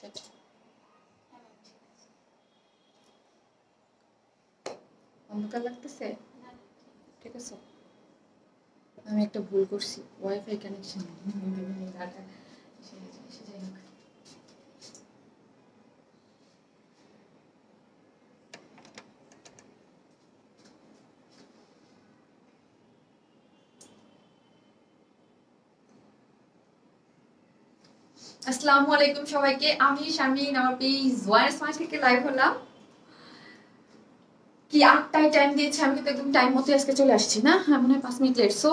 Set. অন্ধকার লাগতেছে? ঠিক আছে, আমি একটা ভুল করছি, ওয়াইফাই কানেকশন ডাটা এসে যাই হোক। আসসালামু আলাইকুম সবাইকে, আমি শারমিন, আমার পেজ ওয়ার স্মার্ট থেকে লাইভ হলাম। কি 8টায় টাইম দিয়েছে, আমি কিন্তু একদম টাইম মতো আজকে চলে আসছি না, হ্যাঁ মনে হয় 5 মিনিট লেট। সো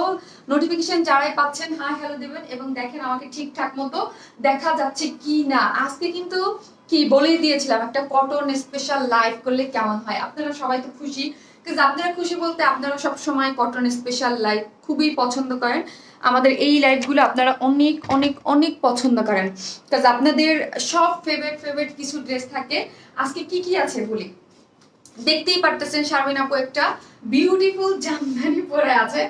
নোটিফিকেশন যারাই পাচ্ছেন হাই হ্যালো দেবেন এবং দেখেন আমাকে ঠিকঠাক মতো দেখা যাচ্ছে কি না। আজকে কিন্তু কি বলেই দিয়েছিলাম একটা কটন স্পেশাল লাইভ করলে কেমন হয়। আপনারা সবাই তো খুশি, বিকজ আপনারা খুশি বলতে আপনারা সব সময় কটন স্পেশাল লাইভ খুবই পছন্দ করেন। আমাদের এই লাইভগুলো আপনারা অনেক অনেক অনেক পছন্দ করেন, বিকজ আপনাদের সব ফেভারিট কিছু ড্রেস থাকে। আজকে কি কি আছে বলি, দেখতেই পারতেছেন শারমিন আপু একটা বিউটিফুল জামদানি পরে আছে।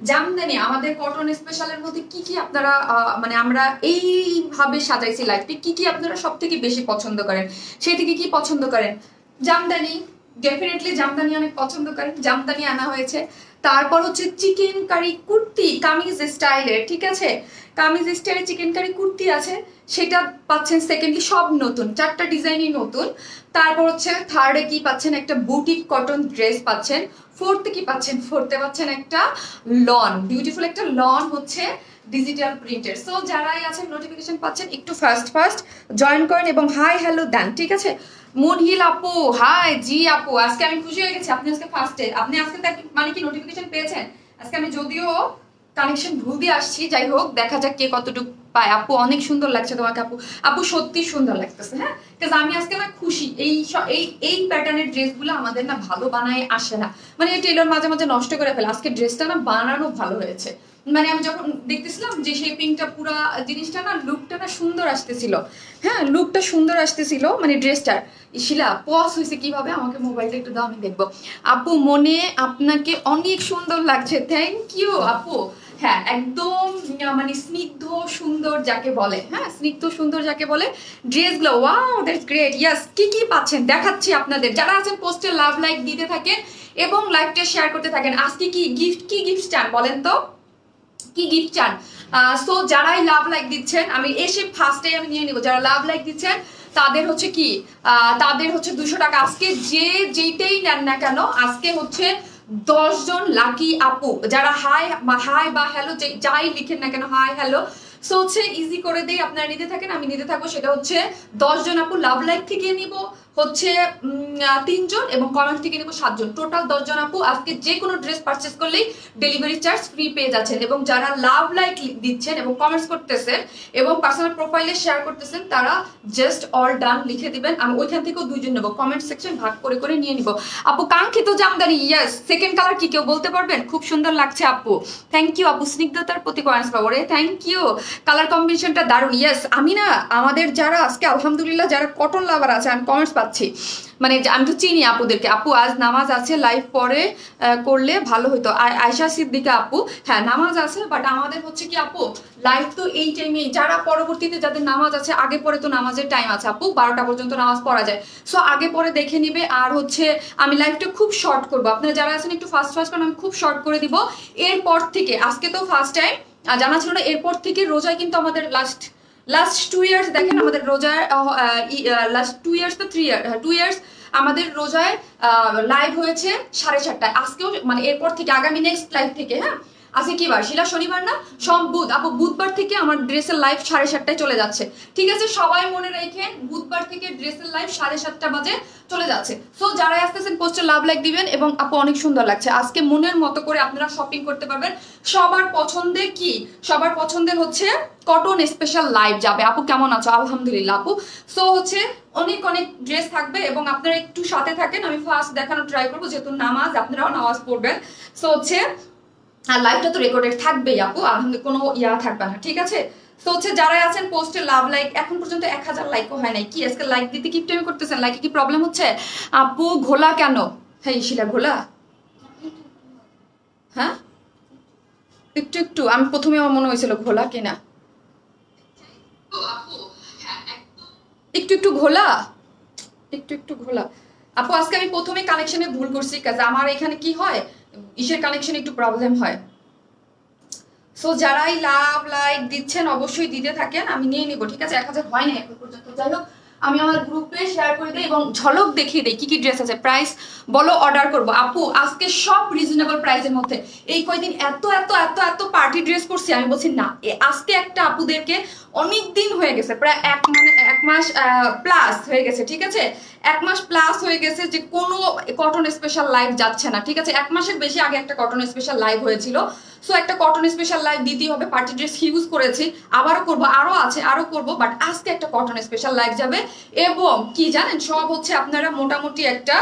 জামদানি আমাদের কটন স্পেশালের মধ্যে কি কি আপনারা মানে আমরা এইভাবে সাজাইছি লাইফটি, কি কি আপনারা সব থেকে বেশি পছন্দ করেন, সেই থেকে কি পছন্দ করেন? জামদানি, ডেফিনেটলি জামদানি অনেক পছন্দ করেন, জামদানি আনা হয়েছে। তারপর হচ্ছে চিকেন কারি কুর্তি কামিজ স্টাইলের, ঠিক আছে, কামিজ স্টাইলের চিকেন কারি কুর্তি আছে, সেটা পাচ্ছেন। সেকেন্ডলি সব নতুন, 4টা ডিজাইনই নতুন। তারপর হচ্ছে থার্ডে কি পাচ্ছেন, একটা বুটিক কটন ড্রেস পাচ্ছেন। ফোর্থে কি পাচ্ছেন, ফোর্থে পাচ্ছেন একটা লন, বিউটিফুল একটা লন হচ্ছে ডিজিটাল প্রিন্টের। সো যারাই আছেন নোটিফিকেশন পাচ্ছেন, একটু ফার্স্ট জয়েন করেন এবং হাই হ্যালো দেন, ঠিক আছে। মুনহিল আপু হাই, জি আপু আজকে আমি খুশি হয়ে গেছি, আপনি আজকে ফার্স্টে, আপনি আজকে মানে কি নোটিফিকেশন পেয়েছেন। আজকে আমি যদিও কানেকশন ভুল দিয়ে আসছি, যাই হোক দেখা যাক কে কতটুকু পায়। আপু অনেক সুন্দর লাগছে তোমাকে আপু, আপু সত্যি সুন্দর লাগতেছে, হ্যাঁ, বিকজ আমি আজকে না খুশি। এই এই প্যাটার্নের ড্রেসগুলো আমাদের না ভালো বানায় আসে না, মানে টেলর মাঝে মাঝে নষ্ট করে ফেলে। আজকে ড্রেসটা না বানানো ভালো হয়েছে, মানে আমি যখন দেখতেছিলাম যে শেপিংটা পুরা জিনিসটা না, লুকটা না সুন্দর আসতেছিল, হ্যাঁ লুকটা সুন্দর আসতেছিল, মানে ড্রেসটার। শিলা পজ হয়েছে কিভাবে, আমাকে মোবাইলটা একটু দাও আমি দেখবো। আপু মনে আপনাকে অনেক সুন্দর লাগছে, থ্যাংক ইউ আপু। হ্যাঁ একদম মানে স্নিগ্ধ সুন্দর যাকে বলে, হ্যাঁ স্নিগ্ধ সুন্দর যাকে বলে ড্রেসগুলো, ওয়াও দ্যাটস গ্রেট। ইয়াস, কি কি পাচ্ছেন দেখাচ্ছি আপনাদের। যারা আছেন পোস্টে লাভ লাইক দিতে থাকেন এবং লাইভটা শেয়ার করতে থাকেন। আজকে কি গিফট চান বলেন তো, কি গিফট চান? সো যারাই লাভ লাইক দিচ্ছেন, আমি এসে ফার্স্টে আমি নিয়ে নিব, যারা লাভ লাইক দিচ্ছেন তাদের হচ্ছে কি, তাদের হচ্ছে 200 টাকা। আজকে যে যেইটাই নেন না কেন, আজকে হচ্ছে 10 জন লাকি আপু যারা হাই বা হ্যালো যাই লিখেন না কেন, হাই হ্যালো, সো হচ্ছে ইজি করে দেই, আপনারা নিতে থাকেন আমি নিতে থাকবো। সেটা হচ্ছে 10 জন আপু লাভ লাইক থেকে নিব হচ্ছে 3 জন এবং কমেন্ট থেকে নিব 7 জন, টোটাল 10 জন আপু আজকে যে কোনো ড্রেস পারচেজ করলেই ডেলিভারি চার্জ ফ্রি পেয়ে যাচ্ছেন। এবং যারা লাভ লাইক দিচ্ছেন এবং কমেন্টস করতেছেন এবং পার্সোনাল প্রোফাইলে শেয়ার করতেছেন, তারা জাস্ট অল ডান লিখে দিবেন, আমি ওইখান থেকেও 2 জন নেব, কমেন্ট সেকশন ভাগ করে করে নিয়ে নিব। আপু কাঙ্ক্ষিত জামদানি, ইয়েস। সেকেন্ড কালার কি কেউ বলতে পারবেন? খুব সুন্দর লাগছে আপু, থ্যাংক ইউ আপু। স্নিগ্ধতার প্রতি কয়েন্স পাবো রে, থ্যাংক ইউ। কালার কম্বিনেশনটা দারুণ, ইয়েস। আমি না আমাদের যারা আজকে আলহামদুলিল্লাহ যারা কটন লাভার আছে, আমি কমেন্টস পাচ্ছি, মানে আমি তো চিনি আপুদেরকে। আপু আজ নামাজ আছে, লাইভ পরে করলে ভালো হতো। আয়শা সিদ্দিকা আপু, হ্যাঁ নামাজ আছে, বাট আমাদের হচ্ছে কি আপু লাইভ তো এই টাইমে, যারা পরবর্তীতে যাদের নামাজ আছে আগে পরে তো নামাজের টাইম আছে আপু, 12টা পর্যন্ত নামাজ পড়া যায়। সো আগে পরে দেখে নিবে। আর হচ্ছে আমি লাইভটা খুব শর্ট করবো, আপনারা যারা আছেন একটু ফাস্ট কারণ আমি খুব শর্ট করে দিব। এরপর থেকে, আজকে তো ফার্স্ট টাইম জানা ছিল না, এরপর থেকে রোজায় কিন্তু আমাদের লাস্ট 2 ইয়ার্স দেখেন আমাদের রোজায়, লাস্ট 2 ইয়ার্স তো 3 ইয়ার, 2 ইয়ার্স আমাদের রোজায় লাইভ হয়েছে 4:30টায়। আজকেও মানে এরপর থেকে আগামী নেক্সট লাইভ থেকে, হ্যাঁ আজকে কি বার শিলা, শনিবার না, আপু বুধবার থেকে আমার ড্রেসের লাইভ 7:30টায় চলে যাচ্ছে, ঠিক আছে সবাই মনে রাখেন, বুধবার থেকে ড্রেসের লাইভ 7:30টা বাজে চলে যাচ্ছে। সো যারা আসতেছেন পোস্টে লাভ লাইক দিবেন। এবং আপু অনেক সুন্দর লাগছে আজকে, মনের মতো করে আপনারা শপিং করতে পারবেন। সবার পছন্দের কি, সবার পছন্দের হচ্ছে কটন স্পেশাল লাইভ যাবে। আপু কেমন আছো? আলহামদুলিল্লাহ আপু। সো হচ্ছে অনেক অনেক ড্রেস থাকবে এবং আপনারা একটু সাথে থাকেন, আমি ফার্স্ট দেখানো ট্রাই করবো, যেহেতু নামাজ আপনারাও নামাজ পড়বেন। সো হচ্ছে আর লাইভটা তো রেকর্ডেড থাকবেই আপু, আলহামদুলিল্লাহ কোনো ইয়া থাকবে না, ঠিক আছে। তো হচ্ছে যারা আছেন পোস্টে লাভ লাইক, এখন পর্যন্ত 1000 লাইকও হয় নাই, কি আজকে লাইক দিতে কি টাইম করতেছেন, লাইকে কি প্রবলেম হচ্ছে? আপু ঘোলা কেন? হ্যাঁ শিলা ঘোলা, হ্যাঁ একটু একটু, আমি প্রথমে আমার মনে হয়েছিল ঘোলা কিনা। একটু একটু ঘোলা, একটু একটু ঘোলা। আপু আজকে আমি প্রথমে কানেকশনে ভুল করছি, কাজে আমার এখানে কি হয়, ইসের কানেকশনে একটু প্রবলেম হয়। সো যারাই লাভ লাইক দিচ্ছেন অবশ্যই দিতে থাকেন, আমি নিয়ে নিব, ঠিক আছে? 1000 হয়নি এখন পর্যন্ত। যাই হোক, আমি আমার গ্রুপে শেয়ার করে দিই এবং ঝলক দেখিয়ে দিই কি কি ড্রেস আছে, প্রাইস বলো, অর্ডার করব। আপু আজকে সব রিজনেবল প্রাইসের মধ্যে। এই কয়দিন এত এত এত এত পার্টি ড্রেস করছি, আমি বলছি না আজকে একটা আপুদেরকে অনেক দিন হয়ে গেছে, প্রায় এক মাস প্লাস হয়ে গেছে, ঠিক আছে? 1 মাস প্লাস হয়ে গেছে যে কোনো কটন স্পেশাল লাইভ যাচ্ছে না, ঠিক আছে? 1 মাসের বেশি আগে একটা কটন স্পেশাল লাইভ হয়েছিল, সো একটা কটন স্পেশাল লাইভ দিতেই হবে। পার্টি ড্রেস ইউজ করেছি, আবারও করব, আরো আছে আরো করব, বাট আজকে একটা কটন স্পেশাল লাইভ যাবে। এবং কি জানেন, সব হচ্ছে আপনারা মোটামুটি একটা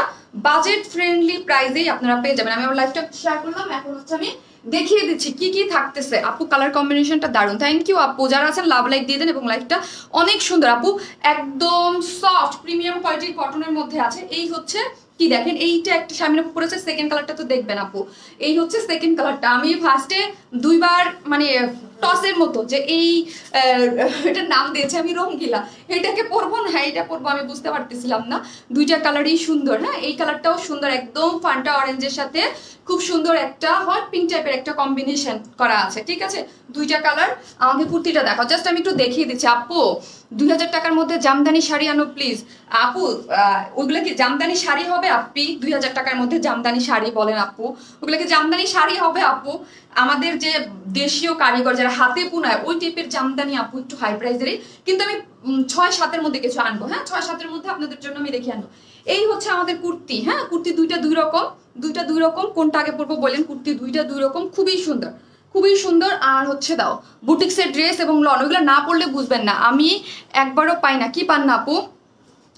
বাজেট ফ্রেন্ডলি প্রাইসেই আপনারা পেয়ে যাবেন। আমি আমার লাইভটা শেয়ার করলাম, এখন হচ্ছে আমি দেখিয়ে দিচ্ছি কি কি থাকতেছে। আপু কালার কম্বিনেশনটা দারুণ, থ্যাংক ইউ আপু। যারা আছেন লাভ লাইক দিয়ে দেন, এবং লাইভটা অনেক সুন্দর আপু, একদম সফট প্রিমিয়াম কোয়ালিটির কটনের মধ্যে আছে। এই হচ্ছে কি দেখেন, এইটা একটা শামিনা আপু পরেছে, সেকেন্ড কালারটা তো দেখবেন আপু, এই হচ্ছে সেকেন্ড কালারটা। আমি ফার্স্টে দুইবার মানে টসের মতো যে এই এটার নাম দিয়েছে আমি রঙ্গিলা, এটাকে পরবো না এটা পরবো, আমি বুঝতে পারতেছিলাম না। দুইটা কালারই সুন্দর, হ্যাঁ এই কালারটাও সুন্দর, একদম ফান্টা অরেঞ্জের সাথে খুব সুন্দর একটা হট পিঙ্ক টাইপের একটা কম্বিনেশন করা আছে, ঠিক আছে? দুইটা কালার। আমাকে কুর্তিটা দেখো, জাস্ট আমি একটু দেখিয়ে দিচ্ছি। আপু 2000 টাকার মধ্যে জামদানি শাড়ি আনো প্লিজ। আপু ওইগুলো কি জামদানি শাড়ি হবে আপনি? 2000 টাকার মধ্যে জামদানি শাড়ি বলেন আপু, ওগুলো কি জামদানি শাড়ি হবে আপু? আমাদের যে দেশীয় কারিগর যারা হাতে বুনায় ওই টাইপের জামদানি আপু, একটু হাই প্রাইসেরই, কিন্তু আমি 6-7-এর মধ্যে কিছু আনবো, হ্যাঁ 6-7-এর মধ্যে আপনাদের জন্য আমি রেখে আনবো। এই হচ্ছে আমাদের কুর্তি, হ্যাঁ কুর্তি দুইটা দুই রকম, কোনটা আগে পরবো বলেন? কুর্তি দুইটা দুই রকম, খুবই সুন্দর খুবই সুন্দর। আর হচ্ছে দাও বুটিক্সের ড্রেস এবং লন, ওইগুলো না পরলে বুঝবেন না, আমি একবারও পাই না। কি পান না আপু?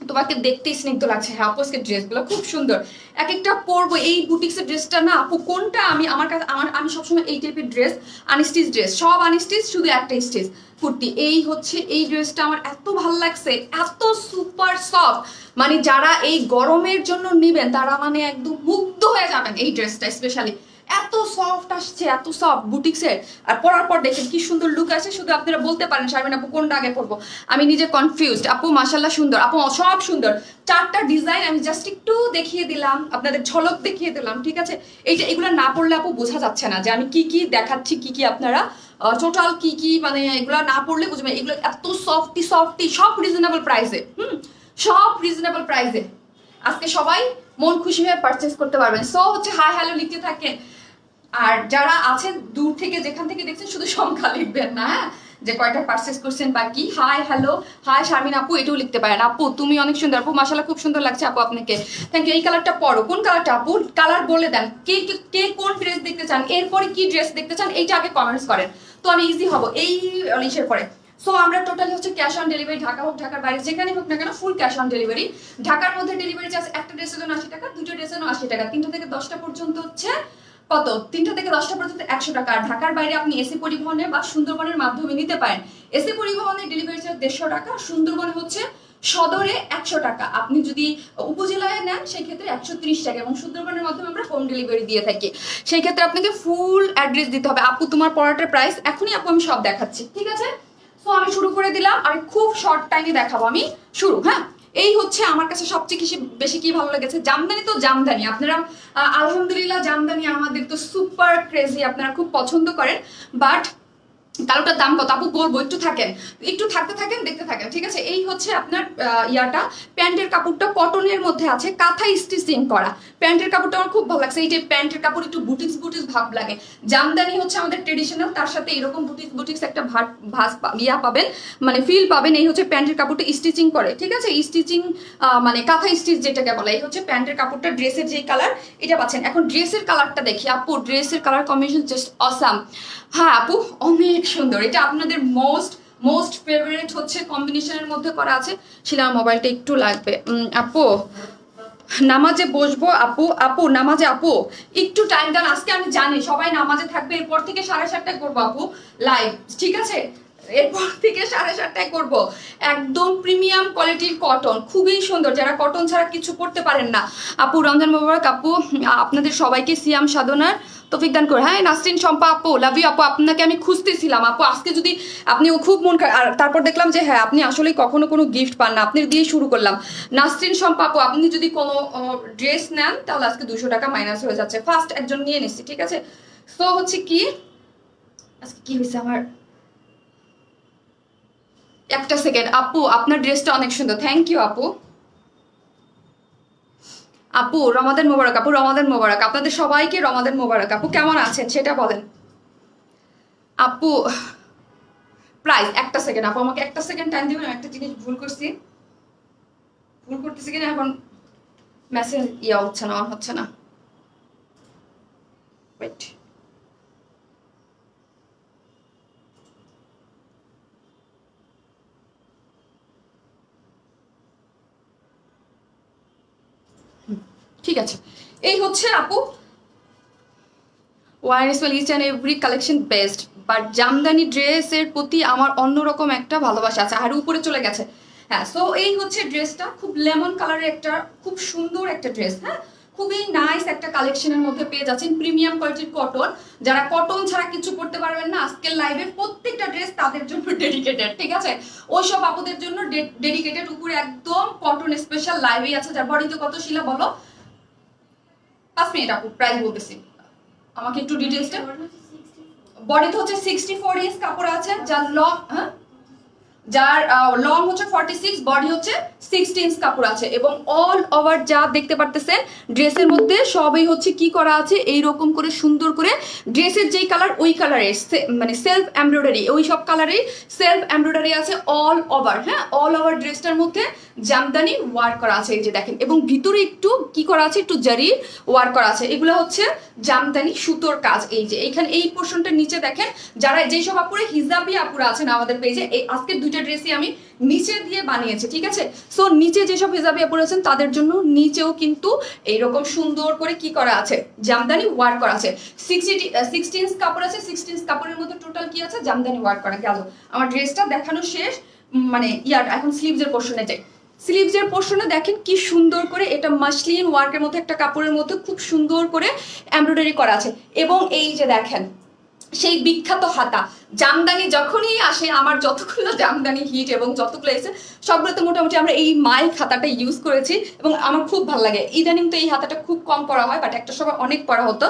তোমাকে দেখতেই স্নিগ্ধ লাগছে, হ্যাঁ আপু ড্রেসগুলো খুব সুন্দর, এক একটা পরবো। এই বুটিক্সের ড্রেসটা না আপু, কোনটা আমি আমার কাছে আমি সবসময় এই টাইপের ড্রেস, আনস্টিচ ড্রেস, সব আনস্টিচ, শুধু একটা স্টিচ কুর্তি। এই হচ্ছে এই ড্রেসটা আমার এত ভালো লাগছে, এত সুপার সফট, মানে যারা এই গরমের জন্য নিবেন তারা মানে একদম মুগ্ধ হয়ে যাবেন এই ড্রেসটা স্পেশালি। এত সফট আসছে, এত সফট বুটিক্সের, আর পরার পর দেখেন কি সুন্দর লুক আছে। শুধু আপনারা বলতে পারেন শারমিন আপু কোনটা আগে পরবো, আমি নিজে কনফিউজড। আপু মাশাল্লাহ সুন্দর আপু, সব সুন্দর, 4টা ডিজাইন আমি জাস্ট একটু দেখিয়ে দিলাম, আপনাদের ঝলক দেখিয়ে দিলাম, ঠিক আছে? এইটা এগুলো না পড়লে আপু বোঝা যাচ্ছে না যে আমি কি কি দেখাচ্ছি, কি কি আপনারা টোটাল কি কি, মানে এগুলো না পড়লে বুঝবেন। এগুলো এত সফটি সব রিজনেবল প্রাইসে, সব রিজনেবল প্রাইসে আজকে সবাই মন খুশি হয়ে পারচেস করতে পারবেন। সো হচ্ছে হাই হ্যালো লিখতে থাকেন, আর যারা আছেন দূর থেকে যেখান থেকে দেখছেন শুধু সংখ্যা লিখবেন না, হ্যাঁ যে কয়টা পারচেস করছেন বা কি। হাই হ্যালো, হাই শারমিন আপু এটাও লিখতে পারেন। আপু তুমি অনেক সুন্দর আপু, মাশাআল্লাহ খুব সুন্দর লাগছে আপু আপনাকে, থ্যাংক ইউ। এই কালারটা পরো, কোন কালারটা আপু? কালার বলে দেন, কে কে কোন ড্রেস দেখতে চান, এরপরে কি ড্রেস দেখতে চান এইটা আগে কমেন্টস করেন, তো আমি ইজি হব এই লিস্টের পরে। সো আমরা টোটালি হচ্ছে ক্যাশ অন ডেলিভারি, ঢাকা হোক ঢাকার বাইরে যেখানে হোক না কেন ফুল ক্যাশ অন ডেলিভারি। ঢাকার মধ্যে ডেলিভারি চার্জ একটা ড্রেসের জন্য 80 টাকা, দুটো ড্রেসের জন্য 80 টাকা, 3টা থেকে 10টা পর্যন্ত হচ্ছে কত, 3টা থেকে 10টা পর্যন্ত 100 টাকা। আর ঢাকার বাইরে আপনি এসি পরিবহনে বা সুন্দরবনের মাধ্যমে নিতে পারেন। এসি পরিবহনে ডেলিভারি চার্জ 150 টাকা, সুন্দরবনে হচ্ছে সদরে 100 টাকা, আপনি যদি উপজেলায় নেন সেই ক্ষেত্রে 130 টাকা, এবং সুন্দরবনের মাধ্যমে আমরা হোম ডেলিভারি দিয়ে থাকি। সেই ক্ষেত্রে আপনাকে ফুল অ্যাড্রেস দিতে হবে। আপু তোমার পড়াটার প্রাইস এখনই আপু আমি সব দেখাচ্ছি, ঠিক আছে? সো আমি শুরু করে দিলাম, আমি খুব শর্ট টাইমে দেখাবো আমি শুরু। হ্যাঁ এই হচ্ছে আমার কাছে সবচেয়ে বেশি কি ভালো লেগেছে, জামদানি তো জামদানি, আপনারা আলহামদুলিল্লাহ জামদানি আমাদের তো সুপার ক্রেজি, আপনারা খুব পছন্দ করেন। বাট কালোটার দাম কত আপু বলবো, একটু থাকতে থাকেন দেখতে থাকেন, ঠিক আছে? এই হচ্ছে আপনার ইয়াটা, প্যান্টের কাপড়টা কটনের মধ্যে আছে, কাঁথা স্টিচিং করা। প্যান্টের কাপড়টা আমার খুব ভালো লাগছে, এই যে প্যান্টের কাপড় একটু বুটিক্স ভাব লাগে। জামদানি হচ্ছে আমাদের ট্রেডিশনাল, তার সাথে এরকম বুটিক্স একটা ইয়া পাবেন, মানে ফিল পাবেন। এই হচ্ছে প্যান্টের কাপড়টা স্টিচিং করে, ঠিক আছে? স্টিচিং মানে কাঁথা স্টিচ যেটাকে বলে। এই হচ্ছে প্যান্টের কাপড়টা, ড্রেসের যে কালার এটা পাচ্ছেন। এখন ড্রেসের কালারটা দেখি আপু, ড্রেসের কালার কম্বিনেশন জাস্ট অসাম। হ্যাঁ আপু অনেক সুন্দর, এটা আপনাদের মোস্ট ফেভারিট হচ্ছে কম্বিনেশনের মধ্যে করা আছে। শিলা মোবাইলটা একটু লাগবে আপু, নামাজে বসবো আপু নামাজে আপু একটু টাইম দেন। আজকে আমি জানি সবাই নামাজে থাকবে, এরপর থেকে 7:30টায় করবো আপু লাইভ, ঠিক আছে? এরপর থেকে 7:30টায় করব একদম প্রিমিয়াম কোয়ালিটির কটন, খুবই সুন্দর। যারা কটন ছাড়া কিছু করতে পারেন না আপু, রমজান মোবারক আপু, আপনাদের সবাইকে সিয়াম সাধনার তৌফিক দান করে। হ্যাঁ নাসরিন শম্পা আপু, লাভ ইউ আপু, আপনাকে আমি খুঁজতেছিলাম আপু আজকে, যদি আপনি খুব মন খারাপ, আর তারপর দেখলাম যে হ্যাঁ আপনি আসলে কখনো কোনো গিফট পান না, আপনি দিয়ে শুরু করলাম। নাসরিন শম্পা আপু, আপনি যদি কোনো ড্রেস নেন তাহলে আজকে 200 টাকা মাইনাস হয়ে যাচ্ছে। ফার্স্ট একজন নিয়ে নিচ্ছি, ঠিক আছে। সো হচ্ছে কি আজকে কি হয়েছে আমার, একটা সেকেন্ড আপু, আপনার ড্রেসটা অনেক সুন্দর, থ্যাংক ইউ আপু। আপু রমাদান মোবারক আপু, রমাদান মোবারক, আপনাদের সবাইকে রমাদান মোবারক আপু। কেমন আছেন সেটা বলেন আপু। প্রাইস একটা সেকেন্ড আপু, আমাকে একটা সেকেন্ড টাইম দিবেন, একটা জিনিস ভুল করতেছি কিনা এখন মেসেজ হচ্ছে না, অন হচ্ছে না, ওয়েট। ঠিক আছে, এই হচ্ছে আপু ওয়াইনেস well each and every collection best, but Jamdani ড্রেসের প্রতি আমার অন্যরকম একটা ভালোবাসা আছে, আর উপরে চলে গেছে। হ্যাঁ সো এই হচ্ছে ড্রেসটা, খুব লেমন কালারের একটা খুব সুন্দর একটা ড্রেস। হ্যাঁ খুবই নাইস একটা কালেকশনের মধ্যে পেয়ে যাচ্ছেন প্রিমিয়াম কোয়ালিটির কটন। যারা কটন ছাড়া কিছু করতে পারবেন না, আজকের লাইভে প্রত্যেকটা ড্রেস তাদের জন্য ডেডিকেটেড, ঠিক আছে। ওইসব আপুদের জন্য ডেডিকেটেড, উপরে একদম কটন স্পেশাল লাইভেই আছে। যার বডিতে কত শিলা বলো, 5 মিনিট আপু, প্রাইস বলতেছি, আমাকে একটু ডিটেইলসটা। বডিতে হচ্ছে 64 ইঞ্চ কাপড় আছে, যার লং লং হচ্ছে 46, বডি হচ্ছে 60 ইঞ্চ কাপড় আছে, এবং অল ওভার যা দেখতে পারতেছেন ড্রেসের মধ্যে সবই হচ্ছে কি করা আছে, এইরকম করে সুন্দর করে ড্রেসের যেই কালার ওই কালারের মানে সেলফ এমব্রয়ডারি, ওই সব কালারেই সেলফ এমব্রয়ডারি আছে অল ওভার। হ্যাঁ অল ওভার ড্রেসটার মধ্যে জামদানি ওয়ার্ক করা আছে, এই যে দেখেন, এবং ভিতরে একটু কি করা আছে, একটু জারি ওয়ার্ক করা আছে। এগুলো হচ্ছে জামদানি সুতোর কাজ। এই যে এইখানে এই পোর্শনটা নিচে দেখেন, যারা যেই সব আপুরে হিজাবি আপুরা আছেন আমাদের পেজে, এই আজকে দুইটা ড্রেসই আমি নিচে দিয়ে বানিয়েছি, ঠিক আছে। সো নিচে যেসব হিজাবি আপুরা আছেন তাদের জন্য নিচেও কিন্তু এইরকম সুন্দর করে কি করা আছে, জামদানি ওয়ার্ক করা আছে। 60 ইঞ্চ কাপড় আছে, 60 ইঞ্চ কাপড়ের মধ্যে টোটাল কি আছে, জামদানি ওয়ার্ক করা। গেল আমার ড্রেসটা দেখানো শেষ, মানে এখন স্লিভসের পোর্শনে যাই। স্লিভসের পোর্শনে দেখেন কি সুন্দর করে, এটা মাসলিন ওয়ার্কের মধ্যে একটা কাপড়ের মধ্যে খুব সুন্দর করে এমব্রয়ডারি করা আছে, এবং এই যে দেখেন সেই বিখ্যাত হাতা। জামদানি যখনই আসে, আমার যতগুলো জামদানি হিট এবং যতগুলো এসে সবগুলোতে মোটামুটি আমরা এই মাইক হাতাটা ইউজ করেছি, এবং আমার খুব ভালো লাগে। ইদানিং তো এই হাতাটা খুব কম পরা হয়, বাট একটা সময় অনেক পরা হতো।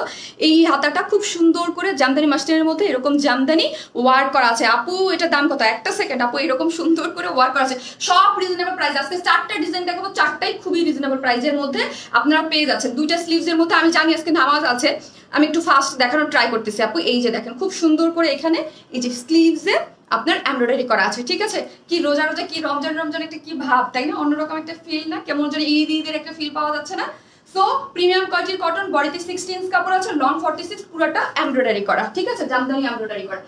এই হাতাটা খুব সুন্দর করে জামদানি মাস্টারের মধ্যে এরকম জামদানি ওয়ার্ক করা আছে। আপু এটা দাম কত, একটা সেকেন্ড আপু, এরকম সুন্দর করে ওয়ার্ক করা আছে, সব রিজনেবল প্রাইস। আজকে 4টা ডিজাইন দেখাবো, 4টাই খুবই রিজনেবল প্রাইসের মধ্যে আপনারা পেয়ে যাচ্ছেন। 2টা স্লিভসের মধ্যে, আমি জানি আজকে নামাজ আছে, আমি একটু ফাস্ট দেখানোর ট্রাই করতেছি আপু। এই যে দেখেন খুব সুন্দর করে এখানে এই যে স্লিভসে আপনার এমব্রয়ডারি করা আছে, ঠিক আছে। কি রোজা রোজা, কি রমজান রমজান একটা কি ভাব, তাই না? অন্যরকম একটা ফিল না, কেমন যেন ঈদের একটা ফিল পাওয়া যাচ্ছে না। সো প্রিমিয়াম কোয়ালিটির কটন, বডিতে 60 ইঞ্চ কাপড় আছে, লং 46, পুরোটা এমব্রয়ডারি করা, ঠিক আছে, জামদানি এমব্রয়ডারি করা।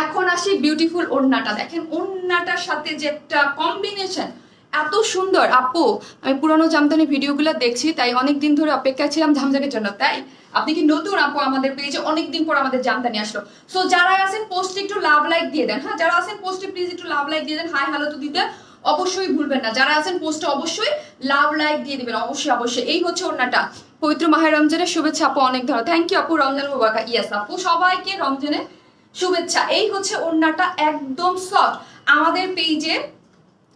এখন আসি বিউটিফুল ওড়নাটা, দেখেন ওড়নাটার সাথে যে একটা কম্বিনেশন এত সুন্দর। আপু আমি পুরনো জামদানি ভিডিওগুলো দেখছি, তাই অনেকদিন ধরে অপেক্ষায় ছিলাম জামদানির জন্য। তাই আপনি কি নতুন আপু আমাদের পেজে, অনেকদিন পর আমাদের জামদানি আসলো। সো যারা আছেন পোস্টে একটু লাভ লাইক দিয়ে দেন। হ্যাঁ যারা আছেন পোস্টে প্লিজ একটু লাভ লাইক দিয়ে দেন, হাই হ্যালো তো দিতে অবশ্যই ভুলবেন না। যারা আছেন পোস্টে অবশ্যই লাভ লাইক দিয়ে দিবেন, অবশ্যই অবশ্যই। এই হচ্ছে ওড়নাটা, পবিত্র মাহে রমজানের শুভেচ্ছা আপু, অনেক ধন্যবাদ, থ্যাংক ইউ আপু, রমজান মুবারক। ইয়েস আপু, সবাইকে রমজানের শুভেচ্ছা। এই হচ্ছে ওড়নাটা, একদম সফট। আমাদের পেজে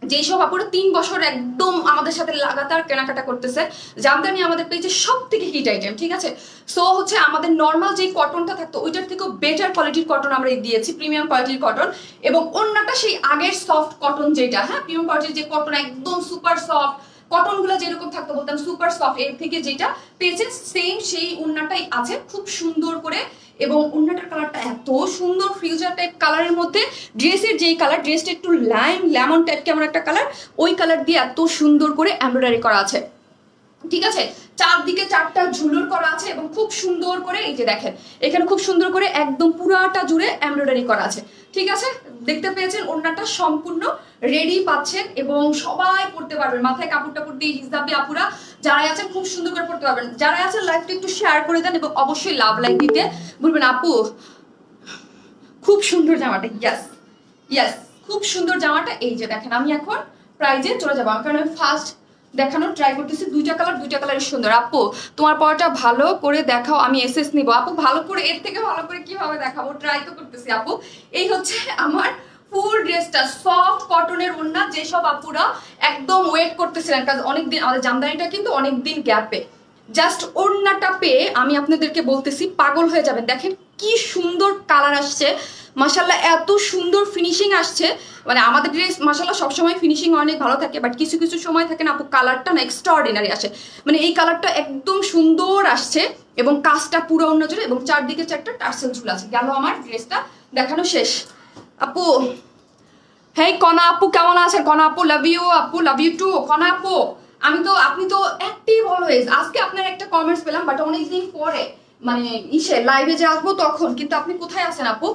যেসব আপুরা 3 বছর একদম আমাদের সাথে লাগাতার কেনাকাটা করতেছে, জামদানি আমাদের পেজে সব থেকে হিট আইটেম, ঠিক আছে। সো হচ্ছে আমাদের নর্মাল যে কটনটা থাকতো ওইটার থেকেও বেটার কোয়ালিটির কটন আমরা দিয়েছি, প্রিমিয়াম কোয়ালিটির কটন। এবং অন্যটা সেই আগের সফট কটন যেটা, হ্যাঁ প্রিমিয়াম কোয়ালিটির যে কটন, একদম সুপার সফট কটনগুলো যেরকম থাকতো বলতাম সুপার সফট, এর থেকে যেটা পেয়েছেন সেম সেই ওড়নাটাই আছে, খুব সুন্দর করে। এবং ওড়নাটার কালারটা এত সুন্দর, ফিউজার টাইপ কালারের মধ্যে ড্রেসের যেই কালার, ড্রেসটা একটু লেমন টাইপ কেমন একটা কালার, ওই কালার দিয়ে এত সুন্দর করে এমব্রয়ডারি করা আছে, ঠিক আছে। চারদিকে 4টা ঝুলুর করা আছে, এবং খুব সুন্দর করে এই যে দেখেন এখানে খুব সুন্দর করে একদম পুরাটা জুড়ে এমব্রয়ডারি করা আছে, ঠিক আছে। দেখতে পেয়েছেন ওড়নাটা সম্পূর্ণ রেডি পাচ্ছেন, এবং সবাই পড়তে পারবেন, মাথায় কাপড় টাপড় দিয়ে হিজাবি আপুরা যারা আছেন খুব সুন্দর করে পড়তে পারবেন। যারা আছেন লাইভটা একটু শেয়ার করে দেন, এবং অবশ্যই লাভ লাইক দিতে ভুলবেন। আপু খুব সুন্দর জামাটা, ইয়াস ইয়াস খুব সুন্দর জামাটা। এই যে দেখেন, আমি এখন প্রাইজে চলে যাবো, কারণ আমি ফার্স্ট দেখানোর ট্রাই করতেছি। দুইটা কালার সুন্দর। আপু তোমার পরটা ভালো করে দেখাও, আমি এসএস নিব। আপু ভালো করে, এর থেকে ভালো করে কিভাবে দেখাবো, ট্রাই তো করতেছি আপু। এই হচ্ছে আমার ফুল ড্রেসটা, সফট কটনের ওড়না। যেসব আপুরা একদম ওয়েট করতেছিলেন, কারণ অনেকদিন আমাদের জামদানিটা কিন্তু অনেকদিন গ্যাপে, জাস্ট ওড়নাটা পেয়ে আমি আপনাদেরকে বলতেছি পাগল হয়ে যাবেন। দেখেন কি সুন্দর কালার আসছে, মাশাল্লাহ এত সুন্দর ফিনিশিং আসছে। মানে আমাদের ড্রেস মাশাল্লাহ সবসময় ফিনিশিং অনেক ভালো থাকে, বাট কিছু কিছু সময় থাকে না আপু, কালারটা না এক্সট্রাঅর্ডিনারি আসে। মানে এই কালারটা একদম সুন্দর আসছে, এবং কাজটা পুরো অন্য জোরে, এবং চারদিকে চারটা টার্সেল ঝুল আছে। গেল আমার ড্রেসটা দেখানো শেষ। আপু হ্যাঁ, কনা আপু কেমন আছেন? কনা আপু লাভ ইউ, আপু লাভ ইউ টু। কনা আপু আপনি তো অ্যাক্টিভ অলওয়েজ। আজকে আপনার একটা কমেন্টস পেলাম, বাট অনেকদিন পরে, মানে লাইভে যে আসবো তখন। কিন্তু আপনি কোথায় আছেন আপু?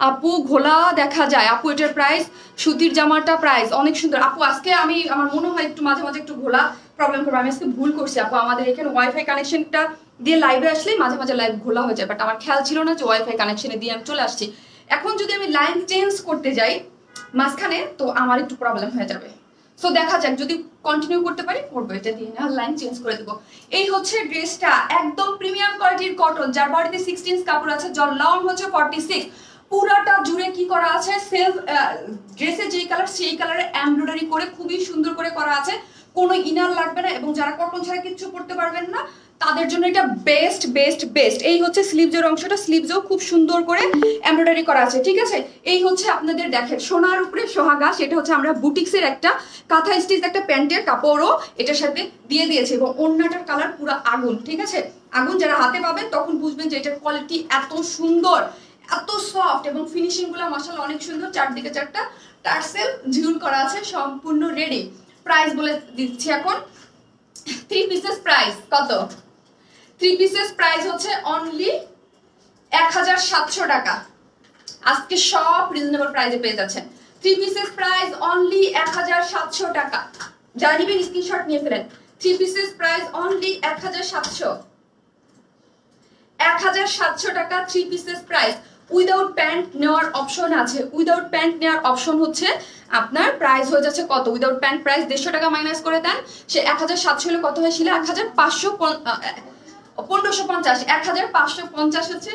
আপু ঘোলা দেখা যায় আপু, এটার প্রাইস, সুতির জামাটা প্রাইস অনেক সুন্দর আপু। আজকে আমার মনে হয় একটু মাঝে মাঝে একটু ঘোলা প্রবলেম করবো। আমি আজকে ভুল করছি আপু, আমাদের এখানে ওয়াইফাই কানেকশনটা দিয়ে লাইভে আসলে মাঝে মাঝে লাইভ ঘোলা হয়ে যায়, বাট আমার খেয়াল ছিল না যে ওয়াইফাই কানেকশনে দিয়ে আমি চলে আসছি। এখন যদি আমি লাইন চেঞ্জ করতে যাই মাঝখানে, তো আমার একটু প্রবলেম হয়ে যাবে। সো দেখা যাক, যদি কন্টিনিউ করতে পারি করবো, এটা দিয়ে না লাইন চেঞ্জ করে দেবো। এই হচ্ছে ড্রেসটা, একদম প্রিমিয়াম কোয়ালিটির কটন, যার বডিতে 16 ইঞ্চ কাপড় আছে, যার লং হচ্ছে 46। পুরাটা জুড়ে কি করা আছে, সেলফ ড্রেসে যেই কালার সেই কালারে এমব্রয়ডারি করে খুবই সুন্দর করে করা আছে। কোনো ইনার লাগবে না, এবং যারা কটন ছাড়া কিচ্ছু পড়তে পারবেন না তাদের জন্য এটা বেস্ট বেস্ট বেস্ট। এই হচ্ছে স্লিভজের অংশটা, স্লিভজও খুব সুন্দর করে এমব্রয়ডারি করা আছে, ঠিক আছে। এই হচ্ছে আপনাদের দেখেন সোনার উপরে সোহাগা, সেটা হচ্ছে আমরা বুটিক্সের একটা কাঁথা স্টিচ একটা প্যান্টের কাপড়ও এটার সাথে দিয়ে দিয়েছে, এবং ওড়নাটার কালার পুরো আগুন, ঠিক আছে। আগুন যারা হাতে পাবেন তখন বুঝবেন যে এটার কোয়ালিটি এত সুন্দর, এত সফট, এবং ফিনিশিং গুলো মাশাআল্লাহ অনেক সুন্দর। চারদিকে চারটা টার্সেল ঝুল করা আছে, সম্পূর্ণ রেডি। প্রাইস বলে দিচ্ছি এখন। 3 পিসেস প্রাইস কত? 3 পিসেস প্রাইস হচ্ছে অনলি 1700 টাকা। আজকে সব রিজনেবল প্রাইসে পেয়ে যাচ্ছেন। 3 পিসেস প্রাইস অনলি 1700 টাকা। যারা নেবেন স্ক্রিনশট নিয়ে ফেলেন। 3 পিসেস প্রাইস অনলি 1700 টাকা। 3 পিসেস প্রাইস। উইদাউট প্যান্ট নেওয়ার অপশন আছে। উইদাউট প্যান্ট নেওয়ার অপশন হচ্ছে আপনার প্রাইস হয়ে যাচ্ছে কত? উইদাউট প্যান্ট প্রাইস 150 টাকা মাইনাস করে দেন, সে 1700 হলে কত হয়েছিল? 1550। 1550 হচ্ছে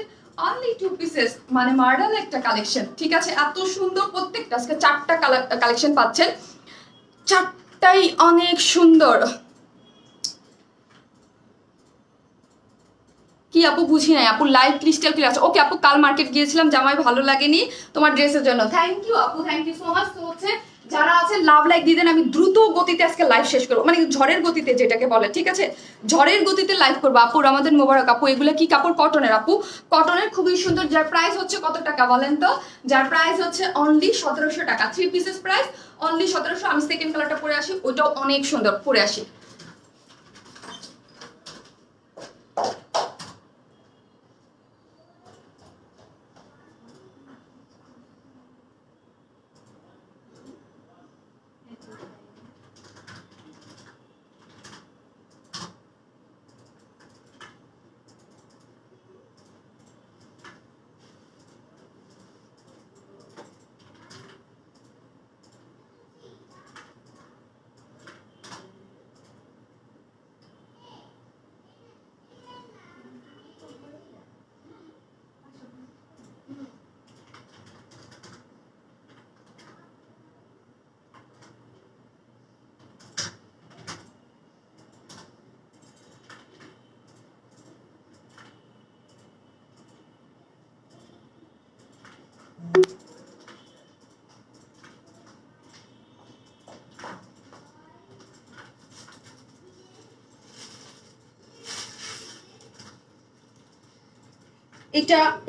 অনলি 2 পিসেস, মানে মডেল একটা কালেকশন, ঠিক আছে। এত সুন্দর প্রত্যেকটা, আজকে 4টা কালেকশন পাচ্ছেন, 4টাই অনেক সুন্দর। কি আপু বুঝি নাই আপু, লাইভ ক্রিস্টাল ক্লিয়ার আছে। ওকে আপু, কাল মার্কেট গিয়েছিলাম, জামাই ভালো লাগেনি তোমার ড্রেসের জন্য। থ্যাংক ইউ আপু, থ্যাংক ইউ সো মাচ। তো হচ্ছে যারা আছে লাভ লাইক দিয়ে দেন, আমি দ্রুত গতিতে আজকে লাইভ শেষ করবো, মানে ঝড়ের গতিতে যেটাকে বলে, ঠিক আছে। ঝড়ের গতিতে লাইভ করবো। আপু আমাদের মোবারক আপু, এগুলো কি কাপড়? কটনের আপু, কটনের, খুবই সুন্দর। যার প্রাইস হচ্ছে কত টাকা বলেন তো? যার প্রাইস হচ্ছে অনলি 1700 টাকা। 3 পিসেস প্রাইস অনলি 1700। আমি সেকেন্ড কালারটা পরে আসি, ওইটাও অনেক সুন্দর, পরে আসি।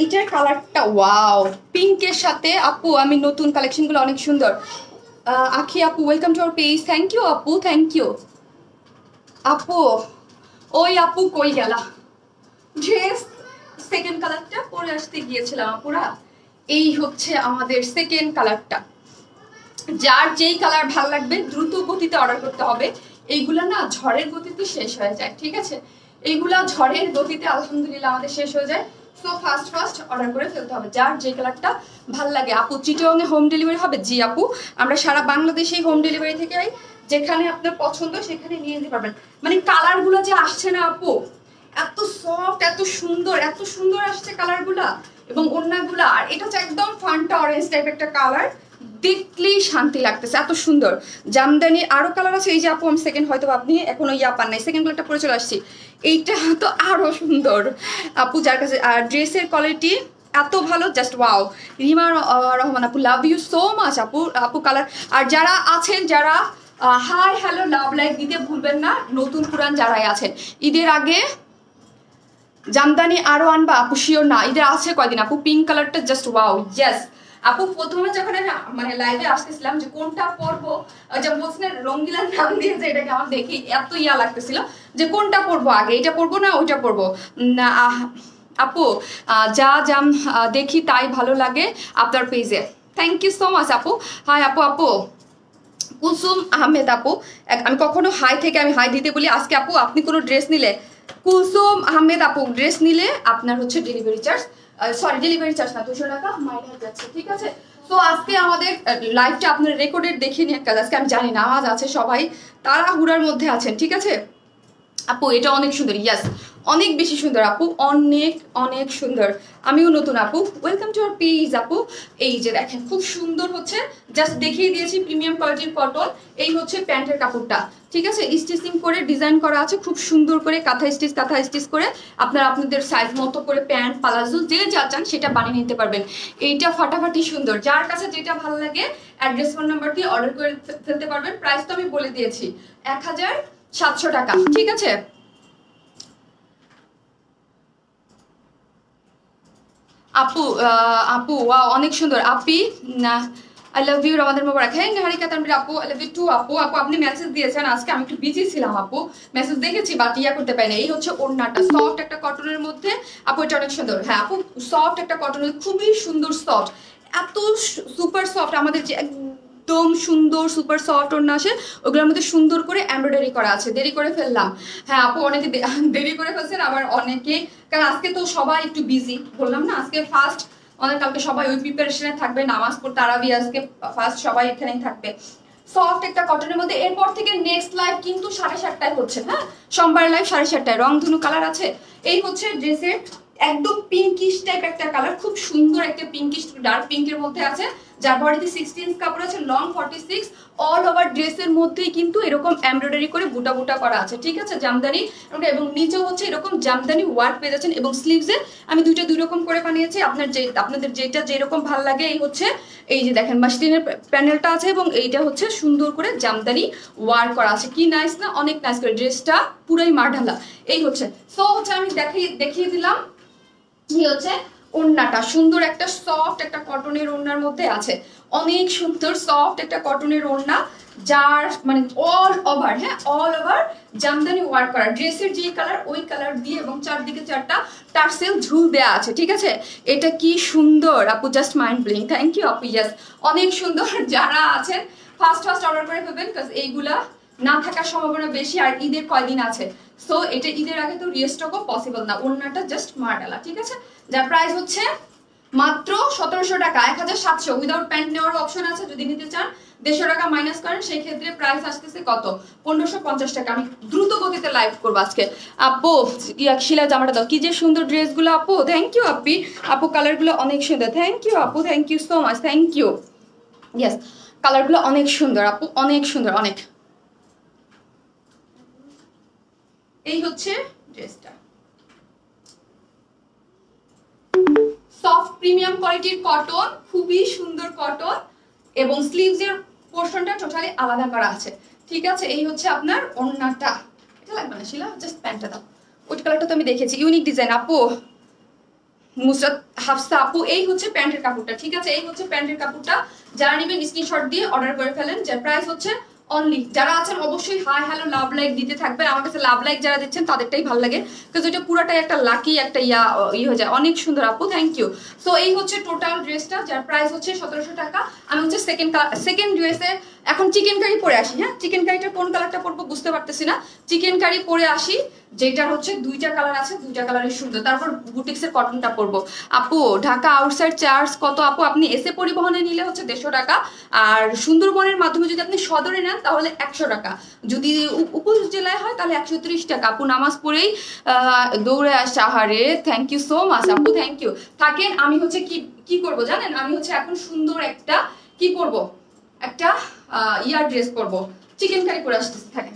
এটার কালারটা ওয়াও, পিঙ্কের সাথে আপু আমি নতুন কালেকশনগুলো অনেক সুন্দর। আখি আপু welcome to our page. Thank you আপু, থ্যাংক ইউ আপু। ওই আপু কই গেলা? ড্রেস সেকেন্ড কালারটা পরে আসতে গিয়েছিলাম আপুরা। এই হচ্ছে আমাদের সেকেন্ড কালারটা। যার যেই কালার ভালো লাগবে দ্রুত গতিতে অর্ডার করতে হবে। এইগুলা না ঝড়ের গতিতে শেষ হয়ে যায়, ঠিক আছে। এইগুলা ঝড়ের গতিতে আলহামদুলিল্লাহ আমাদের শেষ হয়ে যায়। সো ফার্স্ট অর্ডার করে ফেলতে হবে, যার যে কালারটা ভাল লাগে। আপু চিটাগং এ হোম ডেলিভারি হবে? জি আপু, আমরা সারা বাংলাদেশেই হোম ডেলিভারি থেকে যেখানে আপনার পছন্দ সেখানে নিয়ে যেতে পারবেন। মানে কালারগুলো যে আসছে না আপু, এত সফট, এত সুন্দর আসছে কালারগুলা এবং ওড়নাগুলা। আর এটা হচ্ছে একদম ফান্টা অরেঞ্জ টাইপ একটা কালার, দেখলেই শান্তি লাগতেছে, এত সুন্দর। জামদানি আরো কালার আছে, এই যে আপু আমি সেকেন্ড, হয়তো আপনি এখনো পান নাই, সেকেন্ড কালারটা পরে চলে আসছি। এইটা তো আরো সুন্দর আপু, যার কাছে। আর ড্রেসের কোয়ালিটি এত ভালো, জাস্ট ওয়াও। রিমা রহমান আপু, লাভ ইউ সো মাচ আপু কালার। আর যারা আছেন, যারা হাই হ্যালো লাভ লাইক দিতে ভুলবেন না, নতুন পুরান যারাই আছেন। ঈদের আগে জামদানি আরো আনবা আপু? শিওর না, ঈদের আছে কয়দিন আপু। পিঙ্ক কালারটা জাস্ট ওয়াও, ইয়েস আপু। প্রথমে যখন আমি মানে লাইভে আসতেছিলাম যে কোনটা পরবো, যে বলছিলেন রঙ্গিলার নাম দিয়েছে, এটাকে আমার দেখি এত লাগতেছিল যে কোনটা পরবো, আগে এটা পরবো না ওইটা পরবো না। আপু যা জাম দেখি তাই ভালো লাগে আপনার পেজে, থ্যাংক ইউ সো মাচ আপু। হাই আপু কুলসুম আহমেদ আপু, আমি কখনো হাই থেকে আমি হাই দিতে বলি। আজকে আপু আপনি কোনো ড্রেস নিলে, কুলসুম আহমেদ আপু ড্রেস নিলে আপনার হচ্ছে delivery charge, sorry delivery charge না, 200 টাকা মাইনাস যাচ্ছে, ঠিক আছে। তো আজকে আমাদের লাইভটা আপনার রেকর্ডেড দেখে নিয়ে কাজ, আজকে আমি জানি না আওয়াজ আছে, সবাই তাড়াহুড়ার মধ্যে আছেন, ঠিক আছে আপু। এটা অনেক সুন্দর, ইয়াস অনেক বেশি সুন্দর আপু, অনেক সুন্দর। আমিও নতুন আপু, ওয়েলকাম টু আওয়ার পেজ আপু। এই যে দেখেন খুব সুন্দর হচ্ছে, জাস্ট দেখিয়ে দিয়েছি প্রিমিয়াম কোয়ালিটির কটন। এই হচ্ছে প্যান্টের কাপড়টা, ঠিক আছে, স্টিচিং করে ডিজাইন করা আছে খুব সুন্দর করে, কাঁথা স্টিচ করে আপনারা আপনাদের সাইজ মতো করে প্যান্ট পালাজো যে যা চান সেটা বানিয়ে নিতে পারবেন। এইটা ফাটাফাটি সুন্দর, যার কাছে যেটা ভালো লাগে অ্যাড্রেস ফোন নাম্বার দিয়ে অর্ডার করে ফেলতে পারবেন। প্রাইস তো আমি বলে দিয়েছি 1700 টাকা, ঠিক আছে। আপু অনেক সুন্দর আপি, আই লাভ ইউ, আমাদের মোবারক। হ্যাঁ হারিকা তানভীর আপু, আই লাভ ইউ টু আপু। আপনি মেসেজ দিয়েছেন, আজকে আমি একটু বিজি ছিলাম আপু, মেসেজ দেখেছি বাট করতে পারি না। এই হচ্ছে ওড়নাটা, সফট একটা কটনের মধ্যে আপু, এটা অনেক সুন্দর। হ্যাঁ আপু সফট একটা কটনের, খুবই সুন্দর সফট, এত সুপার সফট। আমাদের যে একদম সুন্দর সুপার সফট ওড়না আসে, ওগুলোর মধ্যে সুন্দর করে এমব্রয়ডারি করা আছে। দেরি করে ফেললাম, হ্যাঁ আপু অনেকে দেরি করে ফেলছেন, আবার অনেকে, কারণ আজকে তো সবাই একটু বিজি, বললাম না আজকে ফার্স্ট, অনেক কালকে সবাই ওই প্রিপারেশনে থাকবে, নামাজ পড়তে তারাবি, আজকে ফার্স্ট সবাই এখানেই থাকবে। সফট একটা কটনের মধ্যে। এরপর থেকে নেক্সট লাইভ কিন্তু 7:30টায় হচ্ছে, হ্যাঁ সোমবার লাইভ 7:30টায়। রংধনু কালার আছে, এই হচ্ছে ড্রেসের একদম পিঙ্কিশ টাইপ একটা কালার, খুব সুন্দর একটা পিঙ্কিশ ডার্ক পিঙ্কের মধ্যে আছে, যার বডিতে 16 ইঞ্চ কাপড় আছে, লং 46। অল ওভার ড্রেসের মধ্যেই কিন্তু এরকম এমব্রয়ডারি করে বুটা বুটা করা আছে, ঠিক আছে, জামদানি। এবং নিচেও হচ্ছে এরকম জামদানি ওয়ার্ক পেয়ে যাচ্ছেন। এবং স্লিভসে আমি দুই রকম করে বানিয়েছি, আপনাদের যেটা যেরকম ভাল লাগে। এই হচ্ছে, এই যে দেখেন মাসলিনের প্যানেলটা আছে এবং এইটা হচ্ছে সুন্দর করে জামদানি ওয়ার্ক করা আছে, কি নাইস না, অনেক নাইস করে। ড্রেসটা পুরাই মারঢালা। এই হচ্ছে, সো হচ্ছে আমি দেখিয়ে দিলাম। কি হচ্ছে ওড়নাটা, সুন্দর একটা সফট একটা কটনের ওড়নার মধ্যে আছে, অনেক সুন্দর সফট একটা কটনের ওড়না, যার মানে অল ওভার, হ্যাঁ অল ওভার জামদানি ওয়ার্ক করা। ড্রেসের যে কালার ওই কালার দিয়ে এবং চারদিকে 4টা টার্সেল ঝুল দেয়া আছে, ঠিক আছে। এটা কি সুন্দর আপু, just mind blowing. Thank you আপু, ইয়েস অনেক সুন্দর। যারা আছেন ফার্স্ট অর্ডার করে ফেলবেন, কারণ এইগুলা না থাকার সম্ভাবনা বেশি, আর ঈদের কয়দিন আছে। সো এটা ঈদের আগে তো রিস্টকও পসিবল না। ওড়নাটা জাস্ট মারডালা, ঠিক আছে, যার প্রাইস হচ্ছে মাত্র 1700 টাকা, 1700। উইদাউট প্যান্ট নেওয়ার অপশন আছে, যদি নিতে চান 150 টাকা মাইনাস করেন, সেই ক্ষেত্রে প্রাইস আসতেছে কত, 1550 টাকা। আমি দ্রুত গতিতে লাইভ করবো আজকে। আপু শিলা জামাটা দাও, কি যে সুন্দর ড্রেসগুলো আপু, থ্যাংক ইউ আপি। আপু কালারগুলো অনেক সুন্দর, থ্যাংক ইউ আপু, thank you so much, thank you. Yes কালারগুলো অনেক সুন্দর আপু, অনেক সুন্দর, অনেক। এই হচ্ছে ড্রেসটা, সফট প্রিমিয়াম কোয়ালিটির কটন, খুবই সুন্দর কটন, এবং স্লিভসের পোর্শনটা টোটালি আলাদা করা আছে, ঠিক আছে। এই হচ্ছে আপনার ওড়নাটা, এটা লাগবে না শিলা, জাস্ট প্যান্টটা দাও। ওই কালারটা তো আমি দেখেছি, ইউনিক ডিজাইন আপু। মুসরাত হাফসা আপু, এই হচ্ছে প্যান্টের কাপড়টা, ঠিক আছে, এই হচ্ছে প্যান্টের কাপড়টা। যারা নেবেন স্ক্রিনশট দিয়ে অর্ডার করে ফেলেন, যার প্রাইস হচ্ছে অনলি। যারা আছেন অবশ্যই হাই হ্যালো লাভ লাইক দিতে থাকবেন। আমার কাছে লাভ লাইক যারা দিচ্ছেন তাদেরটাই ভালো লাগে, বিকজ ওইটা পুরোটাই একটা লাকি একটা হয়ে যায়। অনেক সুন্দর আপু, থ্যাংক ইউ। সো এই হচ্ছে টোটাল ড্রেসটা, যার প্রাইস হচ্ছে 1700 টাকা। আমি হচ্ছে সেকেন্ড ড্রেসের এখন চিকেন কারি পরে আসি। হ্যাঁ, চিকেন কারিটা কোন কালারটা পরবো বুঝতে পারতেছি না। চিকেন কারি পরে আসি, যেটার হচ্ছে দুইটা কালার আছে, দুইটা কালারের সুন্দর। তারপর বুটিক্সের কটনটা পরবো। আপু ঢাকা আউটসাইড চার্জ কত আপু? আপনি এসে পরিবহনে নিলে হচ্ছে 150 টাকা, আর সুন্দরবনের মাধ্যমে যদি আপনি সদরে নেন তাহলে 100 টাকা, যদি উপজেলায় হয় তাহলে 130 টাকা। আপু নামাজ পড়েই দৌড়ে আসছে। আহারে, থ্যাংক ইউ সো মাচ আপু, থ্যাংক ইউ। থাকেন, আমি হচ্ছে কি করবো জানেন, আমি হচ্ছে এখন সুন্দর একটা কি পরবো, একটা ইয়ার ড্রেস পরবো, চিকেন কারি পরে আসতেছি। থাকেন।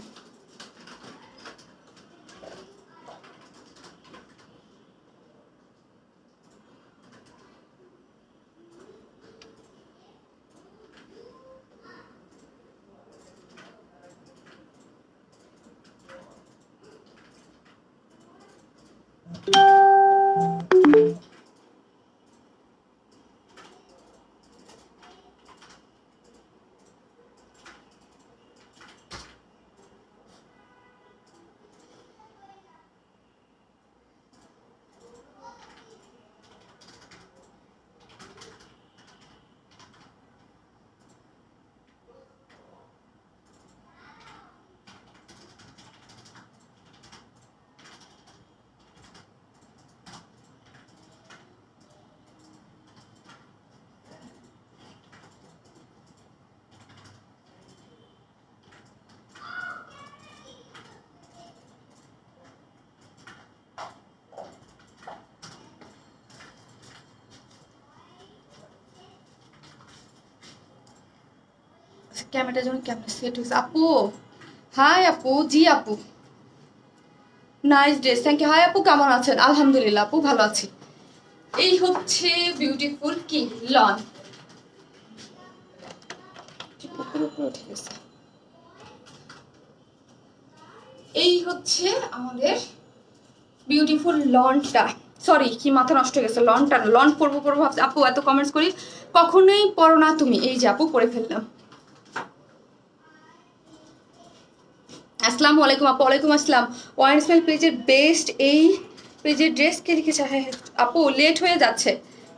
ক্যামেরাটা যেমন ক্যামেরা সেট হয়েছে। আপু হাই আপু, জি আপু, nice dress, thank you. Hi আপু, কেমন আছেন? আলহামদুলিল্লাহ আপু, ভালো আছি। এই হচ্ছে বিউটিফুল কি লন, এই হচ্ছে আমাদের বিউটিফুল লনটা। সরি, কি মাথা নষ্ট হয়ে গেছে, লনটা লন পরবো ভাবছি। আপু এত কমেন্টস করি, কখনোই পরো না তুমি। এই যে আপু পরে ফেললাম। আসসালামু আলাইকুম আপু। ওয়ালাইকুম আসসালাম। ওয়াইন স্মাইল পেজের বেস্ট, এই পেজের ড্রেস কে লিখেছে? হ্যাঁ আপু, লেট হয়ে যাচ্ছে।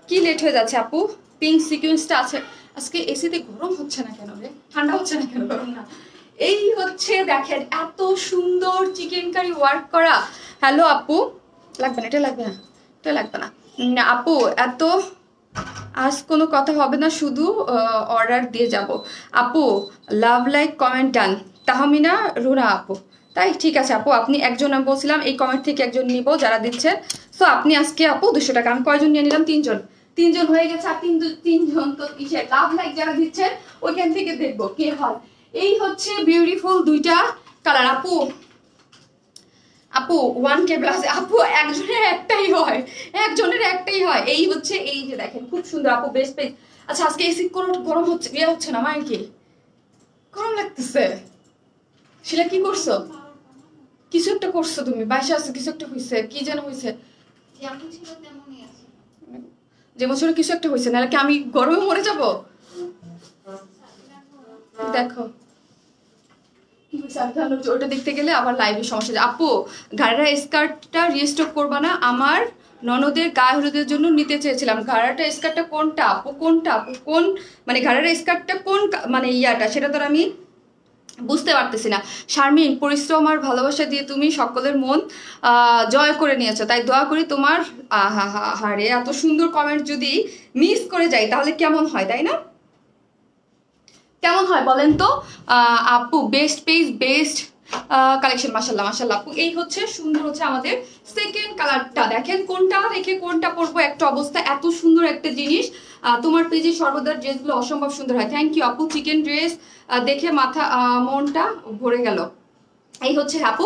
কি লেট হয়ে যাচ্ছে আপু? পিঙ্ক সিকুয়েন্সটা আছে। আজকে এসিতে গরম হচ্ছে না কেন রে? ঠান্ডা হচ্ছে না কেন? গরম না। এই হচ্ছে দেখেন, এত সুন্দর চিকেন কারি ওয়ার্ক করা। হ্যালো আপু, লাগবে না, এটা লাগবে না, এটা লাগবে না আপু। এত আজ কোনো কথা হবে না, শুধু অর্ডার দিয়ে যাব আপু। লাভ লাইক কমেন্ট ডান। তাহমিনা রুনা আপু, তাই ঠিক আছে আপু। আপনি একজন, আমি বলছিলাম এই কমেন্ট থেকে একজন নিব যারা দিচ্ছেন। সো আপনি আজকে আপু 200 টাকা। আমি কয়জন নিয়ে নিলাম? 3জন হয়ে গেছে। আর তিনজন তো কিসে লাভ লাইক যারা দিচ্ছেন ওইখান থেকে দেখবো কে হয়। এই হচ্ছে বিউটিফুল দুইটা কালার আপু। আপু 1K প্লাস আপু, একজনের একটাই হয়, একজনের একটাই হয়। এই হচ্ছে, এই যে দেখেন খুব সুন্দর আপু, বেস্ট পেজ। আচ্ছা আজকে এসি কোনো গরম হচ্ছে, ইয়ে হচ্ছে না মায়ের? কি গরম লাগতেছে? শিলা কি করছো? কিছু একটা করছো তুমি, বাসা আছে, কিছু একটা হয়েছে, কি যেন হয়েছে, যেমন ছিল কিছু একটা হয়েছে, নাহলে কি আমি গরমে মরে যাবো? দেখো ওটা দেখতে গেলে আবার লাইভে সমস্যা। আপু ঘাড়া স্কার্টটা রিস্টক করবা না? আমার ননদের গায়ে হলুদের জন্য নিতে চেয়েছিলাম। ঘাড়াটা স্কার্টটা কোনটা আপু? কোনটা আপু? কোন মানে ঘাড়ার স্কার্টটা কোন মানে ইয়াটা, সেটা তো আমি বুঝতে পারতেছি না। শারমিন, পরিশ্রম আর ভালোবাসা দিয়ে তুমি সকলের মন জয় করে নিয়েছো, তাই দোয়া করি তোমার। হারে, এত সুন্দর কমেন্ট যদি মিস করে যাই তাহলে কেমন হয়, তাই না? কেমন হয় বলেন তো আপু? বেস্ট পেজ, বেস্ট কালেকশন, মাশাল্লাহ মাশাল্লাহ আপু। এই হচ্ছে সুন্দর হচ্ছে আমাদের সেকেন্ড কালারটা। দেখেন কোনটা রেখে কোনটা পরবো একটা অবস্থা। এত সুন্দর একটা জিনিস, তোমার পেজে সর্বদা ড্রেসগুলো অসম্ভব সুন্দর হয়। থ্যাংক ইউ আপু। চিকেন ড্রেস দেখে মাথা মনটা ভরে গেল। এই হচ্ছে আপু,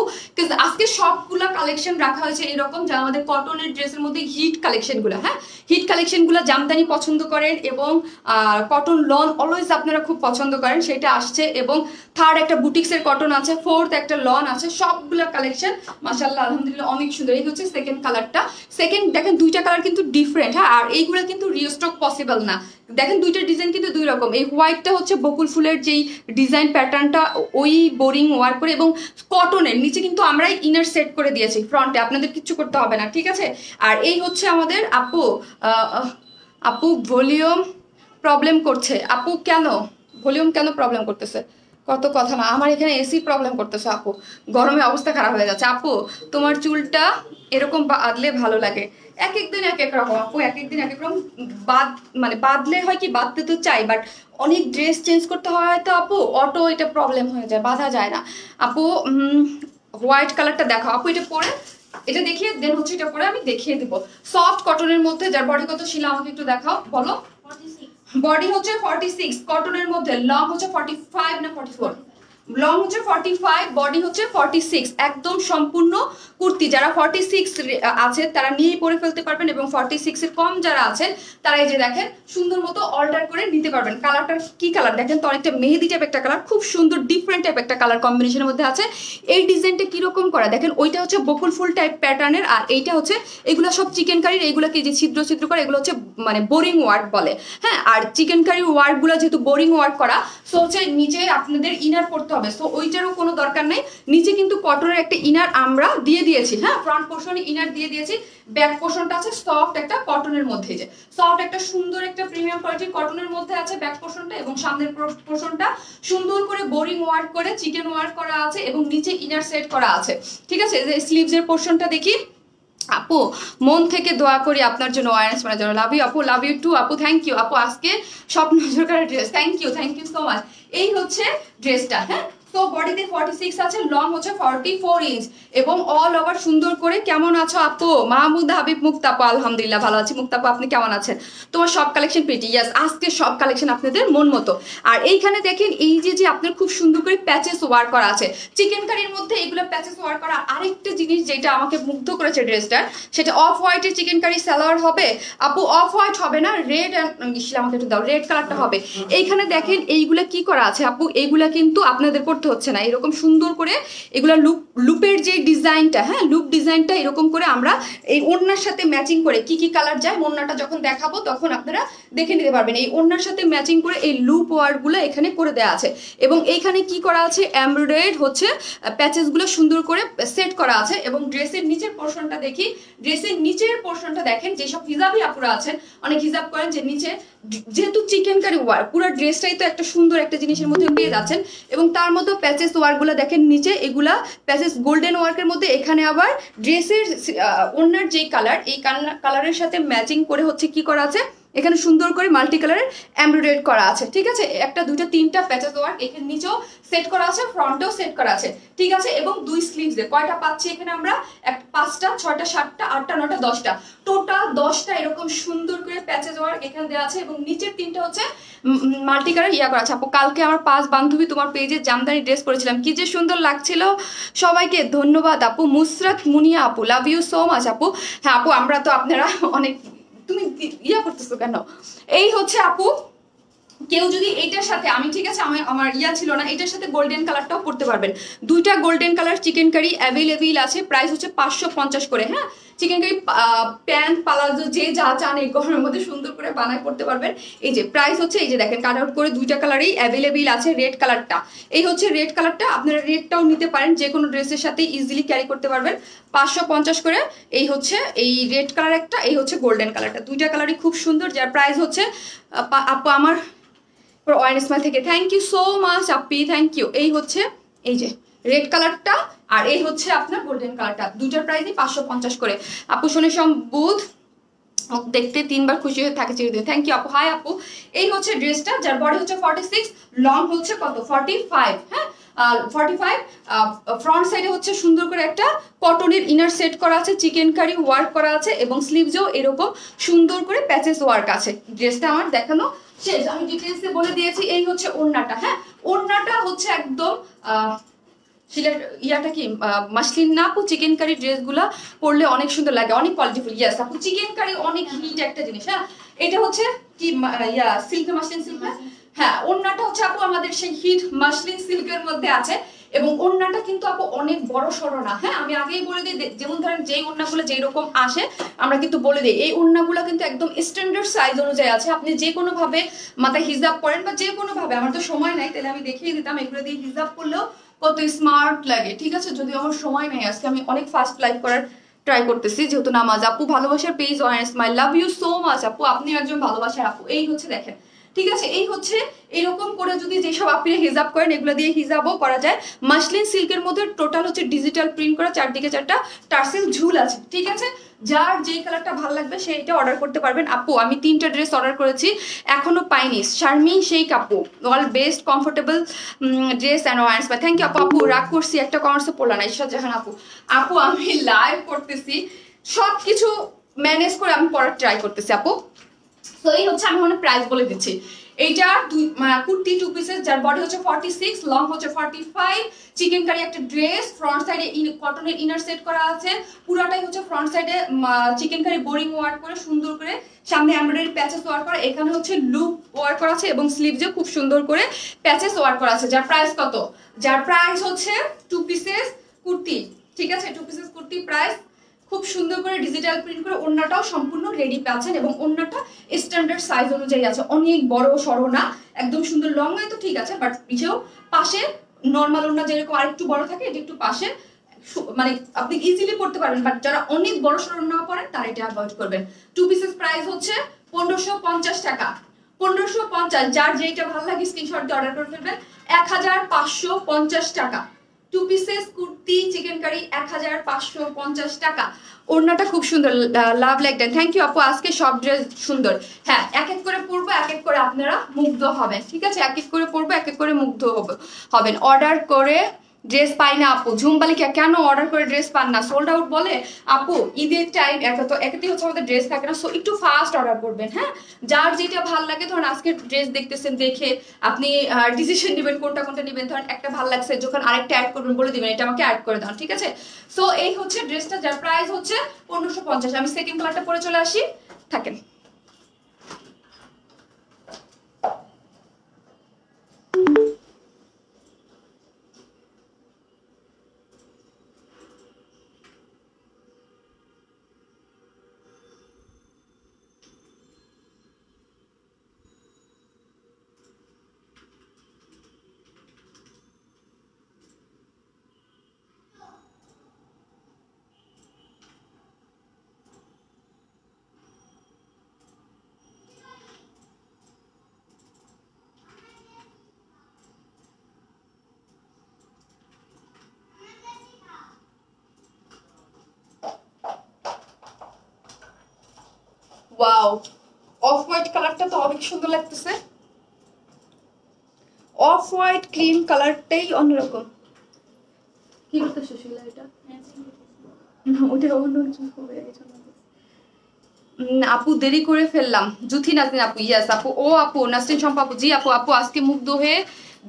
আজকে সবগুলা কালেকশন রাখা হয়েছে এরকম, যা আমাদের কটনের ড্রেসের মধ্যে হিট কালেকশনগুলো। হ্যাঁ, হিট কালেকশনগুলো জামদানি পছন্দ করেন এবং কটন লন অলওয়েজ আপনারা খুব পছন্দ করেন, সেটা আসছে। এবং থার্ড একটা বুটিক্সের কটন আছে, ফোর্থ একটা লন আছে, সবগুলো কালেকশন মাশাআল্লাহ আলহামদুলিল্লাহ অনেক সুন্দর। এই হচ্ছে সেকেন্ড কালারটা। সেকেন্ড দেখেন দুইটা কালার কিন্তু ডিফারেন্ট। হ্যাঁ, আর এইগুলো কিন্তু রিস্টক পসিবল না। দেখেন দুইটা ডিজাইন কিন্তু দুই রকম। এই হোয়াইটটা হচ্ছে বকুল ফুলের যেই ডিজাইন প্যাটার্নটা, ওই বোরিং ওয়ার্ক করে, এবং কটনের নিচে কিন্তু আমরাই ইনার সেট করে দিয়েছি ফ্রন্টে, আপনাদের কিচ্ছু করতে হবে না, ঠিক আছে? আর এই হচ্ছে আমাদের আপু। আপু ভলিউম প্রবলেম করছে আপু, কেন ভলিউম কেন প্রবলেম করতেছে? কত কথা না, আমার এখানে এসি প্রবলেম করতেছে আপু, গরমে অবস্থা খারাপ হয়ে যাচ্ছে। আপু তোমার চুলটা এরকম বাঁধলে ভালো লাগে, এক এক দিন এক এক রকম আপু, এক এক দিন এক এক রকম। বাদ মানে বাঁধলে হয় কি, বাঁধতে তো চাই, বাট অনেক ড্রেস চেঞ্জ করতে হয় তো আপু, অটো এটা প্রবলেম হয়ে যায়, বাঁধা যায় না আপু। হোয়াইট কালারটা দেখো আপু, এটা পরে এটা দেখিয়ে দেন হচ্ছে এটা পরে আমি দেখিয়ে দেবো। সফট কটনের মধ্যে, যার বডি কত ছিল আমাকে একটু দেখাও, বলো। বডি হচ্ছে 46, কটনের মধ্যে, লং হচ্ছে 45 না 44, লং হচ্ছে 45, বডি হচ্ছে 46, একদম সম্পূর্ণ কুর্তি। যারা 46 আছে তারা নিয়েই পরে ফেলতে পারবেন, এবং 46 এর কম যারা আছেন তারা এই যে দেখেন সুন্দর মতো অল্টার করে নিতে পারবেন। কালারটা কি কালার দেখেন তো, অনেকটা মেহেদি টাইপ একটা কালার, খুব সুন্দর ডিফারেন্ট টাইপ একটা কালার কম্বিনেশনের মধ্যে আছে। এই ডিজাইনটা কিরকম করা দেখেন, ওইটা হচ্ছে বকুল ফুল টাইপ প্যাটার্নের, আর এইটা হচ্ছে এগুলো সব চিকেন কারির, এগুলোকে যে ছিদ্র ছিদ্র করে এগুলো হচ্ছে মানে বোরিং ওয়ার্ক বলে, হ্যাঁ। আর চিকেন কারির ওয়ার্কগুলো যেহেতু বোরিং ওয়ার্ক করা, সো হচ্ছে নিচে আপনাদের ইনার পড়তে হবে, সো ওইটারও কোনো দরকার নেই। নিচে কিন্তু কটনের একটা ইনার আমরা দিয়ে দিয়েছি, হ্যাঁ, ফ্রন্ট পোর্শনে ইনার দিয়ে দিয়েছি। ব্যাক পোর্শনটা আছে সফট একটা কটনের মধ্যে, যে সফট একটা সুন্দর একটা প্রিমিয়াম কোয়ালিটির কটনের মধ্যে আছে ব্যাক পোর্শনটা, এবং সামনের পোর্শনটা সুন্দর করে বোরিং ওয়ার্ক করে চিকেন ওয়ার্ক করা আছে, এবং নিচে ইনার সেট করা আছে, ঠিক আছে। যে স্লিভসের পোর্শনটা দেখি আপু, মন থেকে দোয়া করি আপনার জন্য, ওয়ারনেস করার জন্য। লাভ ইউ আপু, লাভ ইউ টু আপু, থ্যাংক ইউ আপু। আজকে সব নজর কাড়া dress, thank you so much. এই হচ্ছে ড্রেসটা, হ্যাঁ। তো বডিতে 46 আছে, লং হচ্ছে 44 ইঞ্চ, এবং অল ওভার সুন্দর করে। কেমন আছো আপু? মাহমুদ হাবিব মুক্তা আপু, আলহামদুলিল্লাহ ভালো আছি। মুক্তা আপু আপনি কেমন আছেন? তোমার সব কালেকশন পেটি, ইয়াস, আজকে সব কালেকশন আপনাদের মন মতো। আর এইখানে দেখেন এই যে আপনার খুব সুন্দর করে প্যাচেস ওয়ার্ক করা আছে চিকেন কারির মধ্যে, এগুলো প্যাচেস ওয়ার্ক করা। আরেকটা জিনিস যেটা আমাকে মুগ্ধ করেছে ড্রেসটার, সেটা অফ হোয়াইটের চিকেন কারি সালোয়ার হবে আপু, অফ হোয়াইট হবে না, রেড আমাকে একটু দাও, রেড কালারটা হবে। এইখানে দেখেন এইগুলা কি করা আছে আপু, এইগুলা কিন্তু আপনাদের করতে হচ্ছে না, এরকম সুন্দর করে এগুলা লুপের যে ডিজাইনটা, হ্যাঁ, লুপ ডিজাইনটা এরকম করে আমরা এই ওড়নার সাথে ম্যাচিং করে, কি কি কালার যায় ওড়নাটা যখন দেখাবো তখন আপনারা দেখে নিতে পারবেন। এই ওড়নার সাথে ম্যাচিং করে এই লুপ ওয়ার্কগুলো এখানে করে দেওয়া আছে, এবং এইখানে কি করা আছে, এমব্রয়ডারি হচ্ছে প্যাচেসগুলো সুন্দর করে সেট করা আছে। এবং ড্রেসের নিচের পোর্শনটা দেখি, ড্রেসের নিচের পোর্শনটা দেখেন, যেসব হিজাবি আপুরা আছেন, অনেক হিজাব করেন যে নিচে, যেহেতু চিকেন কারি ওয়ার্ক পুরো ড্রেসটাই তো একটা সুন্দর একটা জিনিসের মধ্যে পেয়ে যাচ্ছেন, এবং তার মধ্যে প্যাচেস ওয়ার্কগুলো দেখেন নিচে, এগুলা প্যাচেস গোল্ডেন ওয়ার্কের মধ্যে। এখানে আবার ড্রেসের ওড়নার যেই কালার, এই কালারের সাথে ম্যাচিং করে হচ্ছে কি করা আছে, এখানে সুন্দর করে মাল্টি কালারের এমব্রয়ডারি করা আছে, ঠিক আছে। একটা দুইটা তিনটা প্যাচেস ওয়ার্ক এখানে নিচেও সেট করা আছে, ফ্রন্টেও সেট করা আছে, ঠিক আছে। এবং দুই স্লিভসে কয়টা পাচ্ছি এখানে আমরা, 5টা 6টা 7টা 8টা 9টা 10টা, টোটাল 10টা এরকম সুন্দর করে প্যাচেস ওয়ার্ক এখানে দেওয়া আছে, এবং নিচের 3টা হচ্ছে মাল্টি কালার ইয়া করা আছে। আপু কালকে আমার 5 বান্ধবী তোমার পেজে জামদানি ড্রেস পরেছিলাম, কি যে সুন্দর লাগছিল, সবাইকে ধন্যবাদ আপু। মুসরাত মুনিয়া আপু, লাভ ইউ সো মাচ আপু। হ্যাঁ আপু, আমরা তো আপনারা অনেক, তুমি ইয়া করতেছো কেন? এই হচ্ছে আপু, কেউ যদি এইটার সাথে, আমি ঠিক আছে আমার ইয়া ছিল না, এটার সাথে গোল্ডেন কালারটাও পড়তে পারবেন। দুইটা golden colour chicken curry available আছে, প্রাইস হচ্ছে 550 করে, হ্যাঁ। চিকেন কারি প্যান্ট পালাজো যে যা চান এই গরমের মধ্যে সুন্দর করে বানায় পড়তে পারবেন। এই যে প্রাইস হচ্ছে, এই যে দেখেন কাট আউট করে দুইটা কালারই অ্যাভেলেবেল আছে। রেড কালারটা, এই হচ্ছে রেড কালারটা, আপনারা রেডটাও নিতে পারেন, যে কোনো ড্রেসের সাথে ইজিলি ক্যারি করতে পারবেন। 550 করে এই হচ্ছে এই রেড কালার একটা, এই হচ্ছে গোল্ডেন কালারটা, দুইটা কালারই খুব সুন্দর, যার প্রাইস হচ্ছে আপু আমার ওয়াইনস্মাইল থেকে, thank you so much Api, thank you. এই হচ্ছে এই যে রেড কালারটা, আর এই হচ্ছে আপনার গোল্ডেন কালারটা, দুইটার প্রাইসই 550 করে। আপু শোনে সম্বুধ দেখতে 3বার খুশি হয়ে থাকে চিরদিন, থ্যাংক ইউ আপু। হাই আপু, এই হচ্ছে ড্রেসটা, যার বডি হচ্ছে 46, লং হচ্ছে কত 45, হ্যাঁ 45। ফ্রন্ট সাইডে হচ্ছে সুন্দর করে একটা কটনের ইনার সেট করা আছে, চিকেন কারি ওয়ার্ক করা আছে, এবং স্লিভসেও এরকম সুন্দর করে প্যাচেস ওয়ার্ক আছে। ড্রেসটা আমার দেখানো শেষ, আমি ডিটেলসে বলে দিয়েছি। এই হচ্ছে ওড়নাটা, হ্যাঁ, ওড়নাটা হচ্ছে একদম সিলেট ইয়াটা কি মাসলিন না আপু, চিকেন কারি ড্রেসগুলা পরলে অনেক সুন্দর লাগে, অনেক কোয়ালিটিফুল। ইয়াস আপু, চিকেন কারি অনেক হিট একটা জিনিস, হ্যাঁ। এটা হচ্ছে কি ইয়া সিল্ক, মাসলিন সিল্ক, হ্যাঁ। ওড়নাটা হচ্ছে আপু আমাদের সেই হিট মাসলিন সিল্কের মধ্যে আছে, এবং ওড়নাটা কিন্তু আপু অনেক বড় সড়ো না, হ্যাঁ। আমি আগেই বলে দিই, যেমন ধরেন যেই ওড়নাগুলো যেই রকম আসে আমরা কিন্তু বলে দিই, এই ওড়নাগুলো কিন্তু একদম স্ট্যান্ডার্ড সাইজ অনুযায়ী আছে। আপনি যে কোনো ভাবে মাথায় হিজাব পরেন বা যে কোনো ভাবে, আমার তো সময় নাই তাহলে আমি দেখিয়ে দিতাম, এগুলো দিয়ে হিজাব করলেও কত স্মার্ট লাগে, ঠিক আছে। যদি আমার সময় নেই আজকে, আমি অনেক ফাস্ট লাইভ করার ট্রাই করতেছি যেহেতু নামাজ। আপু ভালোবাসার page one smile, love you so much আপু, আপনি একজন ভালোবাসার আপু। এই হচ্ছে দেখেন ঠিক আছে। এই হচ্ছে এরকম করে যদি যেসব আপনি হিজাব করেন এগুলো দিয়ে হিজাবও করা যায়। মাসলিন সিল্কের মধ্যে টোটাল হচ্ছে ডিজিটাল প্রিন্ট করা, চারদিকে 4টা টার্সেল ঝুল আছে। ঠিক আছে, যার যেই কালারটা ভালো লাগবে সেইটা অর্ডার করতে পারবেন। আপু আমি 3টা ড্রেস অর্ডার করেছি, এখনো পাইনি। শারমিন শেখ আপু, all best comfortable dress and once buy. Thank you আপু। আপু রাগ করছি, একটা কমার্সে পড়লাম না। ঈশ্বর জাহান আপু, আপু আমি লাইভ করতেছি, সব কিছু ম্যানেজ করে আমি পড়ার ট্রাই করতেছি আপু। তো এই হচ্ছে, আমি মনে প্রাইস বলে দিচ্ছি। এইটা কুর্তি 2 পিসেস, যার বডি হচ্ছে 46, লং হচ্ছে 45, চিকেন কারি একটা ড্রেস, ফ্রন্ট সাইডে কটনের ইনার সেট করা আছে, পুরাটাই হচ্ছে ফ্রন্ট সাইডে চিকেন কারি বোরিং ওয়ার্ক করে সুন্দর করে, সামনে এমব্রয়ডারি প্যাচেস ওয়ার্ক করা, এখানে হচ্ছে লুপ ওয়ার্ক করা আছে এবং স্লিভসে খুব সুন্দর করে প্যাচেস ওয়ার্ক করা আছে। যার প্রাইস কত? যার প্রাইস হচ্ছে 2 পিসেস কুর্তি। ঠিক আছে, 2 পিসেস কুর্তি প্রাইস খুব সুন্দর করে ডিজিটাল প্রিন্ট করে, ওড়নাটাও সম্পূর্ণ রেডি পাচ্ছেন এবং ওড়নাটা স্ট্যান্ডার্ড সাইজ অনুযায়ী আছে, অনেক বড় সরো না, একদম সুন্দর। লং হয় তো ঠিক আছে, বাট পিছেও পাশে নর্মাল ওড়না যেরকম আরেকটু বড় থাকে, এটা একটু পাশে মানে আপনি ইজিলি পড়তে পারবেন, বাট যারা অনেক বড় সরো না পড়েন তারা এটা অ্যাভয়েড করবেন। 2 পিসেস প্রাইস হচ্ছে 1550 টাকা, 1550। যার যেটা ভালো লাগে স্ক্রিনশট দিয়ে অর্ডার করে ফেলবেন। 1550 টাকা 2 পিসেস কুর্তি চিকেন কারি, 1550 টাকা। ওড়নাটা খুব সুন্দর, love like that. Thank you আপু, আজকে সব ড্রেস সুন্দর। হ্যাঁ, এক এক করে পরবো, এক এক করে আপনারা মুগ্ধ হবেন। ঠিক আছে, এক এক করে পরবো, এক এক করে মুগ্ধ হবেন। অর্ডার করে ড্রেস পাই না আপু। ঝুমবালিকা কেন অর্ডার করে ড্রেস পান না? সোল্ড আউট বলে আপু, ঈদের টাইম একেতেই হচ্ছে আমাদের ড্রেস থাকে না, সো একটু ফাস্ট অর্ডার করবেন। হ্যাঁ, যার যেটা ভালো লাগে, ধরুন আজকে ড্রেস দেখতেছেন, দেখে আপনি ডিসিশন নেবেন কোনটা কোনটা নেবেন। ধরেন একটা ভালো লাগছে, যখন আরেকটা অ্যাড করবেন বলে দিবেন এটা আমাকে অ্যাড করে দাও। ঠিক আছে, সো এই হচ্ছে ড্রেসটা, যার প্রাইস হচ্ছে 1550। আমি সেকেন্ড কালারটা পরে চলে আসি, থাকেন। ওয়াও, অফ হোয়াইট কালারটা তো অনেক সুন্দর লাগতেছে। অফ হোয়াইট ক্রিম কালারটাই অন্যরকম। কি করতে সুশীলা? এটা না, ওটা অন্য কিছু হবে। আপু দেরি করে ফেললাম। জুথি নাসরিন আপু, ইয়াস আপু। ও আপু নাসরিন শম্পা আপু, জি আপু। আপু আজকে মুগ্ধ হয়ে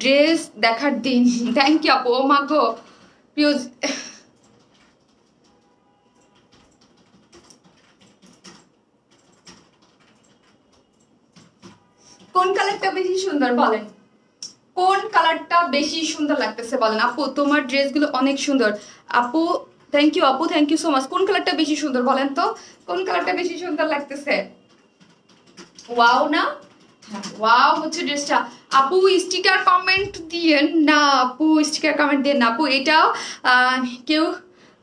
ড্রেস দেখার দিন। থ্যাংক ইউ আপু। ও মা গো, প্রিয়। কোন কালারটা বেশি সুন্দর বলেন? কোন কালারটা বেশি সুন্দর লাগতেছে বলেন? আপু তোমার ড্রেসগুলো অনেক সুন্দর আপু। থ্যাংক ইউ আপু, থ্যাংক ইউ সো মাচ। কোন কালারটা বেশি সুন্দর বলেন তো? কোন কালারটা বেশি সুন্দর লাগতেছে? ওয়াও না? ওয়াও হচ্ছে ড্রেসটা। আপু স্টিকার কমেন্ট দিয়েন না আপু, স্টিকার কমেন্ট দেন না আপু। এটা কেউ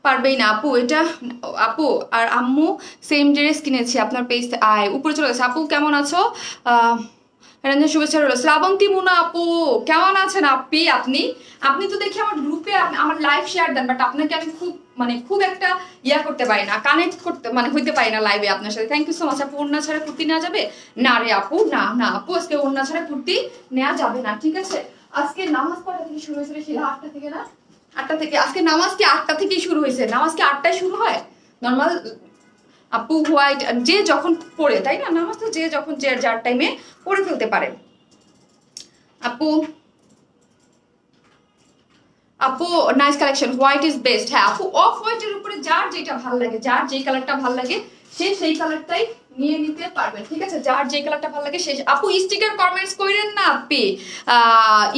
পারবেই না আপু, এটা আপু আর আম্মু সেম ড্রেস কিনেছি আপনার পেজ। উপরে চলে গেছে। আপু কেমন আছো? রঞ্জন শুভেচ্ছা রইল। শ্রাবন্তী মুনা আপু কেমন আছেন আপনি? আপনি তো দেখি আমার গ্রুপে আমার লাইভ শেয়ার দেন, বাট আপনাকে আমি খুব একটা ইয়া করতে পারি না, কানেক্ট করতে হইতে পারি না লাইভে আপনার সাথে। থ্যাংক ইউ সো মাচ আপু। ওড়না ছাড়া কুর্তি নেওয়া যাবে না? রে আপু না না আপু, আজকে ওড়না ছাড়া কুর্তি নেওয়া যাবে না। ঠিক আছে, আজকে নামাজ পড়া থেকে শুরু হয়েছিল, সেটা 8টা থেকে না? 8টা থেকে। আজকে নামাজ কি 8টা থেকেই শুরু হয়েছে? নামাজ কি 8টায় শুরু হয় নর্মাল? আপু হোয়াইট যে যখন পড়ে, তাই না? নামাজ তো যে যখন যার টাইমে পড়ে ফেলতে পারে। আপু আপু nice collection, white is best. হ্যাঁ আপু, অফ হোয়াইটের উপরে যার যেটা ভালো লাগে, যার যেই কালারটা ভালো লাগে সেই কালারটাই নিয়ে নিতে পারবেন। ঠিক আছে, যার যে কালারটা ভালো লাগে সেই। আপু স্টিকার কমেন্টস করেন না আপনি।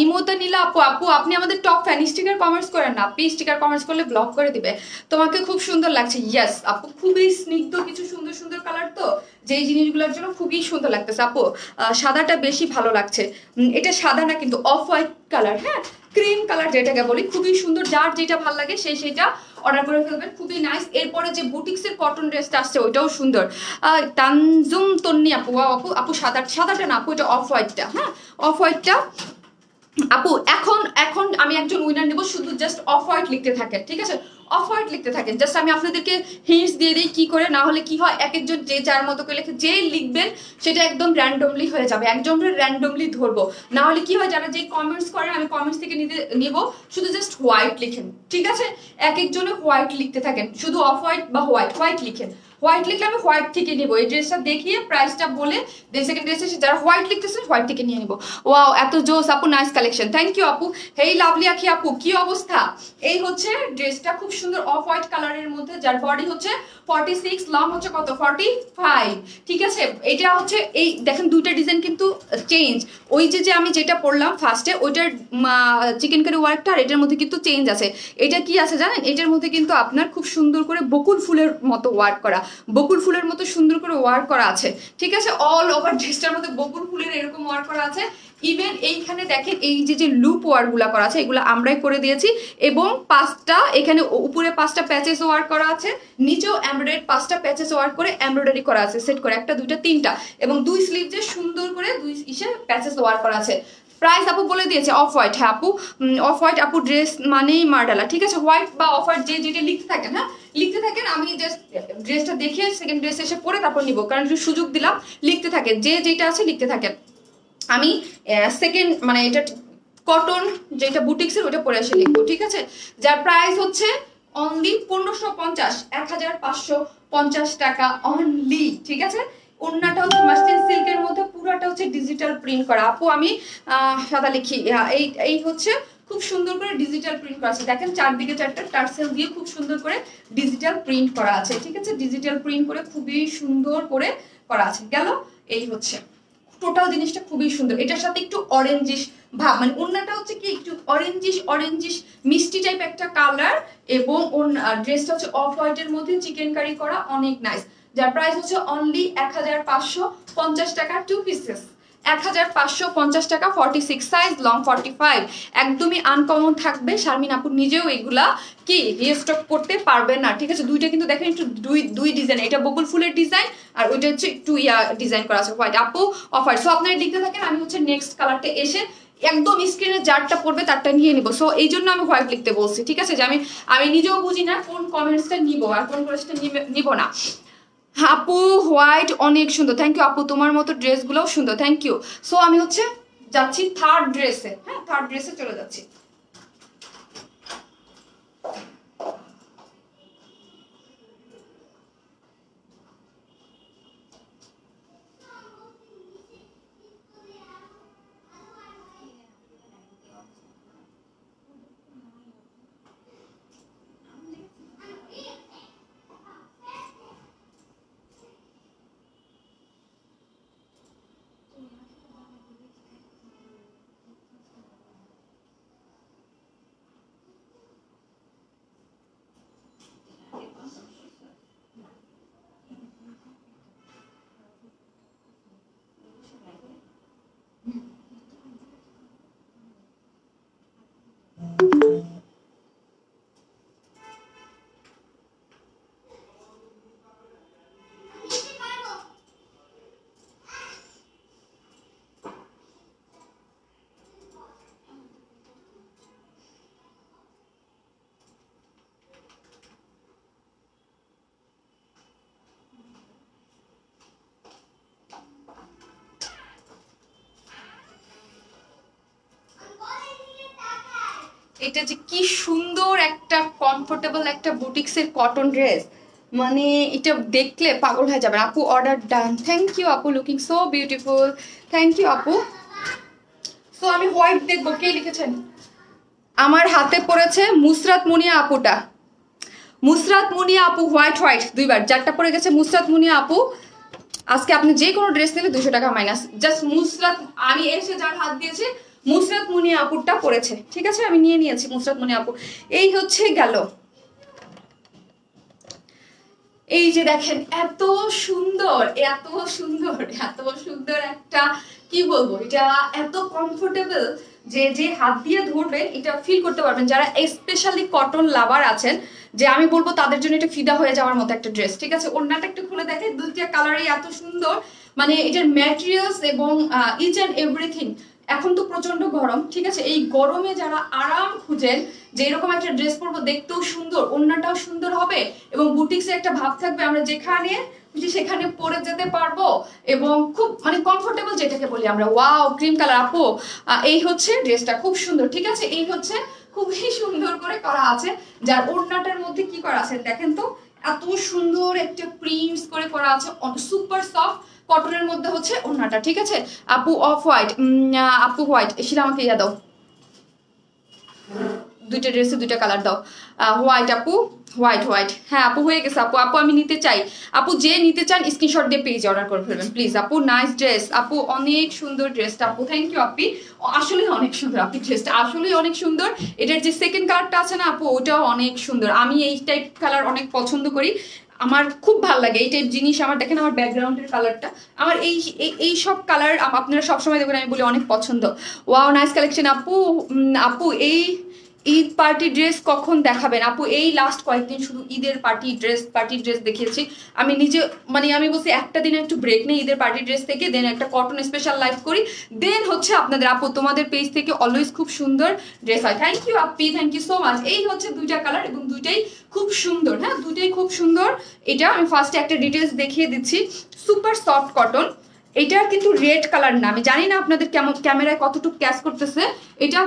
ইমোতে নিলা আপু, আপু আপনি আমাদের টপ ফ্যান, স্টিকার কমেন্টস করেন না আপনি। স্টিকার কমেন্টস করলে ব্লক করে দিবে। তোমাকে খুব সুন্দর লাগছে। ইয়েস আপু, খুবই স্নিগ্ধ কিছু সুন্দর সুন্দর কালার, তো যেই জিনিসগুলোর জন্য খুবই সুন্দর লাগতেছে আপু। সাদাটা বেশি ভালো লাগছে। এটা সাদা না কিন্তু অফ হোয়াইট কালার, হ্যাঁ ক্রিম কালার যেটাকে বলি, খুবই সুন্দর। যার যেটা ভালো লাগে সেইটা অর্ডার করে ফেলবেন, খুবই নাইস। এরপরে যে বুটিক্সের কটন ড্রেসটা আসছে ওইটাও সুন্দর, তানজুম তন্নি আপু, আপু আপু সাদাটা না আপু, এটা অফ হোয়াইটটা, হ্যাঁ অফ হোয়াইটটা আপু। এখন এখন আমি একজন উইনার নেব, শুধু জাস্ট অফ হোয়াইট লিখতে থাকেন, ঠিক আছে, অফ হোয়াইট লিখতে থাকেন। জাস্ট আমি আপনাদেরকে হিন্টস দিয়ে দিই কি করে, না হলে কি হয় এক একজন যে যার মতো করে লিখে যে লিখবেন সেটা একদম র্যান্ডমলি হয়ে যাবে, একজনের র্যান্ডমলি ধরবো। না হলে কি হয়, যারা যে কমেন্টস করেন আমি কমেন্টস থেকে নিব, শুধু জাস্ট হোয়াইট লিখেন, ঠিক আছে, এক একজনে হোয়াইট লিখতে থাকেন, শুধু অফ হোয়াইট বা হোয়াইট হোয়াইট লিখেন। হোয়াইট লিখলে আমি হোয়াইট থেকে নিব, এই ড্রেসটা দেখিয়ে প্রাইসটা বলে দেন সেকেন্ড ড্রেস এসে যারা হোয়াইট লিখতেছেন হোয়াইট থেকে নিয়ে নিব। ওয়াও এত জোস আপু, নাইস কালেকশন, থ্যাংক ইউ আপু। হেই লাভলি আখি আপু, কি অবস্থা? এই হচ্ছে ড্রেসটা, খুব সুন্দর অফ হোয়াইট কালারের মধ্যে, যার বডি হচ্ছে 46, লং হচ্ছে কত 45, ঠিক আছে। এটা হচ্ছে এই দেখেন দুইটা ডিজাইন কিন্তু চেঞ্জ, ওই যে আমি যেটা পরলাম ফার্স্টে ওইটার চিকেন কারি ওয়ার্কটা আর এটার মধ্যে কিন্তু চেঞ্জ আছে। এটা কি আছে জানেন, এটার মধ্যে কিন্তু আপনার খুব সুন্দর করে বকুল ফুলের মতো ওয়ার্ক করা, বকুল ফুলের মতো সুন্দর করে ওয়ার্ক করা আছে, ঠিক আছে, অল ওভার ড্রেসটার মধ্যে বকুল ফুলের এরকম ওয়ার্ক করা আছে। ইভেন এইখানে দেখেন এই যে লুপ ওয়ার্ক গুলা করা আছে এগুলো আমরাই করে দিয়েছি, এবং পাঁচটা এখানে উপরে 5টা প্যাচেস ওয়ার্ক করা আছে, নিচেও এমব্রয়ডারি 5টা প্যাচেস ওয়ার্ক করে এমব্রয়ডারি করা আছে সেট করে, 1 2 3টা, এবং 2 স্লিভ যে সুন্দর করে 2 ইসে প্যাচেস ওয়ার্ক করা আছে। প্রাইস আপু বলে দিয়েছে অফ হোয়াইট, হ্যাঁ আপু অফ হোয়াইট আপু, ড্রেস মানেই মার্ডালা, ঠিক আছে, হোয়াইট বা অফ হোয়াইট যে যেটা লিখতে থাকেন, হ্যাঁ লিখতে থাকেন, আমি জাস্ট ড্রেসটা দেখে সেকেন্ড ড্রেস এসে পরে তারপর নিব, কারণ একটু সুযোগ দিলাম, লিখতে থাকেন যে যেটা আছে লিখতে থাকেন। আমি সেকেন্ড মানে এটা কটন যেটা বুটিক্সের ওটা পরে এসে লিখবো, ঠিক আছে, যার প্রাইস হচ্ছে অনলি 1550, 1550 টাকা অনলি, ঠিক আছে। ওন্নাটা হচ্ছে মাসলিন সিল্কের মধ্যে, পুরোটা হচ্ছে ডিজিটাল প্রিন্ট করা। আপু আমি সাদা লিখি, এই হচ্ছে খুব সুন্দর করে ডিজিটাল প্রিন্ট করা আছে, দেখেন চারদিকে 4টা টার্সেল দিয়ে খুব সুন্দর করে ডিজিটাল প্রিন্ট করা আছে, ঠিক আছে, ডিজিটাল প্রিন্ট করে খুবই সুন্দর করে করা আছে। গেল এই হচ্ছে টোটাল জিনিসটা খুবই সুন্দর, এটার সাথে একটু অরেঞ্জিশ ভাব, মানে ওন্নাটা হচ্ছে কি একটু অরেঞ্জিশ মিষ্টি টাইপ একটা কালার, এবং ড্রেসটা হচ্ছে অফ হোয়াইটের মধ্যে চিকেন কারি করা, অনেক নাইস, যার প্রাইস হচ্ছে অনলি 1550 টাকা, 2 পিসেস 1550 টাকা, 46 সাইজ, লং 45, একদমই আনকমন থাকবে। শারমিন আপু নিজেও এগুলা কি রিস্টক করতে পারবে না, ঠিক আছে। দুইটা কিন্তু দেখেন একটু দুই ডিজাইন, এটা বকুল ফুলের ডিজাইন আর ওইটা হচ্ছে একটু ডিজাইন করা আছে হোয়াইট, আপু অফ হোয়াইট। সো আপনারা লিখতে থাকেন, আমি হচ্ছে নেক্সট কালারটা এসে একদম স্ক্রিনে যারটা পড়বে তারটা নিয়ে নিব। সো এই জন্য আমি হোয়াইট লিখতে বলছি, ঠিক আছে, যে আমি নিজেও বুঝি না কোন কমেন্টসটা নিব আর কোন কমেন্টসটা নিব না। আপু হোয়াইট অনেক সুন্দর, থ্যাংক ইউ আপু, তোমার মতো ড্রেসগুলোও সুন্দর, থ্যাংক ইউ। সো আমি হচ্ছে যাচ্ছি থার্ড ড্রেসে, হ্যাঁ থার্ড ড্রেসে চলে যাচ্ছি। এটা যে কি সুন্দর একটা কমফোর্টেবল একটা বুটিক্সের কটন ড্রেস, মানে এটা দেখলে পাগল হয়ে যাবে। আপু অর্ডার ডান, থ্যাংক ইউ আপু, looking so beautiful, thank you আপু। সো আমি হোয়াইট দেখবো, কে লিখেছেন? আমার হাতে পড়েছে মুসরাত মুনিয়া আপুটা, মুসরাত মুনিয়া আপু, হোয়াইট দুইবার, যারটা পড়ে গেছে মুসরাত মুনিয়া আপু। আজকে আপনি যে কোনো ড্রেস নিলে 200 টাকা মাইনাস, জাস্ট মুসরাত, আমি এসে যার হাত দিয়েছি মুসরাত মুনিয়া আপুরটা পড়েছে, ঠিক আছে, আমি নিয়ে নিয়েছি মুসরাত মুনিয়া আপু। এই হচ্ছে গেল এই যে দেখেন এত সুন্দর এত সুন্দর এত সুন্দর একটা কি বলবো, এটা এত কমফোর্টেবল যে যে হাত দিয়ে ধরবেন এটা ফিল করতে পারবেন। যারা স্পেশালি কটন লাভার আছেন, যে আমি বলবো তাদের জন্য এটা ফিদা হয়ে যাওয়ার মতো একটা ড্রেস। ঠিক আছে, ওড়নাটা একটু খুলে দেখে, দুইটা কালারই এত সুন্দর, মানে এটার ম্যাটেরিয়ালস এবং ইচ অ্যান্ড এভরিথিং। এখন তো প্রচন্ড গরম, ঠিক আছে, এই গরমে যারা আরাম খুঁজেন যে এরকম একটা ড্রেস পরবো, দেখতেও সুন্দর, ওড়নাটাও সুন্দর হবে এবং বুটিক্সে একটা ভাব থাকবে, আমরা যেখানে সেখানে পরে যেতে পারবো এবং খুব মানে কমফোর্টেবল যেটাকে বলি আমরা। ওয়াও, ক্রিম কালার আপু, এই হচ্ছে ড্রেসটা, খুব সুন্দর। ঠিক আছে, এই হচ্ছে খুবই সুন্দর করে করা আছে, যার ওড়নাটার মধ্যে কি করা আছে দেখেন তো, এত সুন্দর একটা প্রিন্টস করে করা আছে, সুপার সফট কটনের মধ্যে হচ্ছে ওড়নাটা। ঠিক আছে আপু, অফ হোয়াইট, আপু হোয়াইট, এসে আমাকে ইয়া দাও, দুইটা ড্রেসে দুইটা কালার দাও। হোয়াইট আপু, হোয়াইট হোয়াইট, হ্যাঁ আপু হয়ে গেছে আপু। আপু আমি নিতে চাই, আপু যে নিতে চান স্ক্রিনশট দিয়ে পেজে অর্ডার করে ফেলবেন প্লিজ আপু। নাইস ড্রেস আপু, অনেক সুন্দর ড্রেসটা আপু, থ্যাংক ইউ আপি, আসলে অনেক সুন্দর আপনি ড্রেসটা, আসলে অনেক সুন্দর। এটার যে সেকেন্ড কালারটা আছে না আপু, ওটাও অনেক সুন্দর। আমি এই টাইপ কালার অনেক পছন্দ করি, আমার খুব ভালো লাগে এই টাইপ জিনিস। আমার দেখেন আমার ব্যাকগ্রাউন্ডের কালারটা, আমার এই সব কালার আপনারা সবসময় দেখবেন আমি বলি অনেক পছন্দ। ওয়াও নাইস কালেকশন আপু। আপু এই ঈদ পার্টি ড্রেস কখন দেখাবেন আপু? এই লাস্ট কয়েকদিন শুধু ঈদের পার্টি ড্রেস দেখিয়েছি আমি নিজে, মানে আমি বলছি একটা দিনে একটু ব্রেক নেই ঈদের পার্টি ড্রেস থেকে, দেন একটা কটন স্পেশাল লাইভ করি, দেন হচ্ছে আপনাদের আপু তোমাদের পেজ থেকে অলওয়েজ খুব সুন্দর ড্রেস হয়। Thank you Api, thank you so much. এই হচ্ছে দুইটা কালার এবং দুইটাই খুব সুন্দর, হ্যাঁ দুইটাই খুব সুন্দর। এটা আমি ফার্স্টে একটা ডিটেলস দেখিয়ে দিচ্ছি, সুপার সফট কটন। এটা কিন্তু রেড কালার না, আমি জানি না আপনাদের কেমন ক্যামেরায় কতটুকু ক্যাচ করতেছে এটা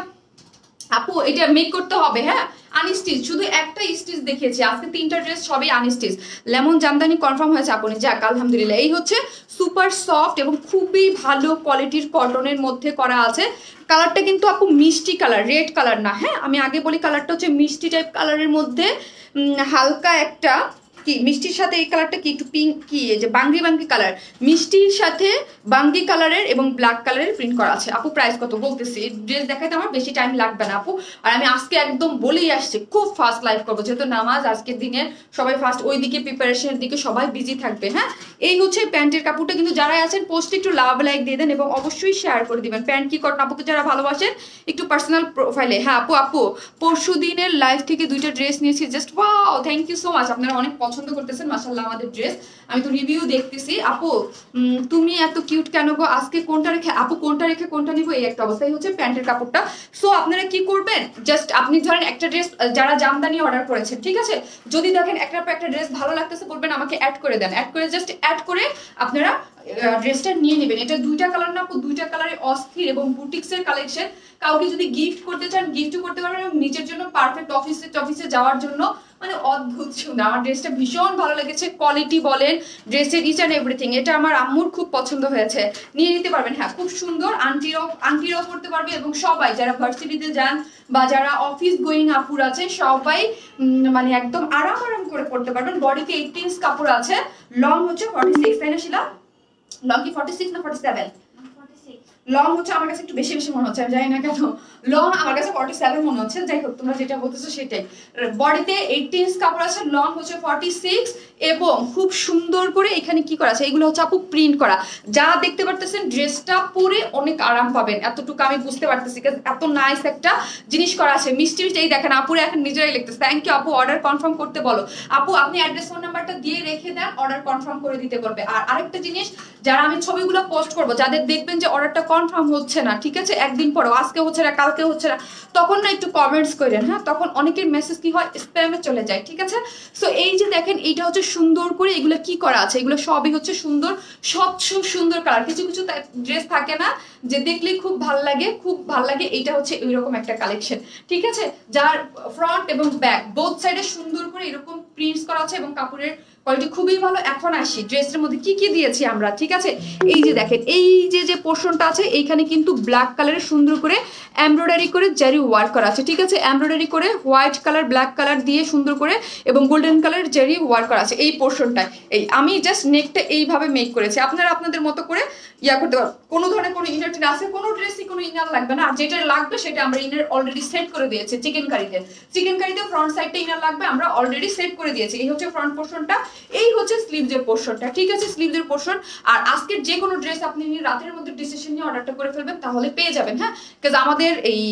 আপু, এটা মেক করতে হবে, হ্যাঁ আনস্টিচ, শুধু একটা স্টিচ দেখিয়েছি আজকে, তিনটা ড্রেস সবই আনস্টিচ। লেমন জামদানি কনফার্ম হয়েছে আপনি, যাক আলহামদুলিল্লাহ। এই হচ্ছে সুপার সফট এবং খুবই ভালো কোয়ালিটির কটনের মধ্যে করা আছে। কালারটা কিন্তু আপু মিষ্টি কালার, রেড কালার না, হ্যাঁ আমি আগে বলি কালারটা হচ্ছে মিষ্টি টাইপ কালারের মধ্যে, হালকা একটা কি মিষ্টির সাথে এই কালারটা কি একটু পিঙ্ক, কি এই যে বাঙ্গি কালার, মিষ্টির সাথে বাঙ্গি কালারের এবং ব্ল্যাক কালারের প্রিন্ট করা আছে। আপু প্রাইস কত বলতেছি, ড্রেস দেখাতে আমার বেশি টাইম লাগবে না আপু। আর আমি আজকে একদম বলেই আসছি খুব ফাস্ট লাইভ করবো, যেহেতু নামাজ আজকের দিনে সবাই ফাস্ট, ওইদিকে প্রিপারেশনের দিকে সবাই বিজি থাকবে। হ্যাঁ এই হচ্ছে প্যান্টের কাপড়টা, কিন্তু যারা আছেন পোস্টে একটু লাভ লাইক দিয়ে দেন এবং অবশ্যই শেয়ার করে দিবেন। প্যান্ট কি কটন আপুকে যারা ভালোবাসেন একটু পার্সোনাল প্রোফাইলে। হ্যাঁ আপু পরশু দিনের লাইভ থেকে দুইটা ড্রেস নিয়েছি, just wow thank you so much, আপনারা অনেক পছন্দ করতেছেন মাশাআল্লাহ আমাদের ড্রেস, আমি তো রিভিউ দেখতেছি। আপু তুমি এত কিউট কেন গো, আজকে কোনটা রেখে আপু কোনটা রেখে কোনটা নিবো, এই একটা অবস্থায় হচ্ছে প্যান্টের কাপড়টা। সো আপনারা কি করবেন, জাস্ট আপনি ধরেন একটা ড্রেস যারা জামদানি অর্ডার করেছেন, ঠিক আছে, যদি দেখেন একটার পর একটা ড্রেস ভালো লাগতেছে বলবেন আমাকে অ্যাড করে দেন, অ্যাড করে জাস্ট অ্যাড করে আপনারা ড্রেসটা নিয়ে নেবেন। এটা দুইটা কালার না আপু, দুইটা কালারে অস্থির এবং বুটিক্সের কালেকশন। কাউকে যদি গিফট করতে চান গিফটও করতে পারবেন এবং নিজের জন্য পারফেক্ট অফিসে যাওয়ার জন্য মানে অদ্ভুত সুন্দর। আমার ড্রেসটা ভীষণ ভালো লেগেছে, কোয়ালিটি বলেন ড্রেসের ইচ অ্যান্ড এভরিথিং, এটা আমার আম্মুর খুব পছন্দ হয়েছে, নিয়ে নিতে পারবেন। হ্যাঁ খুব সুন্দর, আন্টিরাও পড়তে পারবে এবং সবাই যারা ভার্সিটিতে যান বা যারা অফিস গোয়িং আপুর আছে সবাই মানে একদম আরাম করে পড়তে পারবেন। বডিতে 18 ইঞ্চ কাপড় আছে, লং হচ্ছে 46, তাই না শিলা? লং কি 46 না 47? লং হচ্ছে আমার কাছে একটু বেশি মনে হচ্ছে, আমি জানি না কেন, লং আমার কাছে 47 মনে হচ্ছে। যাই হোক তোমরা যেটা বলতেছো সেটাই। বডিতে 18 ইঞ্চ কাপড় আছে, লং হচ্ছে 46 এবং খুব সুন্দর করে এখানে কি করা আছে, এগুলো হচ্ছে আপু প্রিন্ট করা। যা দেখতে পারতেছেন ড্রেসটা পরে অনেক আরাম পাবেন, এতটুকু আমি বুঝতে পারতেছি, এত নাইস একটা জিনিস করা আছে। মিষ্টি এই দেখেন আপুরে এখন নিজেরাই লিখতেছে, থ্যাংক ইউ আপু, অর্ডার কনফার্ম করতে বলো আপু, আপনি অ্যাড্রেস ফোন নাম্বারটা দিয়ে রেখে দেন, অর্ডার কনফার্ম করে দিতে পারবে। আর আরেকটা জিনিস, যারা আমি ছবিগুলো পোস্ট করবো, যাদের দেখবেন যে অর্ডারটা কনফার্ম হচ্ছে না, ঠিক আছে, একদিন পরেও আজকে হচ্ছে না কালকে হচ্ছে না, তখন না একটু কমেন্টস করেন, হ্যাঁ তখন অনেকের মেসেজ কি হয় স্প্যামে চলে যায়, ঠিক আছে। সো এই যে দেখেন এইটা হচ্ছে সুন্দর করে এগুলো কি করা আছে, এগুলো সবই হচ্ছে সুন্দর স্বচ্ছ সুন্দর কালার। কিছু ড্রেস থাকে না যে দেখলেই খুব ভালো লাগে, এইটা হচ্ছে এরকম একটা কালেকশন, ঠিক আছে, যার ফ্রন্ট এবং ব্যাক বোথ সাইডে সুন্দর করে এরকম প্রিন্টস করা আছে এবং কাপড়ের কোয়ালিটি খুবই ভালো। এখন আসি ড্রেসের মধ্যে কি দিয়েছি আমরা, ঠিক আছে। এই যে দেখেন এই যে পোর্শনটা আছে এইখানে কিন্তু ব্ল্যাক কালারের সুন্দর করে এমব্রয়ডারি করে জারি ওয়ার্ক করা আছে, ঠিক আছে, এমব্রয়ডারি করে হোয়াইট কালার ব্ল্যাক কালার দিয়ে সুন্দর করে এবং গোল্ডেন কালার জারি ওয়ার্ক করা আছে এই পোর্শনটায়। এই আমি জাস্ট নেকটা এইভাবে মেক করেছি, আপনারা আপনাদের মতো করে ইয়া করতে পারবেন। কোনো ধরনের কোনো ইনার টিন আছে, কোনো ড্রেসই কোনো ইনার লাগবে না, আর যেটা লাগবে সেটা আমরা ইনার অলরেডি সেট করে দিয়েছি। চিকেন কারিতে ফ্রন্ট সাইডটা ইনার লাগবে, আমরা অলরেডি সেট করে দিয়েছি। এই হচ্ছে ফ্রন্ট পোর্শনটা এই হচ্ছে স্লিভসের পোর্শনটা, ঠিক আছে, স্লিভসের পোর্শন। আর আজকের যে কোনো ড্রেস আপনি রাতের মধ্যে ডিসিশন নিয়ে অর্ডারটা করে ফেলবেন, তাহলে পেয়ে যাবেন। হ্যাঁ, বিকজ আমাদের এই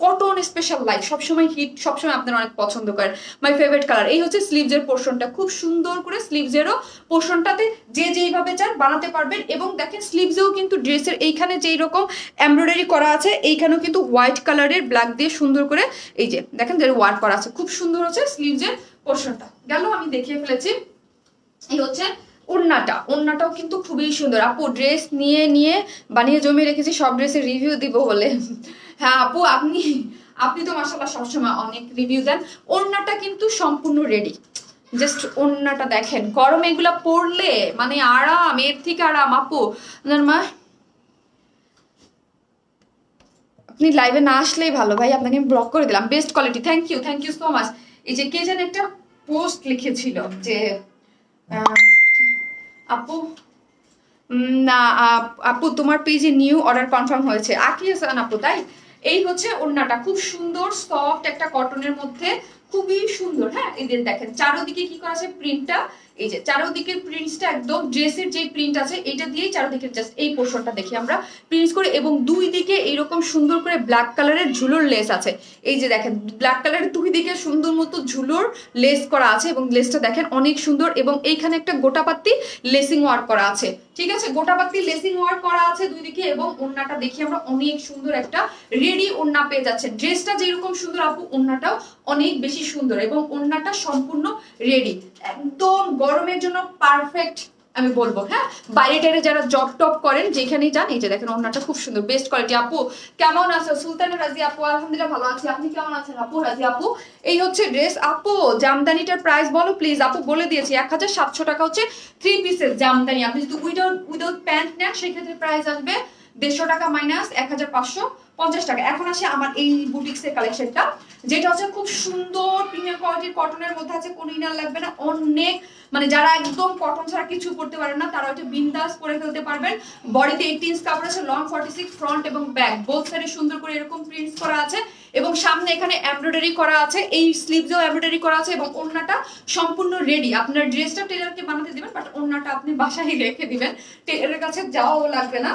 কটন স্পেশাল লাইট সবসময় হিট, সবসময় আপনারা অনেক পছন্দ করেন। My favourite colour. এই হচ্ছে স্লিভসের পোর্শনটা, খুব সুন্দর করে স্লিভসেরও পোর্শনটাতে যে যেইভাবে চান বানাতে পারবেন। এবং দেখেন স্লিভসেও কিন্তু ড্রেসের এইখানে যেই রকম এমব্রয়ডারি করা আছে, এইখানেও কিন্তু হোয়াইট কালারের ব্ল্যাক দিয়ে সুন্দর করে এই যে দেখেন যে ওয়ার্ক করা আছে, খুব সুন্দর হচ্ছে স্লিভসের পোর্শনটা। গেল, আমি দেখিয়ে ফেলেছি। এই হচ্ছে ওড়নাটা, ওড়নাটাও কিন্তু খুবই সুন্দর। আপু ড্রেস নিয়ে নিয়ে বানিয়ে জমিয়ে রেখেছি সব ড্রেসের রিভিউ দিব বলে। হ্যাঁ আপু, আপনি তো মাশাআল্লাহ সবসময় অনেক রিভিউ দেন। ওড়নাটা কিন্তু সম্পূর্ণ রেডি, জাস্ট ওড়নাটা দেখেন, গরমে এগুলা পরলে মানে আরাম, এর থেকে আরাম। আপু মা আপনি লাইভে না আসলেই ভালো ভাই, আপনাকে আমি ব্লক করে দিলাম। Best quality, thank you so much. এই যে কে যেন একটা পোস্ট লিখেছিল যে আপু না আপু তোমার পেজে নিউ অর্ডার কনফার্ম হয়েছে, আকি হাসান আপু, তাই? এই হচ্ছে ওড়নাটা, খুব সুন্দর সফট একটা কটনের মধ্যে, খুবই সুন্দর। হ্যাঁ, এদের দেখেন চারোদিকে কি করা আছে প্রিন্টটা, এই যে চারোদিকের প্রিন্টসটা একদম ড্রেসের যে প্রিন্ট আছে এটা দিয়েই চারোদিকের জাস্ট এই পোর্শনটা দেখি আমরা প্রিন্টস করে। এবং দুই দিকে এইরকম সুন্দর করে ব্ল্যাক কালারের ঝুলোর লেস আছে। এই যে দেখেন ব্ল্যাক কালারের দুই দিকে সুন্দর মতো ঝুলোর লেস করা আছে, এবং লেসটা দেখেন অনেক সুন্দর। এবং এইখানে একটা গোটাপাত্তি লেসিং ওয়ার্ক করা আছে, ঠিক আছে, গোটাপাত্তি লেসিং ওয়ার্ক করা আছে দুই দিকে। এবং ওড়নাটা দেখি আমরা, অনেক সুন্দর একটা রেডি ওড়না পেয়ে যাচ্ছে। ড্রেসটা যেরকম সুন্দর আপু, ওড়নাটাও অনেক বেশি সুন্দর। এবং ওড়নাটা সম্পূর্ণ রেডি, একদম গরমের জন্য পারফেক্ট আমি বলবো। হ্যাঁ, বাইরে টাইরে যারা জব টপ করেন যেখানেই যান, এই যে দেখেন ওড়নাটা খুব সুন্দর, বেস্ট কোয়ালিটি। আপু কেমন আছো? সুলতানা রাজি আপু, আলহামদুলিল্লাহ ভালো আছি, আপনি কেমন আছেন আপু? রাজি আপু, এই হচ্ছে ড্রেস। আপু জামদানিটার প্রাইস বলো প্লিজ। আপু বলে দিয়েছি 1700 টাকা হচ্ছে 3 পিসের জামদানি। আপনি যদি উইদাউট প্যান্ট নেন সেক্ষেত্রে প্রাইস আসবে 150 টাকা মাইনাস 1550 টাকা। এখন আসে আমার এই বুটিক্সের কালেকশনটা, যেটা হচ্ছে খুব সুন্দর প্রিমিয়াম কোয়ালিটির কটনের মধ্যে আছে, কোনো ইনার লাগবে না। অনেক মানে যারা একদম কটন ছাড়া কিছু করতে পারেন না, তারা হচ্ছে বিন্দাস করে ফেলতে পারবেন। বডিতে 18 ইঞ্চ কাপড় আছে, লং 46, ফ্রন্ট এবং ব্যাক বোথ সাইডে সুন্দর করে এরকম প্রিন্টস করা আছে। এবং সামনে এখানে এমব্রয়ডারি করা আছে, এই স্লিভসেও এমব্রয়ডারি করা আছে। এবং ওড়নাটা সম্পূর্ণ রেডি। আপনার ড্রেসটা টেলারকে বানাতে দিবেন, বাট ওড়নাটা আপনি বাসায় রেখে দিবেন, টেলারের কাছে যাওয়াও লাগবে না।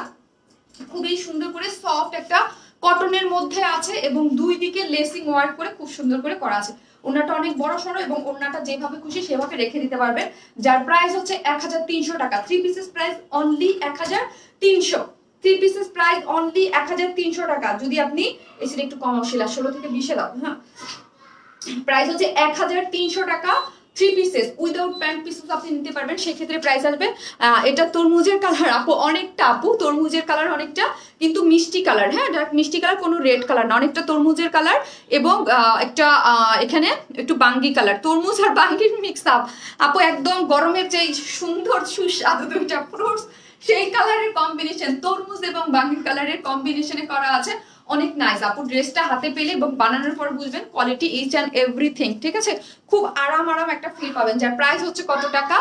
খুবই সুন্দর করে সফট একটা কটনের মধ্যে আছে, এবং দুই দিকে লেসিং ওয়ার্ক করে খুব সুন্দর করে করা আছে। ওড়নাটা অনেক বড় সড়ো, এবং ওড়নাটা যেভাবে খুশি সেভাবে রেখে দিতে পারবেন। যার প্রাইস হচ্ছে 1300 টাকা। 3 pieces price only 1300। 3 pieces price only 1300 টাকা। যদি আপনি এসে একটু কম অশিলা 16 থেকে 20 দাও। হ্যাঁ, প্রাইস হচ্ছে 1300 টাকা। 3 পিসেস উইদাউট প্যান্ট পিসেস আপনি নিতে পারবেন, সেক্ষেত্রে প্রাইস আসবে এটা তরমুজের কালার আপু, অনেকটা আপু তরমুজের কালার, অনেকটা কিন্তু মিষ্টি কালার। হ্যাঁ, মিষ্টি কালার, কোনো রেড কালার না, অনেকটা তরমুজের কালার। এবং একটা এখানে একটু বাঙ্গি কালার, তরমুজ আর বাঙ্গির মিক্স আপ আপু। একদম গরমের যে সুন্দর সুস্বাদু দুইটা ফ্রুটস, সেই কালারের কম্বিনেশন, তরমুজ এবং বাঙ্গি কালারের কম্বিনেশনে করা আছে, অনেক নাইস আপু। ড্রেসটা হাতে পেলে এবং বানানোর পর বুঝবেন কোয়ালিটি ইচ অ্যান্ড এভরিথিং, ঠিক আছে, খুব আরাম একটা ফিল পাবেন। যার প্রাইস হচ্ছে কত টাকা?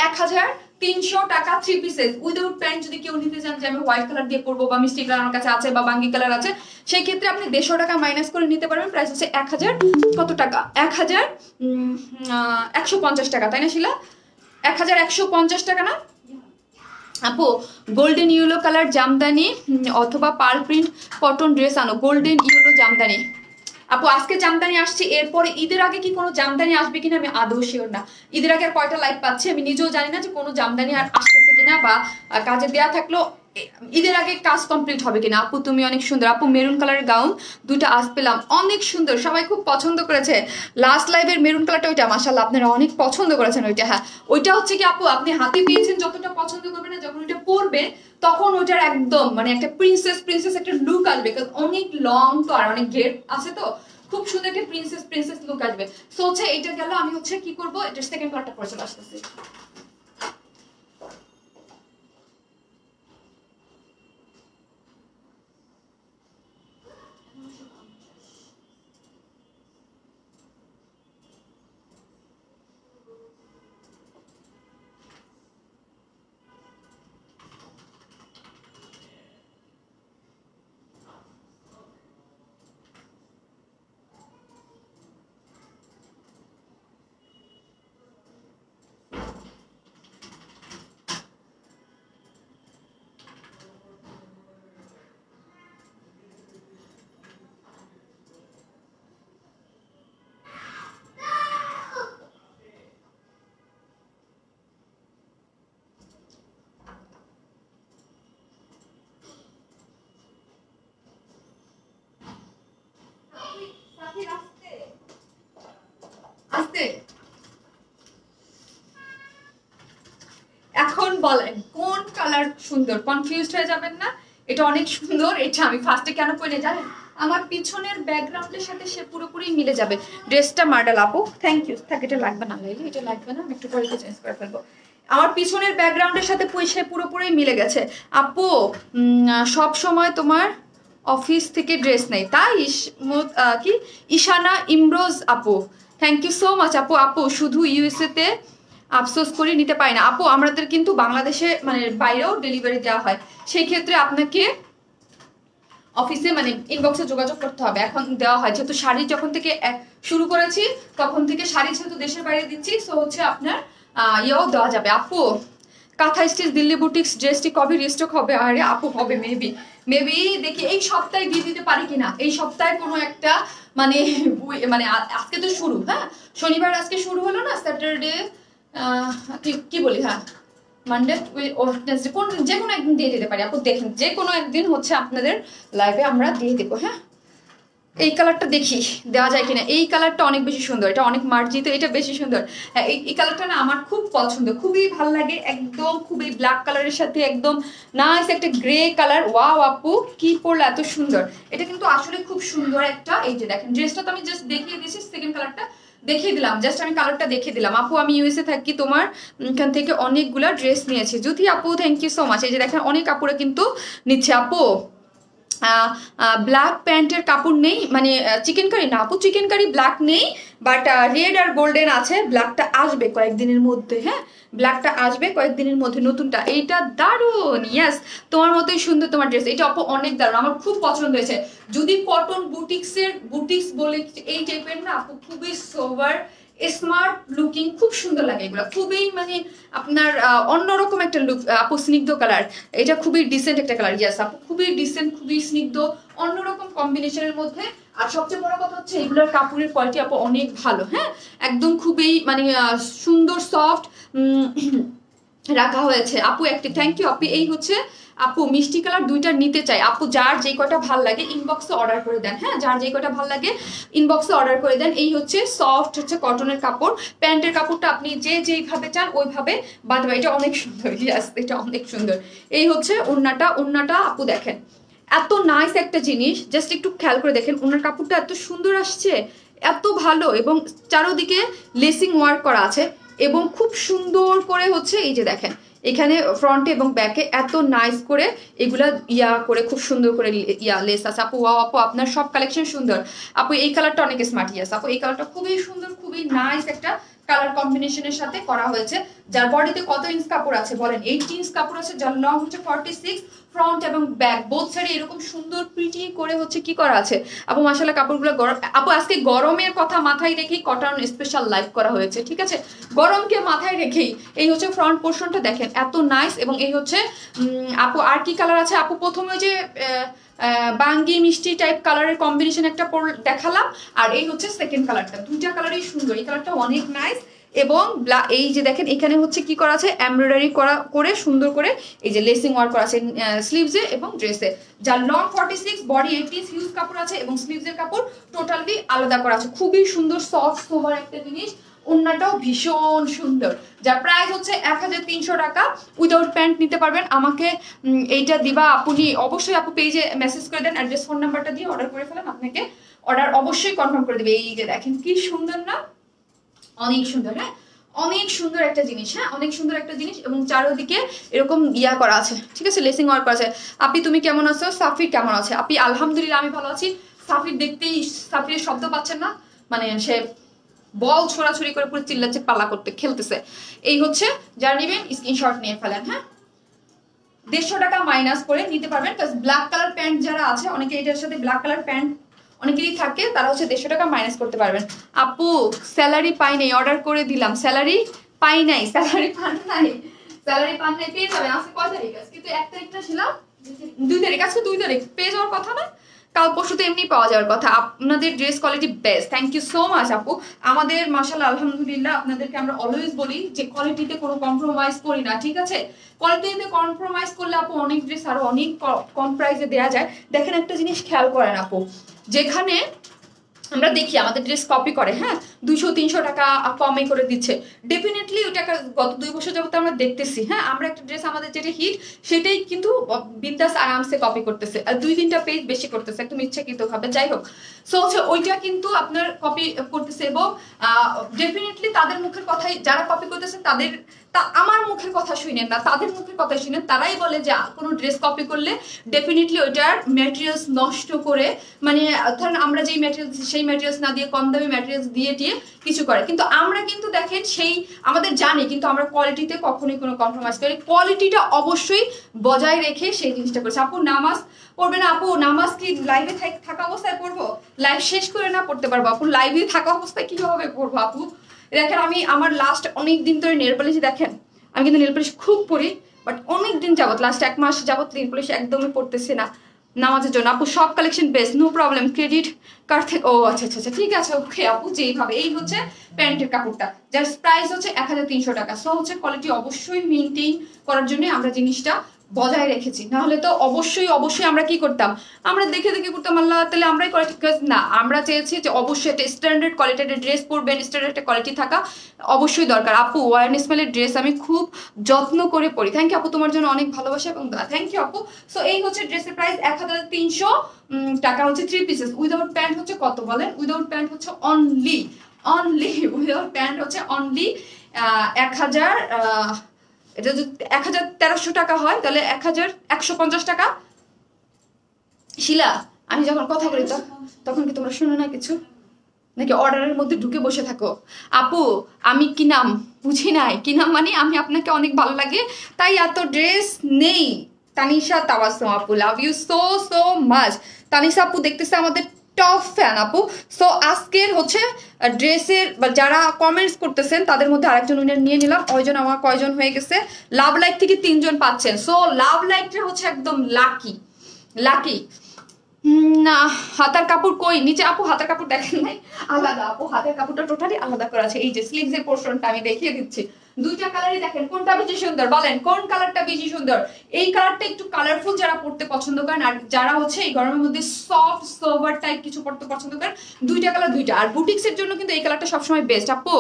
1300 টাকা। 3 পিসেস উইদাউট প্যান্ট যদি কেউ নিতে চান যে আমি হোয়াইট কালার দিয়ে করবো, বা মিষ্টি কালার আমার কাছে আছে, বা বাঙ্গি কালার আছে, সেই ক্ষেত্রে আপনি 150 টাকা মাইনাস করে নিতে পারবেন। প্রাইস হচ্ছে 1000 কত টাকা? 1150 টাকা, তাই না শিলা? 1150 টাকা না আপু? গোল্ডেন ইয়েলো কালার জামদানি অথবা পার্ল প্রিন্ট কটন ড্রেস আনো। গোল্ডেন ইয়েলো জামদানি আপু, আজকে জামদানি আসছে, এরপরে ঈদের আগে কি কোনো জামদানি আসবে কিনা আমি আদৌ শিওর না। ঈদের আগে আর কয়টা লাইভ পাচ্ছি আমি নিজেও জানি না, যে কোনো জামদানি আর আসতেছে কিনা, বা কাজে দেয়া থাকলো ঈদের আগে কাজ কমপ্লিট হবে কিনা। আপু তুমি অনেক সুন্দর আপু, মেরুন কালারের গাউন দুইটা আজ পেলাম, অনেক সুন্দর, সবাই খুব পছন্দ করেছে। লাস্ট লাইভের মেরুন কালারটা ওইটা মাশাআল্লাহ আপনারা অনেক পছন্দ করেছেন ওইটা। হ্যাঁ, ওইটা হচ্ছে কি আপু, আপনি হাতে পেয়েছেন যতটা পছন্দ করবেন না, যখন ওইটা পরবে তখন ওইটার একদম মানে একটা প্রিন্সেস একটা লুক আসবে। অনেক লং তো আর অনেক ঘের আছে, তো খুব সুন্দর একটা প্রিন্সেস লুক আসবে। সো হচ্ছে এটা গেল, আমি হচ্ছে কি করবো, এটা সেকেন্ড পার্টটা পরে চলে আসতেছি। বলেন কোন কালার সুন্দর, কনফিউজড হয়ে যাবেন না। এটা অনেক সুন্দর, এটা আমি ফার্স্টে কেন পরে জানেন, আমার পিছনের ব্যাকগ্রাউন্ডের সাথে সে পুরোপুরি মিলে যাবে। ড্রেসটা মার্ডাল আপু, থ্যাংক ইউ। থাক, এটা লাগবে না লাইলি, এটা লাগবে না, আমি একটু পরে চেঞ্জ করে ফেলবো। আমার পিছনের ব্যাকগ্রাউন্ডের সাথে সে পুরোপুরি মিলে গেছে। আপু সব সময় তোমার অফিস থেকে ড্রেস নেই তাই? কি ঈশানা ইমরোজ আপু, থ্যাংক ইউ সো মাচ আপু। আপু শুধু ইউএসএ তে আফসোস করে নিতে পারি না আপু, আমাদের কিন্তু বাংলাদেশে মানে বাইরেও ডেলিভারি দেওয়া হয়, সেই ক্ষেত্রে আপনাকে অফিসে মানে ইনবক্সে যোগাযোগ করতে হবে। এখন দেওয়া হয় যেহেতু শাড়ি যখন থেকে শুরু করেছি তখন থেকে শাড়ি যেহেতু দেশের বাইরে দিচ্ছি, সো হচ্ছে আপনার ইয়েও দেওয়া যাবে। আপু কাঁথা স্টিচ দিল্লি বুটিক্স ড্রেসটি কবে রিস্টক হবে? আরে আপু হবে মেবি দেখি এই সপ্তাহে দিয়ে দিতে পারি কিনা। এই সপ্তাহে কোনো একটা মানে মানে আজকে তো শুরু, হ্যাঁ শনিবার আজকে শুরু হলো না, স্যাটারডে কি বলি, হ্যাঁ মানডে ওয়েডনেসডে কোন যে কোনো একদিন দিয়ে দিতে পারি আপু। দেখেন যে কোনো একদিন হচ্ছে আপনাদের লাইভে আমরা দিয়ে দেবো। হ্যাঁ এই কালারটা দেখি দেওয়া যায় কিনা। এই কালারটা অনেক বেশি সুন্দর, এটা অনেক মার্জিত, এটা বেশি সুন্দর। হ্যাঁ এই কালারটা না আমার খুব পছন্দ, খুবই ভালো লাগে, একদম খুবই ব্ল্যাক কালারের সাথে একদম নাইস একটা গ্রে কালার। ওয়াও আপু কি পরলে এত সুন্দর, এটা কিন্তু আসলে খুব সুন্দর একটা। এই যে দেখেন ড্রেসটা তো আমি জাস্ট দেখিয়ে দিয়েছি, সেকেন্ড কালারটা দেখিয়ে দিলাম, জাস্ট আমি কালারটা দেখিয়ে দিলাম। আপু আমি ইউএসএ থাকি, তোমার এখান থেকে অনেকগুলা ড্রেস নিয়েছি। জ্যোতি আপু থ্যাংক ইউ সো মাচ। এই যে দেখেন অনেক আপুরা কিন্তু নিচ্ছে। আপু ব্ল্যাক প্যান্টের কাপড় নেই, মানে চিকেন কারি না আপু, চিকেন কারি ব্ল্যাক নেই, বাট রেড আর গোল্ডেন আছে। ব্ল্যাকটা আসবে কয়েকদিনের মধ্যে, হ্যাঁ ব্ল্যাকটা আসবে কয়েকদিনের মধ্যে নতুনটা। এইটা দারুণ, ইয়েস তোমার মতোই সুন্দর তোমার ড্রেস, এটা আপু অনেক দারুণ, আমার খুব পছন্দ হয়েছে। যদি কটন বুটিক্স বলে এই টাইপের না আপু, খুবই সোভার স্মার্ট লুকিং, খুব সুন্দর লাগে এগুলো, খুবই মানে আপনার অন্যরকম একটা লুক আপু। স্নিগ্ধ কালার, এটা খুবই ডিসেন্ট একটা কালার। ইয়েস আপু খুবই ডিসেন্ট, খুবই স্নিগ্ধ, অন্যরকম কম্বিনেশনের মধ্যে। আর সবচেয়ে বড় কথা হচ্ছে এগুলোর কাপড়ের কোয়ালিটি আপু অনেক ভালো, হ্যাঁ একদম খুবই মানে সুন্দর সফট রাখা হয়েছে আপু। একটি থ্যাংক ইউ আপু। এই হচ্ছে আপু মিষ্টি কালার দুইটা নিতে চাই আপু, যার যে কটা ভাল লাগে ইনবক্সে অর্ডার করে দেন। হ্যাঁ যার যে কটা ভাল লাগে ইনবক্সে অর্ডার করে দেন। এই হচ্ছে সফট হচ্ছে কটনের কাপড়, প্যান্টের কাপড়টা আপনি যেইভাবে চান ওইভাবে বাঁধবে। এটা অনেক সুন্দর, ইয়াস এটা অনেক সুন্দর। এই হচ্ছে ওড়নাটা আপু দেখেন এত নাইস একটা জিনিস, জাস্ট একটু খেয়াল করে দেখেন ওনার কাপড়টা এত সুন্দর আসছে, এত ভালো, এবং চারোদিকে লেসিং ওয়ার্ক করা আছে এবং খুব সুন্দর করে হচ্ছে এই যে দেখেন এখানে ফ্রন্টে এবং ব্যাকে এত নাইস করে এগুলা করে খুব সুন্দর করে লেস আছে আপু। ওয়াও আপু আপনার সব কালেকশন সুন্দর আপু। এই কালারটা অনেক স্মার্ট, ইয়াস আপু এই কালারটা খুবই সুন্দর, খুবই নাইস একটা কালার কম্বিনেশনের সাথে করা হয়েছে। যার বডিতে কত ইঞ্চ কাপড় আছে বলেন? 18 ইঞ্চ কাপড় আছে, যার লং হচ্ছে 46, ফ্রন্ট এবং ব্যাক বোথ সাইডে এরকম সুন্দর প্রিটি করে হচ্ছে কি করা আছে আপু। মাশাআল্লাহ কাপড়গুলো গরম আপু, আজকে গরমের কথা মাথায় রেখেই কটন স্পেশাল লাইভ করা হয়েছে, ঠিক আছে গরমকে মাথায় রেখেই। এই হচ্ছে ফ্রন্ট পোর্শনটা দেখেন এত নাইস, এবং এই হচ্ছে আপু আর কি কালার আছে আপু? প্রথমে যে বাঙ্গি মিষ্টি টাইপ কালারের কম্বিনেশন একটা দেখালাম, আর এই হচ্ছে সেকেন্ড কালারটা, দুইটা কালারই সুন্দর। এই কালারটা অনেক নাইস, এবং এই যে দেখেন এখানে হচ্ছে কি করা আছে এমব্রয়ডারি করে সুন্দর করে এই যে লেসিং ওয়ার্ক করা আছে স্লিভসে এবং ড্রেসে। যার লং 46, বডি 80, হিউজ কাপড় আছে এবং স্লিভসের কাপড় টোটালি আলাদা করা আছে। খুবই সুন্দর সফট সোভার একটা জিনিস, ওড়নাটাও ভীষণ সুন্দর। যার প্রাইস হচ্ছে 1300 টাকা। উইদাউট প্যান্ট নিতে পারবেন, আমাকে এইটা দিবা আপনি অবশ্যই আপু পেজে মেসেজ করে দেন, অ্যাড্রেস ফোন নাম্বারটা দিয়ে অর্ডার করে ফেলেন, আপনাকে অর্ডার অবশ্যই কনফার্ম করে দেবে। এই যে দেখেন কি সুন্দর না, অনেক সুন্দর, হ্যাঁ অনেক সুন্দর একটা জিনিস, হ্যাঁ অনেক সুন্দর একটা জিনিস, এবং চারোদিকে এরকম করা আছে, ঠিক আছে লেসিং ওয়ার্ক করা আছে। আপনি তুমি কেমন আছো? সাফির কেমন আছে? আপনি আলহামদুলিল্লাহ আমি ভালো আছি। সাফির দেখতেই, সাফির শব্দ পাচ্ছেন না, মানে সে বল ছোড়াছুড়ি করে পুরো চিল্লাচ্ছে, পাল্লা করতে খেলতেছে। এই হচ্ছে যারা নেবেন স্ক্রিনশট নিয়ে ফেলেন। হ্যাঁ 150 টাকা মাইনাস করে নিতে পারবেন, ব্ল্যাক কালার প্যান্ট যারা আছে অনেকে এটার সাথে ব্ল্যাক কালার প্যান্ট অনেকেরই থাকে, তারা হচ্ছে 150 টাকা মাইনাস করতে পারবেন। আপু স্যালারি পাই নাই, অর্ডার করে দিলাম, স্যালারি পাই নাই, স্যালারি পান নাই পেয়ে যাবেন। আজকে কয় তারিখ? আজকে তো 1 তারিখ না ছিলাম, 2 তারিখ, আজকে 2 তারিখ, পেয়ে যাওয়ার কথা না? কাল পরশু তো এমনি পাওয়া যাওয়ার কথা। আপনাদের dress quality best, thank you so much আপু। আমাদের মাশাআল্লাহ আলহামদুলিল্লাহ, আপনাদেরকে আমরা অলওয়েজ বলি যে কোয়ালিটিতে কোনো কম্প্রোমাইজ করি না, ঠিক আছে কোয়ালিটিতে কম্প্রোমাইজ করলে আপু অনেক ড্রেস আরো অনেক কম প্রাইসে দেওয়া যায়। দেখেন একটা জিনিস খেয়াল করেন আপু, যেখানে আমরা দেখি আমাদের ড্রেস কপি করে, হ্যাঁ 200-300 টাকা কমে করে দিচ্ছে, ডেফিনেটলি ওই টাকা গত 2 বছর যাবত আমরা দেখতেছি। হ্যাঁ আমরা একটা ড্রেস আমাদের যেটা হিট সেটাই কিন্তু বিন্দাস আরামসে কপি করতেছে, আর 2-3টা পেজ বেশি করতেছে একদম ইচ্ছাকৃত ভাবে। যাই হোক, সো হচ্ছে ওইটা কিন্তু আপনার কপি করতেছে, এবং ডেফিনেটলি তাদের মুখের কথাই, যারা কপি করতেছে তাদের, আমার মুখের কথা শুনেন না, তাদের মুখের কথা শুনেন। তারাই বলে যে কোনো ড্রেস কপি করলে ডেফিনেটলি ওইটার ম্যাটেরিয়ালস নষ্ট করে, মানে ধরেন আমরা যেই ম্যাটেরিয়ালস সেই ম্যাটেরিয়ালস না দিয়ে কম দামি ম্যাটেরিয়ালস দিয়ে কিছু করে, কিন্তু আমরা কিন্তু দেখেন সেই আমাদের জানি, কিন্তু আমরা কোয়ালিটিতে কখনোই কোনো কম্প্রোমাইজ করি, কোয়ালিটিটা অবশ্যই বজায় রেখে সেই জিনিসটা করছি। আপু নামাজ পড়বে না? আপু নামাজ কি লাইভে থাকা অবস্থায় পড়বো? লাইভ শেষ করে না পড়তে পারবো আপু? লাইভে থাকা অবস্থায় কিভাবে পড়বো আপু? দেখেন আমি আমার লাস্ট অনেক দিন ধরে নেল পলিশ, দেখেন আমি কিন্তু নেল পলিশ খুব পরি, বাট অনেক দিন যাবত, লাস্ট 1 মাস যাবত নেল পলিশ একদমই পড়তেছি না নামাজের জন্য। আপু সব collection best, no problem, credit card থেকে। ও আচ্ছা আচ্ছা আচ্ছা, ঠিক আছে ওকে আপু, যেইভাবে। এই হচ্ছে প্যান্টের কাপড়টা, যার প্রাইস হচ্ছে 1300 টাকা। সো হচ্ছে কোয়ালিটি অবশ্যই মেনটেন করার জন্য আমরা জিনিসটা বজায় রেখেছি, নাহলে তো অবশ্যই অবশ্যই আমরা কি করতাম, আমরা দেখে দেখে করতাম আল্লাহ তাহলে আমরাই কোয়ালিটি না, আমরা চেয়েছি যে অবশ্যই একটা স্ট্যান্ডার্ড কোয়ালিটির ড্রেস পরবেন, স্ট্যান্ডার্ড একটা কোয়ালিটি থাকা অবশ্যই দরকার। আপু ওয়ার্ন স্মেলের ড্রেস আমি খুব যত্ন করে পরি। থ্যাংক ইউ আপু, তোমার জন্য অনেক ভালোবাসা এবং দোয়া। থ্যাংক ইউ আপু। সো এই হচ্ছে ড্রেসের প্রাইস 1300 টাকা, হচ্ছে 3 পিসেস। উইদাউট প্যান্ট হচ্ছে কত বলেন? উইদাউট প্যান্ট হচ্ছে অনলি উইদাউট প্যান্ট হচ্ছে অনলি 1000, এটা যদি 1300 টাকা হয় তাহলে 1150 টাকা। শিলা আমি যখন কথা বলি তখন কি তোমরা শুনো না কিছু, নাকি অর্ডারের মধ্যে ঢুকে বসে থাকো? আপু আমি কি নাম বুঝি নাই, কি নাম মানে আমি আপনাকে অনেক ভালো লাগে তাই এত ড্রেস নেই। তানিশা তাবাসসুম আপু, love you so so much. Tanisha আপু দেখতেছে আমাদের টপ ফ্যান আপু। সো আজকের হচ্ছে ড্রেসের যারা কমেন্টস করতেছেন তাদের মধ্যে আরেকজন উইনার নিয়ে নিলাম। ওইজন আমার কয়জন হয়ে গেছে? লাভ লাইক থেকে 3 জন পাচ্ছেন। সো লাভ লাইকটা হচ্ছে একদম লাকি। না হাতার কাপড় কই? নিচে আপু হাতার কাপড় দেখেন নাই? আলাদা আপু, হাতের কাপড়টা টোটালি আলাদা করা আছে। এই যে স্লিভস এর পোর্শনটা আমি দেখিয়ে দিচ্ছি, 2টা কালারই দেখেন, কোনটা বেশি সুন্দর বলেন? কোন কালারটা বেশি সুন্দর? এই কালারটা একটু কালারফুল যারা পড়তে পছন্দ করেন, আর যারা হচ্ছে এই গরমের মধ্যে সফট সোভার টাইপ কিছু পড়তে পছন্দ করেন, 2টা কালার 2টা। আর বুটিক্স এর জন্য কিন্তু এই কালারটা সবসময় বেস্ট আপু।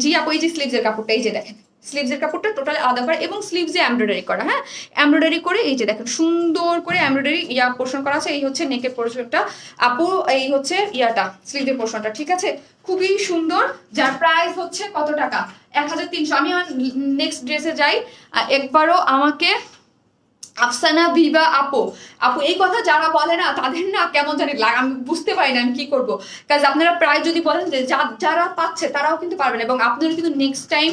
জি আপু এই যে স্লিভস এর কাপড়টা, এই যে দেখেন স্লিভসের কাপড়টা টোটালি আলাদা করা, এবং স্লিভসে এমব্রয়ডারি করা। হ্যাঁ এমব্রয়ডারি করে এই যে দেখেন সুন্দর করে এমব্রয়ডারি পোর্শন করা আছে। এই হচ্ছে নেকের পোর্শনটা আপু, এই হচ্ছে স্লিভের পোর্শনটা, ঠিক আছে? খুবই সুন্দর, যার প্রাইস হচ্ছে কত টাকা? 1300। আমি আমার নেক্সট ড্রেসে যাই। একবারও আমাকে আফসানা ভিভা আপু এই কথা যারা বলে না তাদের না কেমন জানি লাগে, আমি বুঝতে পারি না আমি কি করবো। কাজ আপনারা প্রায় যদি বলেন যে যারা পাচ্ছে তারাও কিন্তু পারবেন, এবং আপনারা কিন্তু নেক্সট টাইম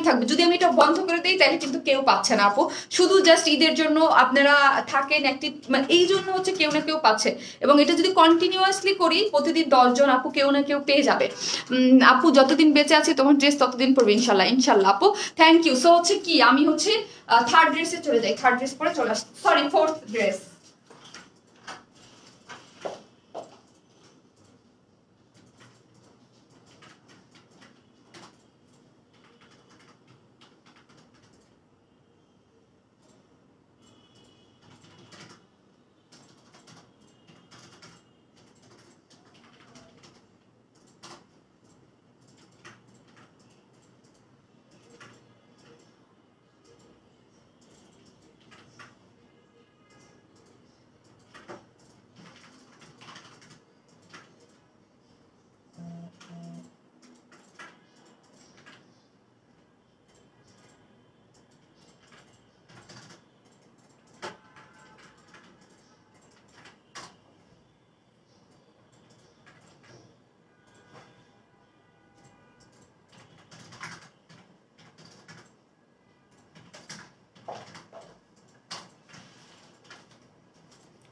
থাকবে। যদি আমি এটা বন্ধ করে দিই তাহলে কিন্তু কেউ পাচ্ছে না আপু, শুধু জাস্ট ঈদের জন্য আপনারা থাকেন অ্যাক্টিভ, মানে এই জন্য হচ্ছে কেউ না কেউ পাচ্ছে। এবং এটা যদি কন্টিনিউয়াসলি করি প্রতিদিন 10 জন আপু কেউ না কেউ পেয়ে যাবে। আপু যতদিন বেঁচে আছে তোমার ড্রেস ততদিন পড়বে ইনশাল্লাহ আপু। Thank you. সো হচ্ছে কি আমি হচ্ছে থার্ড ড্রেসে চলে যাই, থার্ড ড্রেস পরে চলে আসছি, সরি ফোর্থ ড্রেস।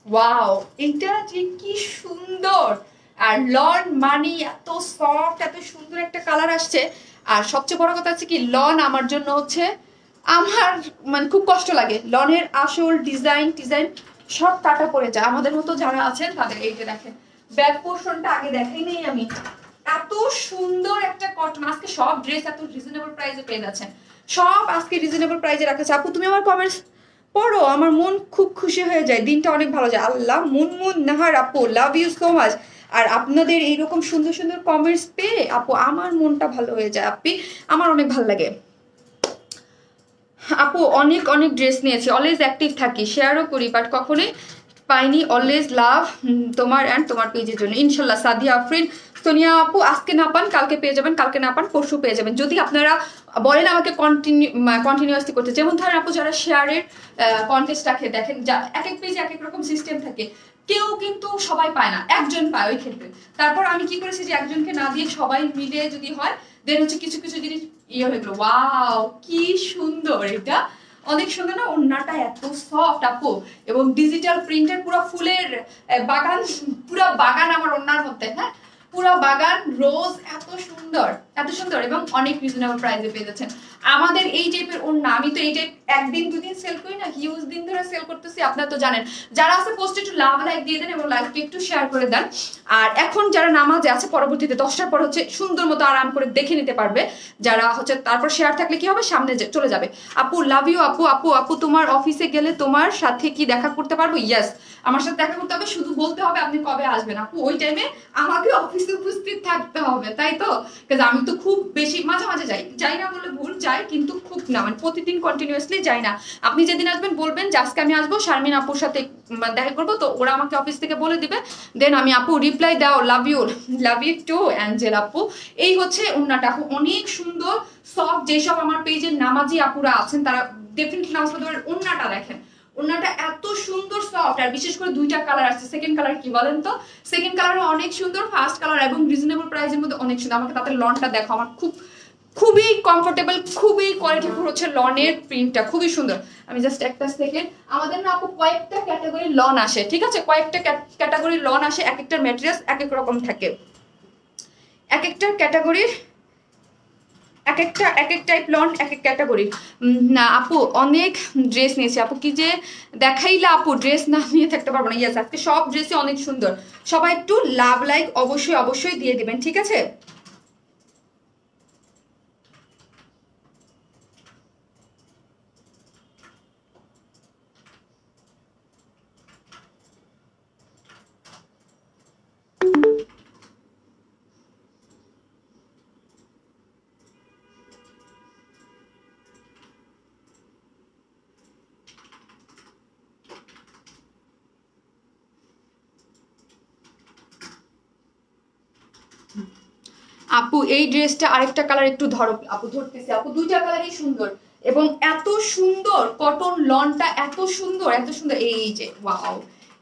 ওয়াও এটা যে কি সুন্দর, আর লন মানে এত সফট, এত সুন্দর একটা কালার আসছে। আর সবচেয়ে বড় কথা হচ্ছে কি লন আমার জন্য হচ্ছে আমার মানে খুব কষ্ট লাগে, লনের আসল ডিজাইন সব কাটা পড়ে যায়। আমাদের মতো যারা আছেন তাদের এই যে দেখেন ব্যাক পোর্শনটা আগে দেখাই নেই আমি, এত সুন্দর একটা কটন। আজকে সব ড্রেস এত রিজনেবল প্রাইসে পেয়ে যাচ্ছেন, সব আজকে রিজনেবল প্রাইসে রাখা। আপু তুমি আমার কমেন্টস পড়ো, আমার মন খুব খুশি হয়ে যায়, দিনটা অনেক ভালো যায়। আল্লাহ মুনমুন নাহার আপু লাভ ইউ সো মাচ। আর আপনাদের এইরকম সুন্দর সুন্দর কমেন্টস পেয়ে আপু আমার মনটা ভালো হয়ে যায়, আপনি আমার অনেক ভালো লাগে। আপু অনেক অনেক ড্রেস নিয়েছি, অলওয়েজ অ্যাক্টিভ থাকি, শেয়ারও করি, বাট কখনোই পাইনি। অলওয়েজ লাভ তোমার অ্যান্ড তোমার পেজের জন্য ইনশাল্লাহ। সাদিয়া আফরিন, সোনিয়া আপু আজকে না পান কালকে পেয়ে যাবেন, কালকে না পান পরশু পেয়ে যাবেন, যদি আপনারা বলেন আমাকে কন্টিনিউয়াসলি করতে। যেমন ধরেন আপু যারা শেয়ারের কন্টেস্ট রাখে, দেখেন যা এক এক পেজে এক এক রকম সিস্টেম থাকে, কেউ কিন্তু সবাই পায় না, একজন পায় ওই ক্ষেত্রে। তারপর আমি কি করেছি যে একজনকে না দিয়ে সবাই মিলে যদি হয় দেন হচ্ছে কিছু কিছু জিনিস ইয়ে হয়ে গেলো। ওয়াও কি সুন্দর, এটা অনেক সুন্দর না? ওড়নাটা এত সফট আপু, এবং ডিজিটাল প্রিন্টের পুরো ফুলের বাগান, পুরো বাগান আমার ওড়নার মধ্যে। হ্যাঁ পুরো বাগান রোজ, এত সুন্দর এত সুন্দর, এবং অনেক রিজনেবল প্রাইসে পেয়ে যাচ্ছেন। আমাদের এই টাইপের ওড়না আমি তো এই টাইপ একদিন দুদিন সেল করি না, হিউজ দিন ধরে সেল করতেছি, আপনারা তো জানেন। যারা আছে পোস্টে একটু লাভ লাইক দিয়ে দেন এবং লাইকটা একটু শেয়ার করে দেন। আর এখন যারা নামাজে আছে পরবর্তীতে 10টার পর হচ্ছে সুন্দর মতো আরাম করে দেখে নিতে পারবে যারা হচ্ছে, তারপর শেয়ার থাকলে কি হবে সামনে চলে যাবে। আপু লাভ ইউ আপু। আপু আপু তোমার অফিসে গেলে তোমার সাথে কি দেখা করতে পারবো? ইয়েস, আমার সাথে দেখা করতে হবে, শুধু বলতে হবে আপনি কবে আসবেন। আপু ওই টাইমে আমাকে অফিসে উপস্থিত থাকতে হবে, তাই তো? কারণ আমি তো খুব বেশি মাঝে মাঝে যাই না বলে ভুল, যাই কিন্তু খুব না, মানে প্রতিদিন কন্টিনিউয়াসলি যাই না। আপনি যেদিন আসবেন বলবেন যে আজকে আমি আসবো, শারমিন আপুর সাথে দেখা করবো, তো ওরা আমাকে অফিস থেকে বলে দিবে, দেন আমি আপু রিপ্লাই দাও লাভ ইউ টু অ্যাঞ্জেল আপু। এই হচ্ছে ওড়নাটা আপু, অনেক সুন্দর সফট। যেসব আমার পেজের নামাজি আপুরা আছেন তারা ডেফিনেটলি নামাজ পড়তে পারেন। ওড়নাটা দেখেন, ওড়নাটা এত সুন্দর সফট, আর বিশেষ করে দুইটা কালার আসছে। সেকেন্ড কালার কি বলেন তো? সেকেন্ড কালারও অনেক সুন্দর, ফার্স্ট কালার এবং রিজনেবল প্রাইসের মধ্যে অনেক সুন্দর। আমাকে তাদের লনটা দেখো, আমার খুবই কমফোর্টেবল, খুবই কোয়ালিটিফুল হচ্ছে লনের প্রিন্টটা, খুবই সুন্দর। আমি জাস্ট একটা সেকেন্ড, আমাদের না আপু কয়েকটা ক্যাটাগরি লন আসে, ঠিক আছে? কয়েকটা ক্যাটাগরি লন আসে, এক একটা ম্যাটেরিয়ালস এক এক রকম থাকে, এক একটা ক্যাটাগরির এক এক টাইপ লন, এক এক ক্যাটাগরি। না আপু অনেক ড্রেস নিয়েছি আপু, কি যে দেখাইলা আপু, ড্রেস না নিয়ে থাকতে পারবো না। ইয়েস, আজকে সব ড্রেসই অনেক সুন্দর। সবাই একটু লাভ লাইক অবশ্যই অবশ্যই দিয়ে দিবেন, ঠিক আছে? আপু এই ড্রেসটা আরেকটা কালার একটু ধরো আপু, ধরতেছি আপু, দুইটা কালারই সুন্দর এবং এত সুন্দর কটন লনটা, এত সুন্দর এত সুন্দর। এই যে ওয়াও,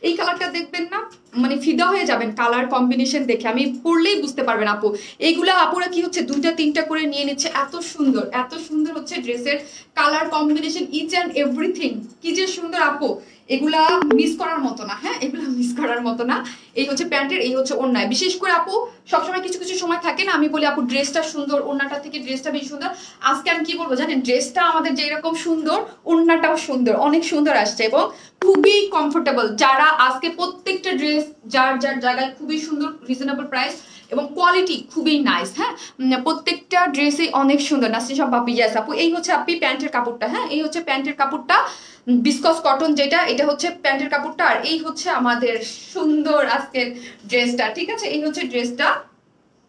এই কালারটা দেখবেন না, মানে ফিদা হয়ে যাবেন কালার কম্বিনেশন দেখে, আমি পরলেই বুঝতে পারবেন আপু। এইগুলা আপুরা কি হচ্ছে দুইটা তিনটা করে নিয়ে নিচ্ছে, এত সুন্দর হচ্ছে ড্রেসের colour combination, each and everything কি যে সুন্দর আপু, এগুলা মিস করার মতো না। হ্যাঁ এগুলা মিস করার মতো না। এই হচ্ছে প্যান্টের, এই হচ্ছে ওড়নায়। বিশেষ করে আপু সবসময় কিছু কিছু সময় থাকে না, আমি বলি আপু ড্রেসটা সুন্দর, ওড়নাটা থেকে ড্রেসটা বেশি সুন্দর। আজকে আমি কি বলবো জানেন, ড্রেসটা আমাদের যেরকম সুন্দর ওড়নাটাও সুন্দর, অনেক সুন্দর আসছে এবং খুবই কমফোর্টেবল। যারা আজকে প্রত্যেকটা ড্রেস যার যার জায়গায় খুবই সুন্দর, রিজনেবল প্রাইস এবং কোয়ালিটি খুবই নাইস। হ্যাঁ প্রত্যেকটা ড্রেসই অনেক সুন্দর। নাসরিন সব ভাবি ইয়াস আপু, এই হচ্ছে আপনি প্যান্টের কাপড়টা। হ্যাঁ এই হচ্ছে প্যান্টের কাপড়টা, বিসকস কটন যেটা, এটা হচ্ছে প্যান্টের কাপড়টা। আর এই হচ্ছে আমাদের সুন্দর আজকের ড্রেসটা, ঠিক আছে? এই হচ্ছে ড্রেসটা,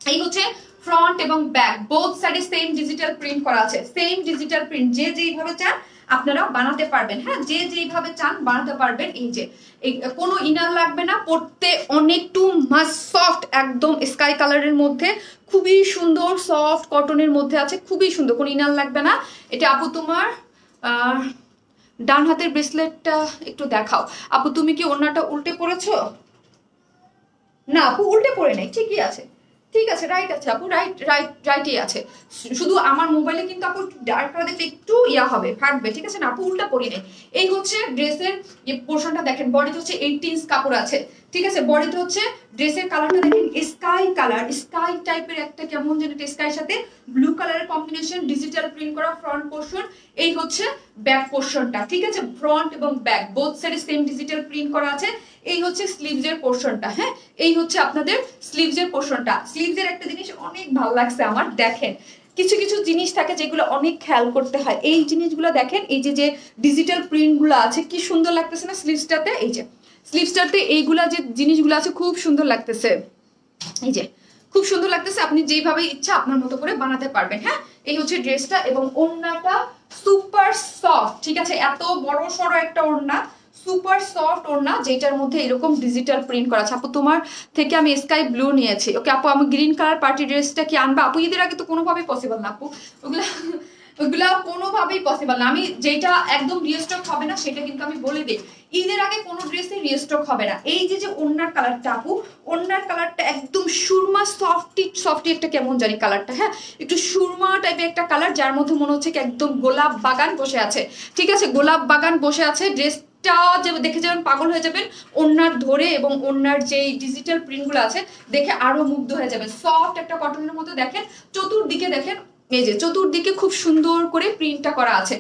এই হচ্ছে ফ্রন্ট এবং ব্যাক বোথ সাইডে সেম ডিজিটাল প্রিন্ট করা আছে, সেম ডিজিটাল প্রিন্ট। যে যেইভাবে চান আপনারা বানাতে পারবেন। হ্যাঁ যে যেইভাবে চান বানাতে পারবেন। এই যে কোনো ইনার লাগবে না, পরতে অনেক টু মাচ সফট, একদম স্কাই কালারের মধ্যে খুবই সুন্দর, সফট কটনের মধ্যে আছে, খুবই সুন্দর, কোনো ইনার লাগবে না। এটা আপু তোমার ডান হাতের ব্রেসলেটটা একটু দেখাও আপু। তুমি কি ওড়নাটা উল্টে পরেছো? না আপু উল্টে পরে নেই, ঠিকই আছে, ঠিক আছে, রাইট আছে আপু, রাইটই আছে। শুধু আমার মোবাইলে কিন্তু আপু ডার্ক কালার দেখতে একটু ইয়া হবে, ফাটবে, ঠিক আছে না আপু? উল্টা পরি নেই। এই হচ্ছে ড্রেসের পোর্শনটা দেখেন, বডিতে হচ্ছে 18 ইঞ্চ কাপড় আছে, ঠিক আছে? বডিতে হচ্ছে ড্রেসের কালারটা দেখেন স্কাই কালার, স্কাই টাইপের একটা কেমন যেন স্কাইয়ের সাথে ব্লু কালারের কম্বিনেশন, ডিজিটাল প্রিন্ট করা ফ্রন্ট পোর্শন। এই হচ্ছে ব্যাক পোর্শনটা, ঠিক আছে? ফ্রন্ট এবং ব্যাক বোথ সাইডে সেম ডিজিটাল প্রিন্ট করা আছে। এই হচ্ছে স্লিভসের পোর্শনটা। হ্যাঁ এই হচ্ছে আপনাদের স্লিভসের পোর্শনটা। স্লিভসের একটা জিনিস অনেক ভালো লাগছে আমার, দেখেন কিছু কিছু জিনিস থাকে যেগুলো অনেক খেয়াল করতে হয়। এই জিনিসগুলো দেখেন, এই যে ডিজিটাল প্রিন্টগুলো আছে কি সুন্দর লাগতেছে না স্লিভসটাতে? এই যে স্লিভসটাতে এইগুলা যে জিনিসগুলো আছে খুব সুন্দর লাগতেছে। এই যে খুব সুন্দর লাগতেছে, আপনি যেইভাবে ইচ্ছা আপনার মতো করে বানাতে পারবেন। হ্যাঁ, এই হচ্ছে ড্রেসটা এবং ওড়নাটা সুপার সফট, ঠিক আছে, এত বড় সড়ো একটা ওড়না, সুপার সফট ওড়না যেটার মধ্যে এরকম ডিজিটাল প্রিন্ট করা আছে। আপু তোমার থেকে আমি স্কাই ব্লু নিয়েছি, ওকে আপু আমি গ্রিন কালার পার্টি ড্রেসটা কি আনবা? আপু ঈদের আগে তো কোনোভাবেই পসিবল না আপু, ওগুলা ওগুলা কোনোভাবেই পসিবল না। আমি যেটা একদম রিস্টক হবে না সেটা কিন্তু আমি বলে দিই, ঈদের আগে কোনো ড্রেসে রিস্টক হবে না। এই যে যে ওড়নার কালারটা আপু, ওড়নার কালারটা একদম সুরমা সফটি সফটি একটা কেমন জানি কালারটা, হ্যাঁ একটু সুরমা টাইপের একটা কালার, যার মধ্যে মনে হচ্ছে কি একদম গোলাপ বাগান বসে আছে, ঠিক আছে, গোলাপ বাগান বসে আছে। ড্রেসটা যে দেখে যাবেন পাগল হয়ে যাবেন, ওড়নার ধরে এবং ওড়নার যে ডিজিটাল প্রিন্টগুলো আছে দেখে আরো মুগ্ধ হয়ে যাবেন। সফট একটা কটনের মধ্যে দেখেন, চতুর্দিকে দেখেন এই যে চতুর্দিকে খুব সুন্দর করে প্রিন্টটা করা আছে।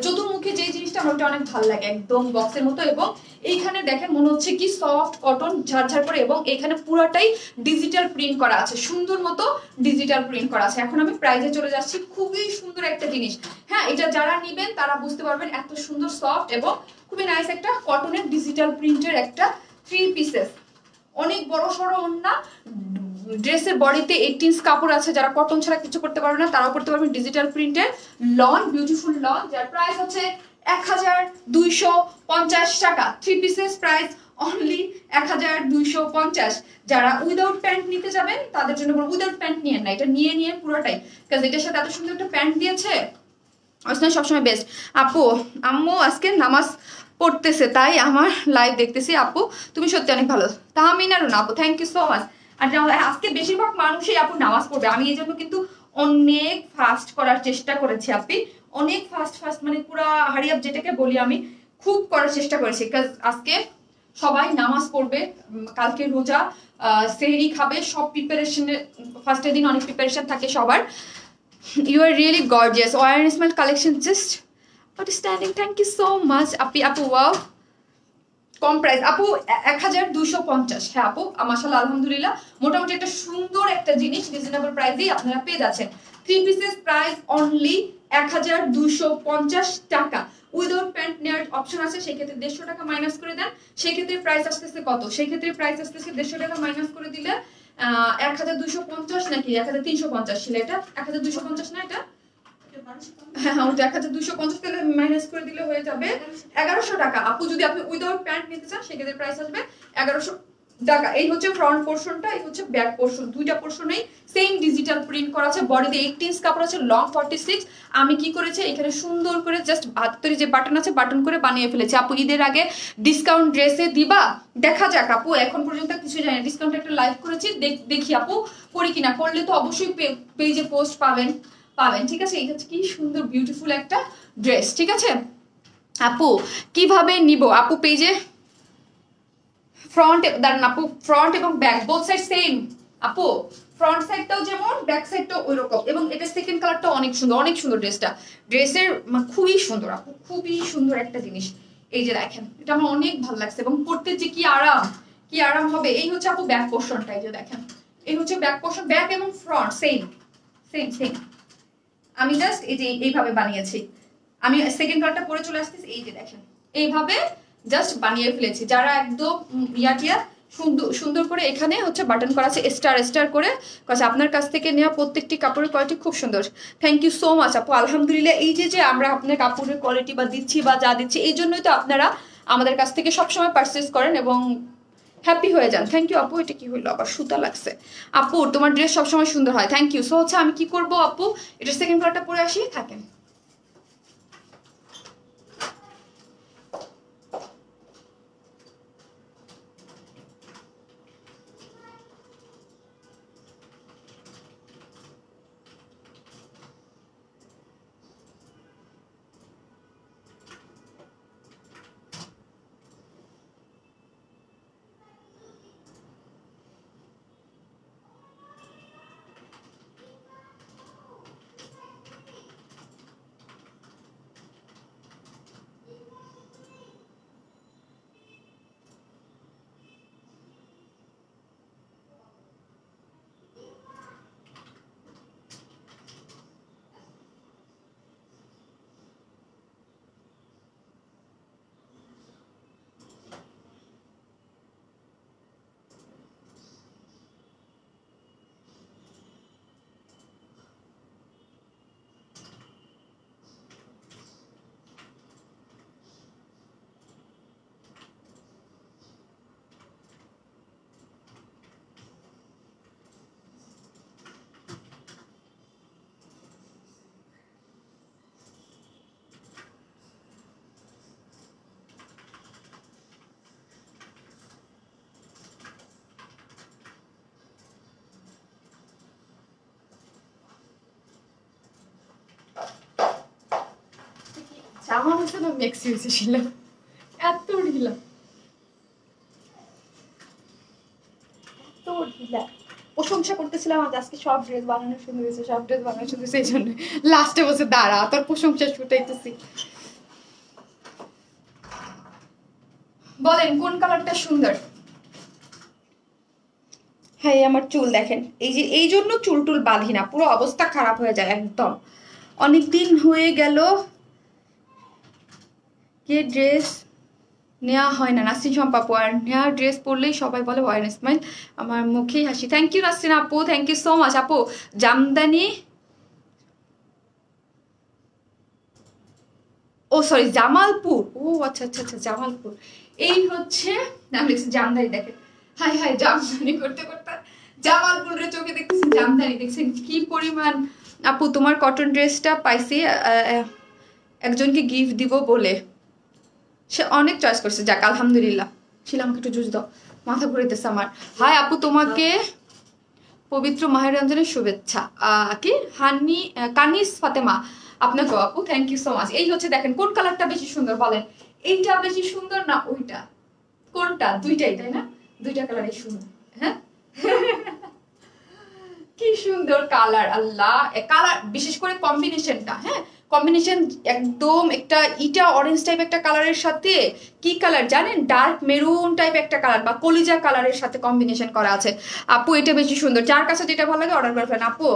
চতুর্মুখী যে জিনিসটা আমার অনেক ভালো লাগে, একদম বক্সের মতো। এবং এইখানে দেখেন মনে হচ্ছে কি সফট কটন ঝাড়ঝাড় করে, এবং এখানে পুরোটাই ডিজিটাল প্রিন্ট করা আছে, সুন্দর মতো ডিজিটাল প্রিন্ট করা আছে। এখন আমি প্রাইজে চলে যাচ্ছি, খুবই সুন্দর একটা জিনিস। হ্যাঁ, এটা যারা নিবেন তারা বুঝতে পারবেন এত সুন্দর সফট এবং খুবই নাইস একটা কটনের ডিজিটাল প্রিন্টের একটা 3 পিসেস, অনেক বড় সড়ো ওড়না। ড্রেসের বডিতে 18 কাপড় আছে, যারা কটন ছাড়া কিছু করতে পারবে না তারাও করতে পারবেন ডিজিটাল প্রিন্টের লন, বিউটিফুল লন, যার প্রাইস হচ্ছে 1250 টাকা। 3 পিসেস প্রাইস অনলি 1250। যারা উইদাউট প্যান্ট নিতে যাবেন তাদের জন্য উইদাউট প্যান্ট নিয়ে না, এটা নিয়ে নিয়ে পুরোটাই, কারণ এটার সাথে এত সুন্দর একটা প্যান্ট দিয়েছে, আসলে সবসময় বেস্ট। আপু আম্মু আজকে নামাজ পড়তেছে তাই আমার লাইভ দেখতেছি, আপু তুমি সত্যি অনেক ভালো। তাহমিনা রুনা আপু থ্যাংক ইউ সো মাচ। আর আজকে বেশিরভাগ মানুষই আপু নামাজ পড়বে, আমি এই জন্য কিন্তু অনেক ফাস্ট করার চেষ্টা করেছি আপনি, অনেক ফাস্ট ফাস্ট মানে পুরা হারিয়াপ যেটাকে বলি আমি, খুব করার চেষ্টা করেছি, কারণ আজকে সবাই নামাজ পড়বে, কালকে রোজা, সেহরি খাবে, সব প্রিপারেশনের ফার্স্টের দিন অনেক প্রিপারেশন থাকে সবার। You are really gorgeous. Oil smell collection just outstanding. Thank you so much. আপু wow. কম প্রাইস আপু 1250। হ্যাঁ আপু মাশাআল্লাহ আলহামদুলিল্লাহ, মোটামুটি একটা সুন্দর একটা জিনিস রিজনেবল প্রাইসেই আপনারা পেয়ে যাচ্ছেন। 3 পিসেস প্রাইস অনলি 1250 টাকা। উইদাউট প্যান্ট নেওয়ার অপশন আছে, সেক্ষেত্রে 150 টাকা মাইনাস করে দেন, সেক্ষেত্রে প্রাইস আসতেছে কত? সেক্ষেত্রে প্রাইস আসতেছে 150 টাকা মাইনাস করে দিলে 1250 নাকি 1350 ছিল, এটা 1250 না, এটা হ্যাঁ হ্যাঁ ওটা 1250 টাকা মাইনাস করে দিলে হয়ে যাবে 1100 টাকা। আপু যদি আপনি উইদাউট প্যান্ট নিতে চান সেক্ষেত্রে প্রাইস আসবে 1100 টাকা। এই হচ্ছে ফ্রন্ট পোরশনটা, এই হচ্ছে ব্যাক পোরশন, দুইটা পোরশনেই সেম ডিজিটাল প্রিন্ট করা আছে। বডিতে 18 কাপড় আছে, লং 46। আমি কি করেছি এখানে সুন্দর করে জাস্ট হাতের যে বাটন আছে বাটন করে বানিয়ে ফেলেছি। আপু ঈদের আগে ডিসকাউন্ট ড্রেসে দিবা? দেখা যাক আপু, এখন পর্যন্ত কিছু জানি না, ডিসকাউন্ট একটা লাইভ করেছি, দেখি আপু করি কিনা, করলে তো অবশ্যই পেজে পোস্ট পাবেন, ঠিক আছে। এই হচ্ছে কি সুন্দর বিউটিফুল একটা ড্রেস, ঠিক আছে আপু কিভাবে নিব? আপু পেজে ফ্রন্ট দাঁড়ান আপু, ফ্রন্ট এবং ব্যাক বোথ সাইড সেম আপু, ফ্রন্ট সাইডটাও যেমন ব্যাক সাইডটাও ওইরকম। এবং এটা সেকেন্ড কালারটা অনেক সুন্দর, অনেক সুন্দর ড্রেসটা, ড্রেসের খুবই সুন্দর আপু, খুবই সুন্দর একটা জিনিস। এই যে দেখেন এটা আমার অনেক ভালো লাগছে, এবং পড়তে যে কি আরাম, কি আরাম হবে। এই হচ্ছে আপু ব্যাক পোর্শনটা, এই যে দেখেন এই হচ্ছে ব্যাক পোর্শন, ব্যাক এবং ফ্রন্ট সেম সেম সেম। আমি জাস্ট এই যে এইভাবে বানিয়েছি, আমি সেকেন্ড কালারটা পরে চলে আসতেছি, এই যে দেখেন এইভাবে জাস্ট বানিয়ে ফেলেছি। যারা একদম টিয়া সুন্দর করে এখানে হচ্ছে বাটন করা আছে স্টার স্টার করে, আপনার কাছ থেকে নেওয়া প্রত্যেকটি কাপড়ের কোয়ালিটি খুব সুন্দর। থ্যাংক ইউ সো মাচ আপু, আলহামদুলিল্লাহ। এই যে আমরা আপনার কাপড়ের কোয়ালিটি বা দিচ্ছি বা যা দিচ্ছি, এই জন্যই তো আপনারা আমাদের কাছ থেকে সবসময় পারচেস করেন এবং হ্যাপি হয়ে যান। থ্যাংক ইউ আপু। এটা কি হইলো আবার, সুতা লাগছে আপু, তোমার ড্রেস সবসময় সুন্দর হয়, থ্যাংক ইউ। সো হচ্ছে আমি কি করবো আপু, এটা সেকেন্ড কালারটা পরে আসি, থাকেন। আমার হচ্ছে না মেক্সি হয়েছে ছিলাম, এত ঢিলা এত ঢিলা। প্রশংসা করতেছিলাম আজকে সব ড্রেস বানানো সুন্দর হয়েছে, সব ড্রেস বানানো সুন্দর হয়েছে, এই জন্য লাস্টে বসে দাঁড়া তোর প্রশংসা ছুটাইতেছি। বলেন কোন কালারটা সুন্দর? হ্যাঁ আমার চুল দেখেন, এই যে এই জন্য চুল টুল বাঁধি না, পুরো অবস্থা খারাপ হয়ে যায় একদম। অনেকদিন হয়ে গেল যে ড্রেস নেওয়া হয় না, নাসরিন শম্পা আপু। আর নেওয়া ড্রেস পরলেই সবাই বলে ওয়াইন স্মাইল, আমার মুখেই হাসি। থ্যাংক ইউ নাসরিন আপু, থ্যাংক ইউ সো মাচ আপু। জামদানি, ও সরি জামালপুর, ও আচ্ছা আচ্ছা আচ্ছা জামালপুর। এই হচ্ছে নাম লিখছি জামদানি, দেখেন হাই হাই জামদানি করতে করতে জামালপুরের চোখে দেখতেছি জামদানি, দেখছেন কি পরিমাণ। আপু তোমার কটন ড্রেসটা পাইছি একজনকে গিফট দিব বলে, সে অনেক চয়েস করছে, যাক আলহামদুলিল্লাহ। ছিলাম আমাকে একটু জুস দাও, মাথা ঘুরাইতেছে আমার। হাই আপু তোমাকে পবিত্র মাহের রমজানের শুভেচ্ছা। কি কানিস ফাতেমা, আপনাকেও আপু থ্যাংক ইউ সো মাচ। এই হচ্ছে দেখেন কোন কালারটা বেশি সুন্দর বলেন, এইটা বেশি সুন্দর না ওইটা? কোনটা? দুইটাই তাই না, দুইটা কালারই সুন্দর। হ্যাঁ কি সুন্দর কালার, আল্লাহ কালার বিশেষ করে কম্বিনেশনটা, হ্যাঁ কম্বিনেশন একদম একটা ইটা অরেঞ্জ টাইপ একটা কালারের সাথে কি কালার জানেন, ডার্ক মেরুন টাইপ একটা কালার বা কলিজা কালারের সাথে কম্বিনেশন করা আছে। আপু এটা বেশি সুন্দর, যার কাছে যেটা ভালো লাগে অর্ডার করে ফেলেন আপু।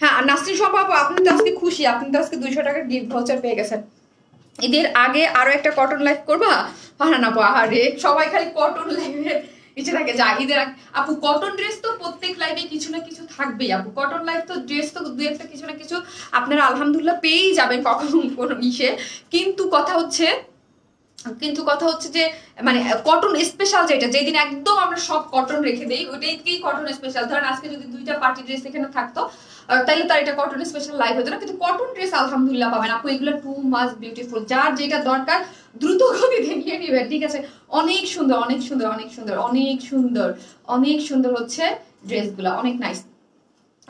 হ্যাঁ নাসরিন শম্পা আপু আপনি তো আজকে খুশি, আপনি তো আজকে 200 টাকার গিফট ভাউচার পেয়ে গেছেন। ঈদের আগে আরো একটা কটন লাইফ করবা? না আপু, আরে সবাই খালি কটন লাইফের ইচ্ছে থাকে যা ঈদের আপু। কটন ড্রেস তো প্রত্যেক লাইফে কিছু না কিছু থাকবেই আপু, কটন লাইফ তো ড্রেস তো দু একটা কিছু না কিছু আপনারা আলহামদুলিল্লাহ পেয়েই যাবেন কখনো কোনো ইসে। কিন্তু কথা হচ্ছে যে মানে কটন স্পেশাল যেটা, যেদিন একদম আমরা সব কটন রেখে দেই ওইটাই কটন স্পেশাল। ধরেন আজকে যদি 2টা পার্টি ড্রেস এখানে থাকতো তাহলে তার এটা কটন স্পেশাল লাইভ হতো না, কিন্তু কটন ড্রেস আলহামদুলিল্লাহ পাবেন আপু। এগুলো টু মাচ বিউটিফুল, যার যেটা দরকার দ্রুত গতিতে নিয়ে নিবেন, ঠিক আছে? অনেক সুন্দর অনেক সুন্দর অনেক সুন্দর অনেক সুন্দর অনেক সুন্দর হচ্ছে ড্রেসগুলো, অনেক নাইস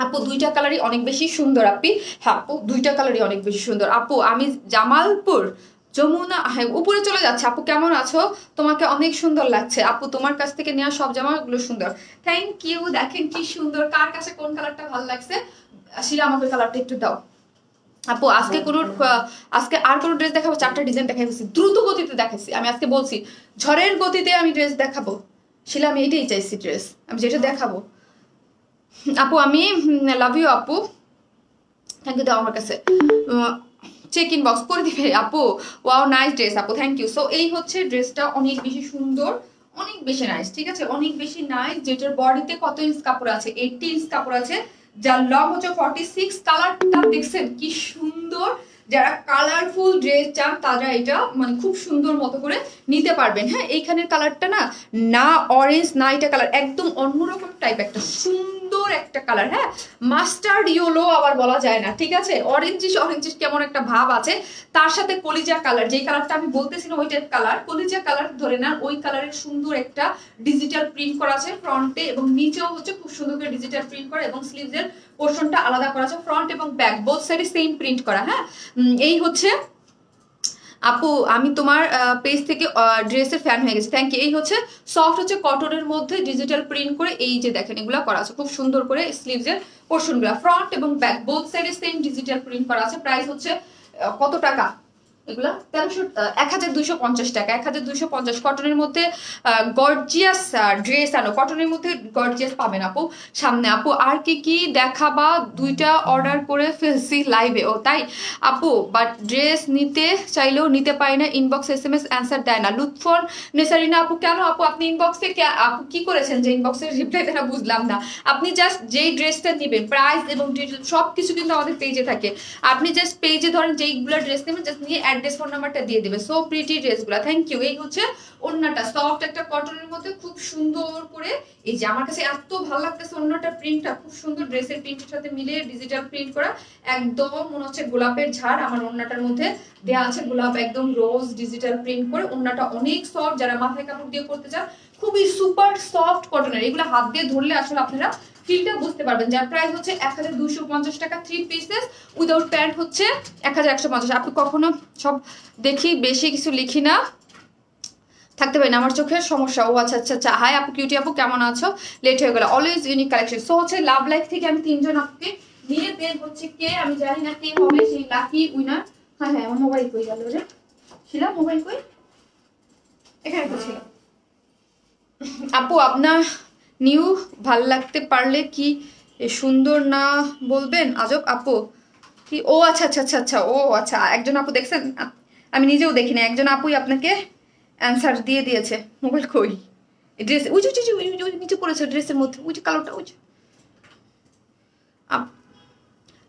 আপু। 2টা কালারই অনেক বেশি সুন্দর আপি। হ্যাঁ আপু 2টা কালারই অনেক বেশি সুন্দর আপু। আমি জামালপুর যমুনা, হ্যাঁ উপরে চলে যাচ্ছে আপু। কেমন আছো? তোমাকে অনেক সুন্দর লাগছে আপু, তোমার কাছ থেকে নেওয়া সব জামাগুলো সুন্দর। Thank you. দেখেন কি সুন্দর, কার কাছে কোন কালারটা ভালো লাগছে শিলা আমাকে কালারটা একটু দাও আপু। আজকে আর কোনো ড্রেস দেখাবো? 4টা ডিজাইন দেখাইছি, দ্রুত গতিতে দেখাইছি। আমি আজকে বলছি ঝড়ের গতিতে আমি ড্রেস দেখাবো শিলা, আমি এইটাই চাইছি ড্রেস, আমি যেটা দেখাবো আপু। আমি লাভ ইউ আপু, থ্যাংক ইউ দাও আমার কাছে। চেক ইন বক্স করে দিবে আপু। ওয়াও নাইস ড্রেস আপু, থ্যাংক ইউ। সো এই হচ্ছে ড্রেসটা অনেক বেশি সুন্দর, অনেক বেশি নাইস, ঠিক আছে? অনেক বেশি নাইস। যেটার বডিতে কত ইঞ্চ কাপড় আছে? 80 ইঞ্চ কাপড় আছে, যার লং হচ্ছে 46। কালারটা দেখছেন কি সুন্দর, যারা কালারফুল ড্রেস চান তারা এটা মানে খুব সুন্দর মতো করে নিতে পারবেন। হ্যাঁ এইখানের কালারটা না অরেঞ্জ না এটা কালার, একদম অন্যরকম টাইপ একটা সুন্দর একটা কালার। হ্যাঁ মাস্টার্ড ইয়েলো আবার বলা যায় না, ঠিক আছে? অরেঞ্জিশ কেমন একটা ভাব আছে, তার সাথে কলিজা কালার, যেই কালারটা আমি বলতেছিলাম ওই টাইপ কালার, কলিজা কালার ধরে না, ওই কালারের সুন্দর একটা ডিজিটাল প্রিন্ট করা আছে ফ্রন্টে এবং নিচেও হচ্ছে খুব সুন্দর করে ডিজিটাল প্রিন্ট করা, এবং স্লিভসের পোর্শনটা আলাদা করা আছে, ফ্রন্ট এবং ব্যাক বোথ সাইডে সেম প্রিন্ট করা। হ্যাঁ এই হচ্ছে আপু, আমি তোমার পেজ থেকে ড্রেসের ফ্যান হয়ে গেছি, থ্যাংক ইউ। এই হচ্ছে সফট হচ্ছে কটনের মধ্যে ডিজিটাল প্রিন্ট করে, এই যে দেখেন এগুলো করা আছে খুব সুন্দর করে, স্লিভসের পোর্শনগুলো ফ্রন্ট এবং ব্যাক বোথ সাইডে সেম ডিজিটাল প্রিন্ট করা আছে। প্রাইস হচ্ছে কত টাকা এগুলা? 1250 টাকা, 1250। কটনের মধ্যে গর্জিয়াস ড্রেস আনো, কটনের মধ্যে গর্জিয়াস পাবেন আপু। সামনে আপু আর কি দেখাবা? 2টা অর্ডার করে ফেলছি লাইভে। ও তাই আপু, বাট ড্রেস নিতে চাইলেও নিতে পারি না, ইনবক্স SMS অ্যান্সার দেয় না। লুৎফর নেসারিনা আপু, কেন আপু আপনি ইনবক্সে আপু কি করেছেন যে ইনবক্সের রিপ্লাই দেনা? বুঝলাম না। আপনি জাস্ট যেই ড্রেসটা নেবেন প্রাইস এবং ডিটেল সব কিছু কিন্তু আমাদের পেজে থাকে। আপনি জাস্ট পেজে ধরেন যেইগুলো ড্রেস নেবেন জাস্ট নিয়ে অ্যাড্রেস ফোন নাম্বারটা দিয়ে দেবে। সো প্রিটি ড্রেসগুলো, থ্যাংক ইউ। এই হচ্ছে ওড়নাটা, সফট একটা কটনের মধ্যে খুব সুন্দর করে, এই যে আমার কাছে এত ভালো লাগতেছে ওড়নাটার প্রিন্টটা, খুব সুন্দর ড্রেসের প্রিন্টের সাথে মিলে ডিজিটাল প্রিন্ট করা, একদম মনে হচ্ছে গোলাপের ঝাড়। আমার ওড়নাটার মধ্যে দেয়া আছে গোলাপ, একদম রোজ ডিজিটাল প্রিন্ট করে। ওড়নাটা অনেক সফট, যারা মাথায় কাপড় দিয়ে করতে চান, খুবই সুপার সফট কটনের। এগুলো হাত দিয়ে ধরলে আসলে আপনারা ফিলটা বুঝতে পারবেন। যার প্রাইস হচ্ছে 1250 টাকা। 3 পিসেস উইদাউট প্যান্ট হচ্ছে 1150। আপনি কখনো সব দেখি বেশি কিছু লিখি না, থাকতে পারি না, আমার চোখের সমস্যা। ও আচ্ছা আচ্ছা আচ্ছা। হাই আপু, কিউটি আপু, কেমন আছো? লেট হয়ে গেল। Always unique collection. সো হচ্ছে লাভ লাইফ থেকে আমি 3 জন আপুকে নিয়ে, দেন হচ্ছে কে আমি জানি না কে হবে সেই লাকি উইনার। হ্যাঁ হ্যাঁ, আমার মোবাইল কই গেল রে? ছিলাম মোবাইল কই? এখানে তো ছিল। আপু আপনার নিউ ভাল লাগতে পারলে কি সুন্দর না বলবেন? আজব আপু কি? ও আচ্ছা আচ্ছা আচ্ছা আচ্ছা, ও আচ্ছা, একজন আপু দেখছেন, আমি নিজেও দেখিনি, একজন আপুই আপনাকে অ্যান্সার দিয়ে দিয়েছে। মোবাইল কই? ড্রেস ওই যে নিচে পড়েছে, ড্রেসের মধ্যে ওই যে কালোটা, ওই যে।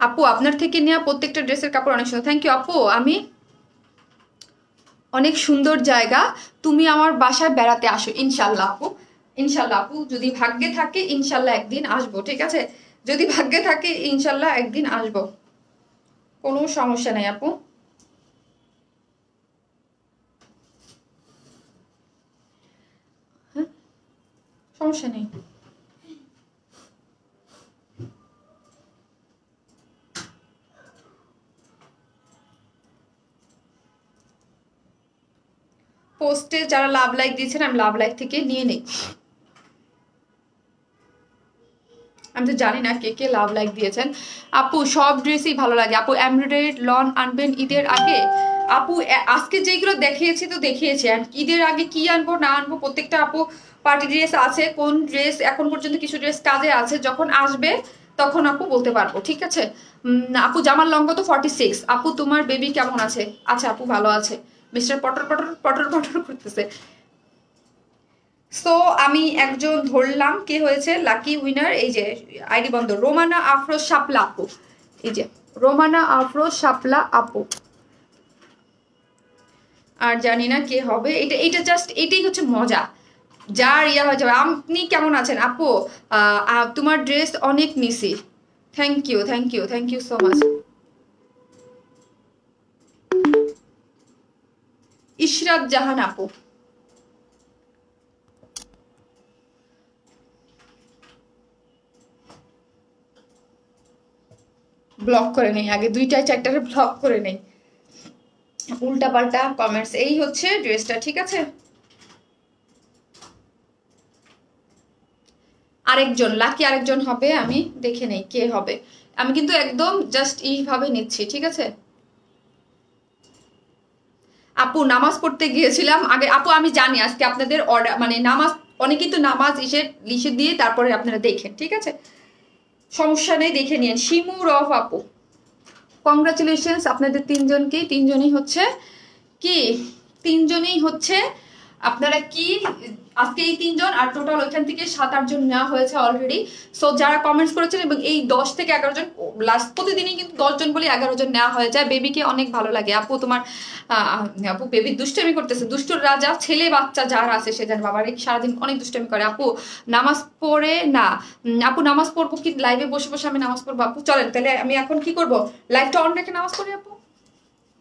আপু আপনার থেকে নেওয়া প্রত্যেকটা ড্রেসের কাপড় অনেক সুন্দর। থ্যাংক ইউ আপু। আমি অনেক সুন্দর জায়গা, তুমি আমার বাসায় বেড়াতে আসো ইনশাল্লাহ আপু। ইনশাল্লাহ আপু, যদি ভাগ্যে থাকে ইনশাল্লাহ একদিন আসবো, ঠিক আছে? যদি ভাগ্যে থাকে ইনশাল্লাহ একদিন আসবো, কোনো সমস্যা নেই আপু। হ্যাঁ, সমস্যা নেই। পোস্টে যারা লাভ লাইক দিয়েছেন, আমি লাভ লাইক থেকে নিয়ে নেই। আমি তো জানি না কে কে লাভ লাইক দিয়েছেন। আপু সব ড্রেসই ভালো লাগে আপু। এমব্রয়ডারি লন আনবেন ঈদের আগে? আপু আজকে যেগুলো দেখিয়েছি তো দেখিয়েছি, ঈদের আগে কি আনবো না আনবো প্রত্যেকটা আপু পার্টি ড্রেস আছে। কোন ড্রেস এখন পর্যন্ত কিছু ড্রেস কাজে আছে, যখন আসবে তখন আপু বলতে পারবো, ঠিক আছে? আপু জামার লং কত? 46। আপু তোমার বেবি কেমন আছে? আচ্ছা আপু ভালো আছে। মিস্টার পটর পটর পটর পটর করতেছে। সো আমি একজন ধরলাম, কে হয়েছে লাকি উইনার? এই যে আইডি বন্ধ, রোমানা আফরোজ শাপলা আপু। এই যে রোমানা আফরোজ শাপলা আপু। আর জানি না কে হবে। এটা জাস্ট এটাই হচ্ছে মজা, যার ইয়া হয়ে যাবে। আপনি কেমন আছেন আপু? তোমার ড্রেস অনেক মিসি। Thank you thank you thank you so much. Ishrat Jahan আপু। ব্লক করে নেই, আগে 2টা 4টারে ব্লক করে নেই, উল্টা পাল্টা কমেন্টস। এই হচ্ছে ড্রেসটা, ঠিক আছে? আরেকজন লাকি আরেকজন হবে, আমি দেখে নেই কে হবে। আমি কিন্তু একদম জাস্ট এইভাবে নিচ্ছি, ঠিক আছে? আপু নামাজ পড়তে গিয়েছিলাম আগে। আপু আমি জানি আজকে আপনাদের অর্ডার মানে নামাজ, অনেকেই তো নামাজ লিখে দিয়ে তারপরে আপনারা দেখেন, ঠিক আছে? সমস্যা নেই, দেখে নিন। শিমু রফ আপু, কংগ্রাচুলেশনস আপনাদের 3জনকেই। 3জনই হচ্ছে কি, 3জনই হচ্ছে আপনারা কি আজকে এই 3জন, আর টোটাল ওইখান থেকে 7-8 জন নেওয়া হয়েছে অলরেডি। সো যারা কমেন্টস করেছেন, এবং এই 10 থেকে 11 জন, লাস্ট প্রতিদিনই কিন্তু 10 জন বলে 11 জন নেওয়া হয়ে যায়। বেবিকে অনেক ভালো লাগে আপু তোমার। আপু বেবি দুষ্টামি করতেছে, দুষ্টুর রাজা। ছেলে বাচ্চা যারা আছে সে জানে বাবার সারাদিন অনেক দুষ্টামি করে। আপু নামাজ পড়ে না? আপু নামাজ পড়বো কি লাইভে বসে বসে আমি নামাজ পড়বো আপু? চলেন তাহলে আমি এখন কি করবো, লাইভটা অন রেখে নামাজ পড়ি আপু।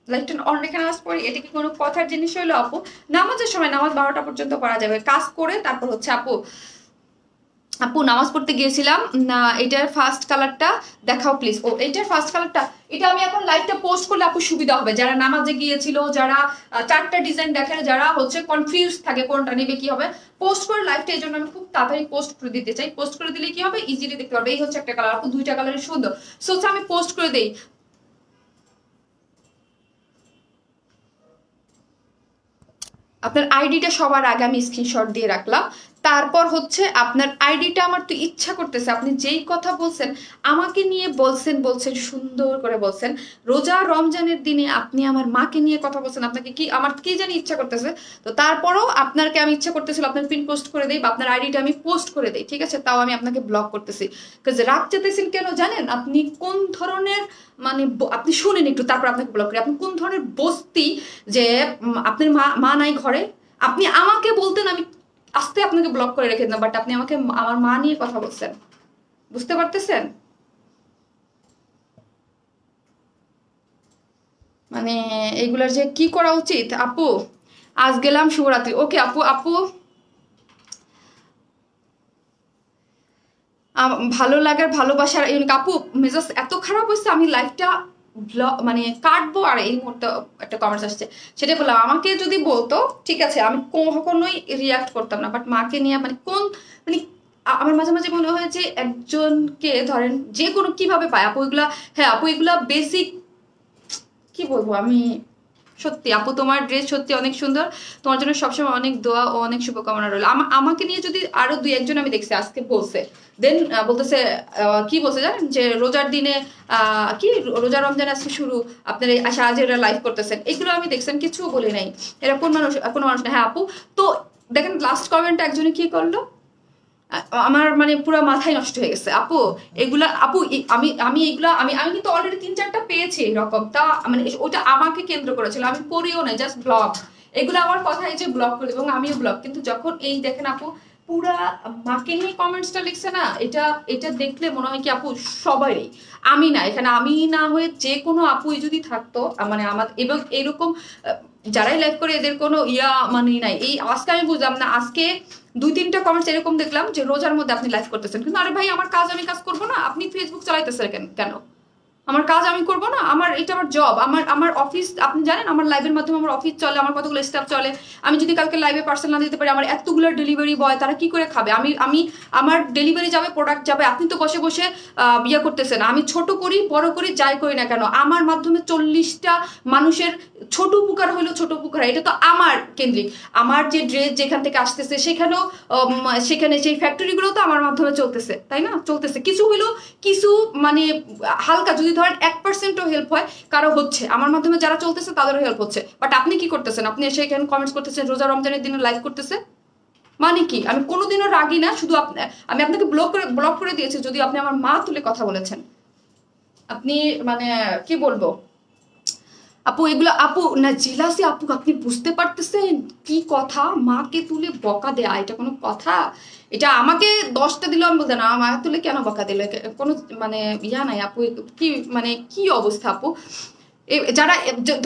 লাইটটা অন রেখে নামাজ পড়ি, এটা কি কোনো কথার জিনিস হইলো আপু? নামাজের সময় নামাজ 12টা পর্যন্ত পড়া যাবে, কাজ করে তারপর হচ্ছে আপু। আপু নামাজ পড়তে গিয়েছিলাম না, এটার ফার্স্ট কালারটা দেখাও প্লিজ। ও এটার ফার্স্ট কালারটা, এটা আমি এখন লাইভটা পোস্ট করলে আপু সুবিধা হবে। যারা নামাজে গিয়েছিল, যারা 4টা ডিজাইন দেখেন, যারা হচ্ছে কনফিউজ থাকে কোনটা নেবে কি হবে, পোস্ট করে লাইভটা। এই জন্য আমি খুব তাড়াতাড়ি পোস্ট করে দিতে চাই। পোস্ট করে দিলে কি হবে, ইজিলি দেখতে পারবে। এই হচ্ছে একটা কালার আপু, 2টা কালারই সুন্দর। সো আমি পোস্ট করে দেই। আপনার আইডিটা সবার আগে আমি স্ক্রিনশট দিয়ে রাখলাম, তারপর হচ্ছে আপনার আইডিটা আমার তো ইচ্ছা করতেছে, আপনি যেই কথা বলছেন আমাকে নিয়ে বলছেন সুন্দর করে বলছেন, রোজা রমজানের দিনে আপনি আমার মাকে নিয়ে কথা বলছেন, আপনাকে কি আমার কি জানি ইচ্ছা করতেছে। তো তারপরও আপনাকে আমি ইচ্ছা করতেছিল আপনার পিন পোস্ট করে দেই বা আপনার আইডিটা আমি পোস্ট করে দেই, ঠিক আছে, তাও আমি আপনাকে ব্লক করতেছি। বিকজ রাগ চেতেছেন কেন জানেন? আপনি কোন ধরনের মানে আপনি শুনেন একটু, তারপর আপনাকে ব্লক করি। আপনি কোন ধরনের বস্তি যে আপনার মা নাই ঘরে, আপনি আমাকে বলতেন আমি আস্তে আপনাকে ব্লক করে রেখে দিলাম, বাট আপনি আমাকে আমার মা নিয়ে কথা বলছেন, বুঝতে পারতেছেন? মানে এইগুলার যে কি করা উচিত। আপু আজ গেলাম শুভরাত্রি, ওকে আপু, আপু ভালো লাগার ভালোবাসার আপু মেজাজ এত খারাপ হয়েছে, আমি লাইফটা মানে কাটবো। আর এই মুহূর্তে একটা কমেন্টস আসছে, সেটাই বললাম, আমাকে যদি বলতো ঠিক আছে আমি কখনোই রিয়াক্ট করতাম না, বাট মাকে নিয়ে মানে কোন মানে আমার মাঝে মাঝে মনে হয় যে একজনকে ধরেন যে কোনো কিভাবে পায় আপু এগুলা। হ্যাঁ আপু এগুলা বেসিক, কি বলবো আমি, সত্যি আপু তোমার ড্রেস সত্যি অনেক সুন্দর, তোমার জন্য সবসময় অনেক দোয়া ও অনেক শুভকামনা রইল। আমাকে নিয়ে যদি আরো দুই একজন আমি দেখছি আজকে বলছে, দেন বলতেছে কি বলছে জানেন, যে রোজার দিনে কি রোজা রমজান আজকে শুরু, আপনার সারাজেরা লাইভ করতেছেন, এগুলো আমি দেখছেন কিছু বলি নাই। এরা কোন মানুষ, কোনো মানুষ না। হ্যাঁ আপু, তো দেখেন লাস্ট কমেন্ট একজনে কি করলো, আমার মানে পুরো মাথায় নষ্ট হয়ে গেছে। আপু এগুলা আপু আমি আমি এগুলা আমি আমি কিন্তু অলরেডি 3-4টা পেয়েছি এরকম, তা মানে ওটা আমাকে কেন্দ্র করেছিল, আমি পড়িও না, জাস্ট ব্লগ। এগুলো আমার কথাই যে ব্লগ করে, এবং আমিও ব্লগ। কিন্তু যখন এই দেখেন আপু পুরা মাকে নিয়ে কমেন্টসটা লিখছে না, এটা এটা দেখলে মনে হয় কি আপু সবারই, আমি না, এখানে আমি না হয়ে যে কোনো আপুই যদি থাকতো মানে আমার, এবং এরকম যারাই লাইভ করে এদের কোনো মানে নাই। এই আজকে আমি বুঝলাম না, আজকে 2-3টা কমেন্টস এরকম দেখলাম যে রোজার মধ্যে আপনি লাইভ করতেছেন, কিন্তু আরে ভাই আমার কাজ আমি কাজ করবো না, আপনি ফেসবুক চালাইতেছেন কেন? আমার কাজ আমি করবো না? এটা আমার জব, আমার অফিস। আপনি জানেন আমার লাইভের মাধ্যমে আমার অফিস চলে, আমার কতগুলো স্টাফ চলে। আমি যদি কালকে লাইভে পার্সেল না দিতে পারি, আমার এতগুলো ডেলিভারি বয় তারা কি করে খাবে? আমি আমার ডেলিভারি যাবে, প্রোডাক্ট যাবে, আপনি তো বসে বসে ইয়ে করতেছেন। আমি ছোট করি বড় করি যাই করি না কেন, আমার মাধ্যমে 40টা মানুষের ছোট উপকার হইলো, ছোট উপকার, এটা তো আমার কেন্দ্রিক। আমার যে ড্রেস যেখান থেকে আসতেছে সেখানেও সেখানে সেই ফ্যাক্টরিগুলো তো আমার মাধ্যমে চলতেছে, তাই না? চলতেছে, কিছু হইলো, কিছু মানে হালকা যদি ধরেন 1%ও হেল্প হয় কারো হচ্ছে, আমার মাধ্যমে যারা চলতেছে তাদেরও হেল্প হচ্ছে। বাট আপনি কি করতেছেন? আপনি এসে এখানে কমেন্টস করতেছেন রোজা রমজানের দিনে লাইভ করতেছে, মানে কি? আমি কোনোদিনও রাগি না, শুধু আমি আপনাকে ব্লক করে দিয়েছি যদি আপনি আমার মা তুলে কথা বলেছেন। আপনি মানে কি বলবো আপু, এগুলো আপু না জেলাসি আপু, আপনি বুঝতে পারতেছেন কি কথা? মাকে তুলে বকা দেয়া এটা কোনো কথা? এটা আমাকে 10টা দিল আমি বলতে না, মা তুলে কেন বকা দিলে, কোনো মানে নাই আপু। কি মানে কি অবস্থা আপু? যারা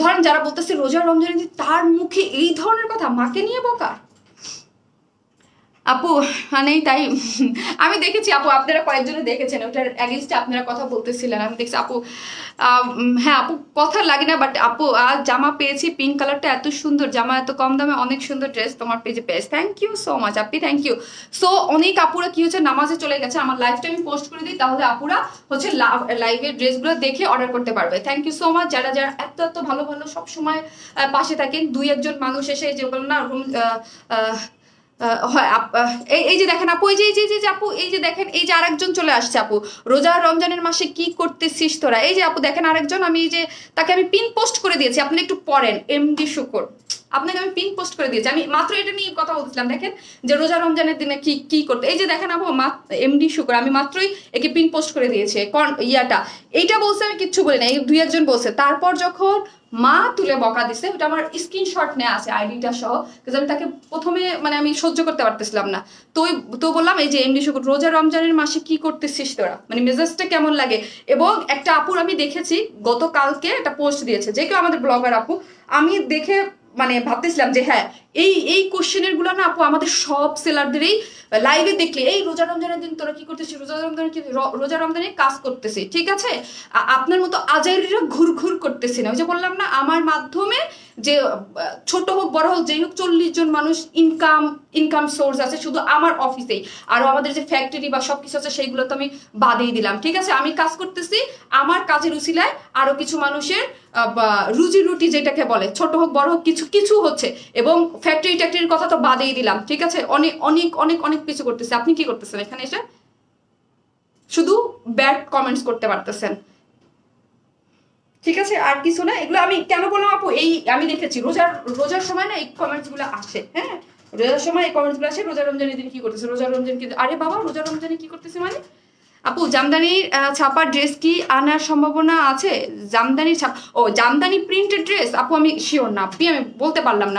ধরেন যারা বলতেছে রোজা রমজানের, তার মুখে এই ধরনের কথা, মাকে নিয়ে বকা। আপু মানে তাই আমি দেখেছি আপু, আপনারা কয়েকজনে দেখেছেন ওটার অ্যাগেইনস্টে আপনারা কথা বলতেছিলেন, আমি দেখছি আপু। হ্যাঁ আপু কথা লাগে না, বাট আপু আজ জামা পেয়েছি পিঙ্ক কালারটা, এত সুন্দর জামা, এত কম দামে অনেক সুন্দর ড্রেস তোমার পেজে পেয়েছি, thank you so much Api, thank you. So অনেক আপুরা কি হচ্ছে নামাজে চলে গেছে, আমার লাইভটা আমি পোস্ট করে দিই, তাহলে আপুরা হচ্ছে লাইভের ড্রেসগুলো দেখে অর্ডার করতে পারবে। থ্যাংক ইউ সো মাচ যারা যারা এত ভালো ভালো সব সময় পাশে থাকেন। 2-1 মানুষ এসে যে বলল না এই যে দেখেন আপু, এই যে আপু, এই যে দেখেন, এই যে আরেকজন চলে আসছে আপু, রোজা রমজানের মাসে কি করতেছিস তোরা? এই যে আপু দেখেন আরেকজন, আমি এই যে তাকে আমি পিন পোস্ট করে দিয়েছি, আপনি একটু পড়েন, এমডি শুকর, আপনাকে আমি পিন পোস্ট করে দিয়েছি। আমি মাত্র এটা নিয়ে কথা বলছিলাম, দেখেন যে রোজা রমজানের দিনে কি করতে। এই যে দেখেন আপু এমডি শুকর, আমি মাত্রই একে পিন পোস্ট করে দিয়েছি এইটা বলছে, আমি কিচ্ছু বলি না, এই 2-1 বলছে। তারপর যখন মা তুলে বকা দিছে, ওটা আমার স্ক্রিনশট নেওয়া আছে আইডিটা সহ, কিন্তু আমি তাকে প্রথমে মানে আমি সহ্য করতে পারতেছিলাম না, তো বললাম এই যে এমডি শুকর রোজা রমজানের মাসে কি করতেছিস তোরা, মানে মেজাজটা কেমন লাগে। এবং একটা আপুর আমি দেখেছি গতকালকে একটা পোস্ট দিয়েছে, যে কেউ আমাদের ব্লগার আপু, আমি দেখে মানে ভাবতেছিলাম যে হ্যাঁ এই কোশ্চেনের গুলো না আপু আমাদের সব সেলারদেরই লাইভে দেখলে এই রোজা রমজানের দিন তোরা কি করতেছিস, রোজা রমজানে কাজ করতেছি, ঠিক আছে? আপনার মতো আজাইরিরা ঘুর ঘুর করতেছি না। ওই যে বললাম না, আমার মাধ্যমে যে ছোট হোক বড় হোক যেই হোক 40 জন মানুষ ইনকাম সোর্স আছে শুধু আমার অফিসেই। আর আমাদের যে ফ্যাক্টরি বা সবকিছু আছে সেইগুলো তো আমি বাদেই দিলাম, ঠিক আছে? আমি কাজ করতেছি, আমার কাজের উসিলায় আরো কিছু মানুষের রুজি রুটি যেটাকে বলে, ছোট হোক বড় হোক কিছু কিছু হচ্ছে। এবং ফ্যাক্টরি ট্যাক্টরির কথা তো বাদেই দিলাম, ঠিক আছে? অনেক অনেক অনেক অনেক কিছু করতেছে। আপনি কি করতেছেন এখানে এসে? শুধু ব্যাড কমেন্টস করতে পারতেছেন, ঠিক আছে? আর কিছু না। এগুলো আমি কেন বললাম আপু, এই আমি দেখেছি রোজার সময় না এই কমেন্টস গুলো আসে। হ্যাঁ, রোজার সময় এই কমেন্টস গুলো আসে, রোজা রমজানের দিন কি করতেছে, রোজা রমজান কি, আরে বাবা রোজা রমজানে কি করতেছে মানে? আপু জামদানির ছাপার ড্রেস কি আনার সম্ভাবনা আছে? জামদানির জামদানি প্রিন্টেড ড্রেস আপু আমি শিওর না, আমি বলতে পারলাম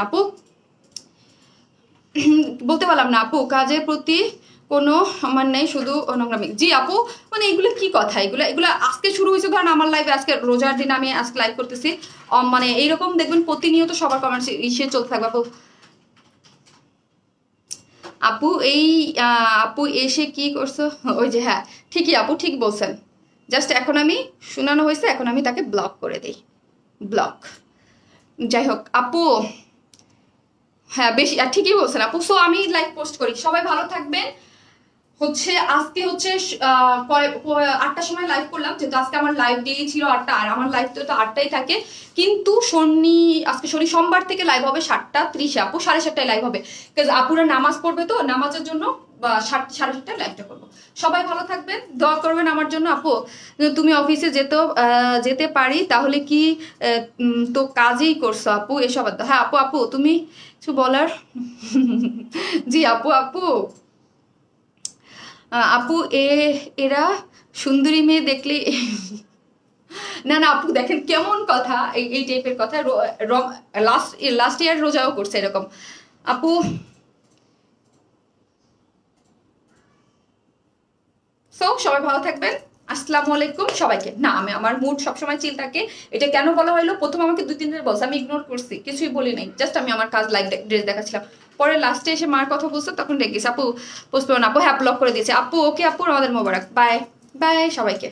না আপু, কাজের প্রতি কোনো আমার নেই, শুধু নোংরামি। জি আপু, মানে এগুলো কি কথা, এগুলো আজকে শুরু হয়েছে। ধরেন আমার লাইভে আজকে রোজার দিন আমি আজকে লাইভ করতেছি, মানে এইরকম দেখবেন প্রতিনিয়ত সবার কমেন্টস ইসে চলতে থাকবে আপু। আপু এই আপু এসে কি করছো? ওই যে হ্যাঁ ঠিকই আপু, ঠিক বলছেন। জাস্ট এখন আমি শোনানো হয়েছে, এখন আমি তাকে ব্লক করে দিই, ব্লক। যাই হোক আপু, হ্যাঁ বেশি ঠিকই বলছেন আপু। সো আমি লাইভ পোস্ট করি, সবাই ভালো থাকবেন। আজকে হচ্ছে 8টার সময় লাইভ করলাম, যেহেতু আজকে আমার লাইভ ডে ছিল 8টা, আর আমার লাইভ তো 8টাই থাকে। কিন্তু আজকে সোমবার থেকে লাইভ হবে 7:30 আপু, 7:30টায় লাইভ হবে। আপুরা নামাজ পড়বে, তো নামাজের জন্য 7:30টায় লাইভটা করবো। সবাই ভালো থাকবেন, দোয়া করবেন আমার জন্য। আপু তুমি অফিসে যেতে পারি তাহলে কি তো কাজেই করছো আপু এসব? হ্যাঁ আপু তুমি কিছু বলার? জি আপু এরা সুন্দরী মেয়ে দেখলে না আপু দেখেন কেমন কথা, এই টাইপের কথা। লাস্ট ইয়ার রোজাও করছে এরকম আপু। সবাই ভালো থাকবেন, আসসালামু আলাইকুম সবাইকে। না আমার মুড সবসময় চিল থাকে। এটা কেন বলা হলো, প্রথম আমাকে 2-3 দিন বলছে, আমি ইগনোর করছি, কিছুই বলি নাই, জাস্ট আমি আমার কাজ লাইভ ড্রেস দেখাচ্ছিলাম। পরে লাস্টে এসে মার কথা বলছে, তখন রেখেছি আপু পোস্ট করুন আপু, হ্যাঁ ব্লক করে দিয়েছে আপু। ওকে আপু, আমাদের মোবারক, বাই বাই সবাইকে।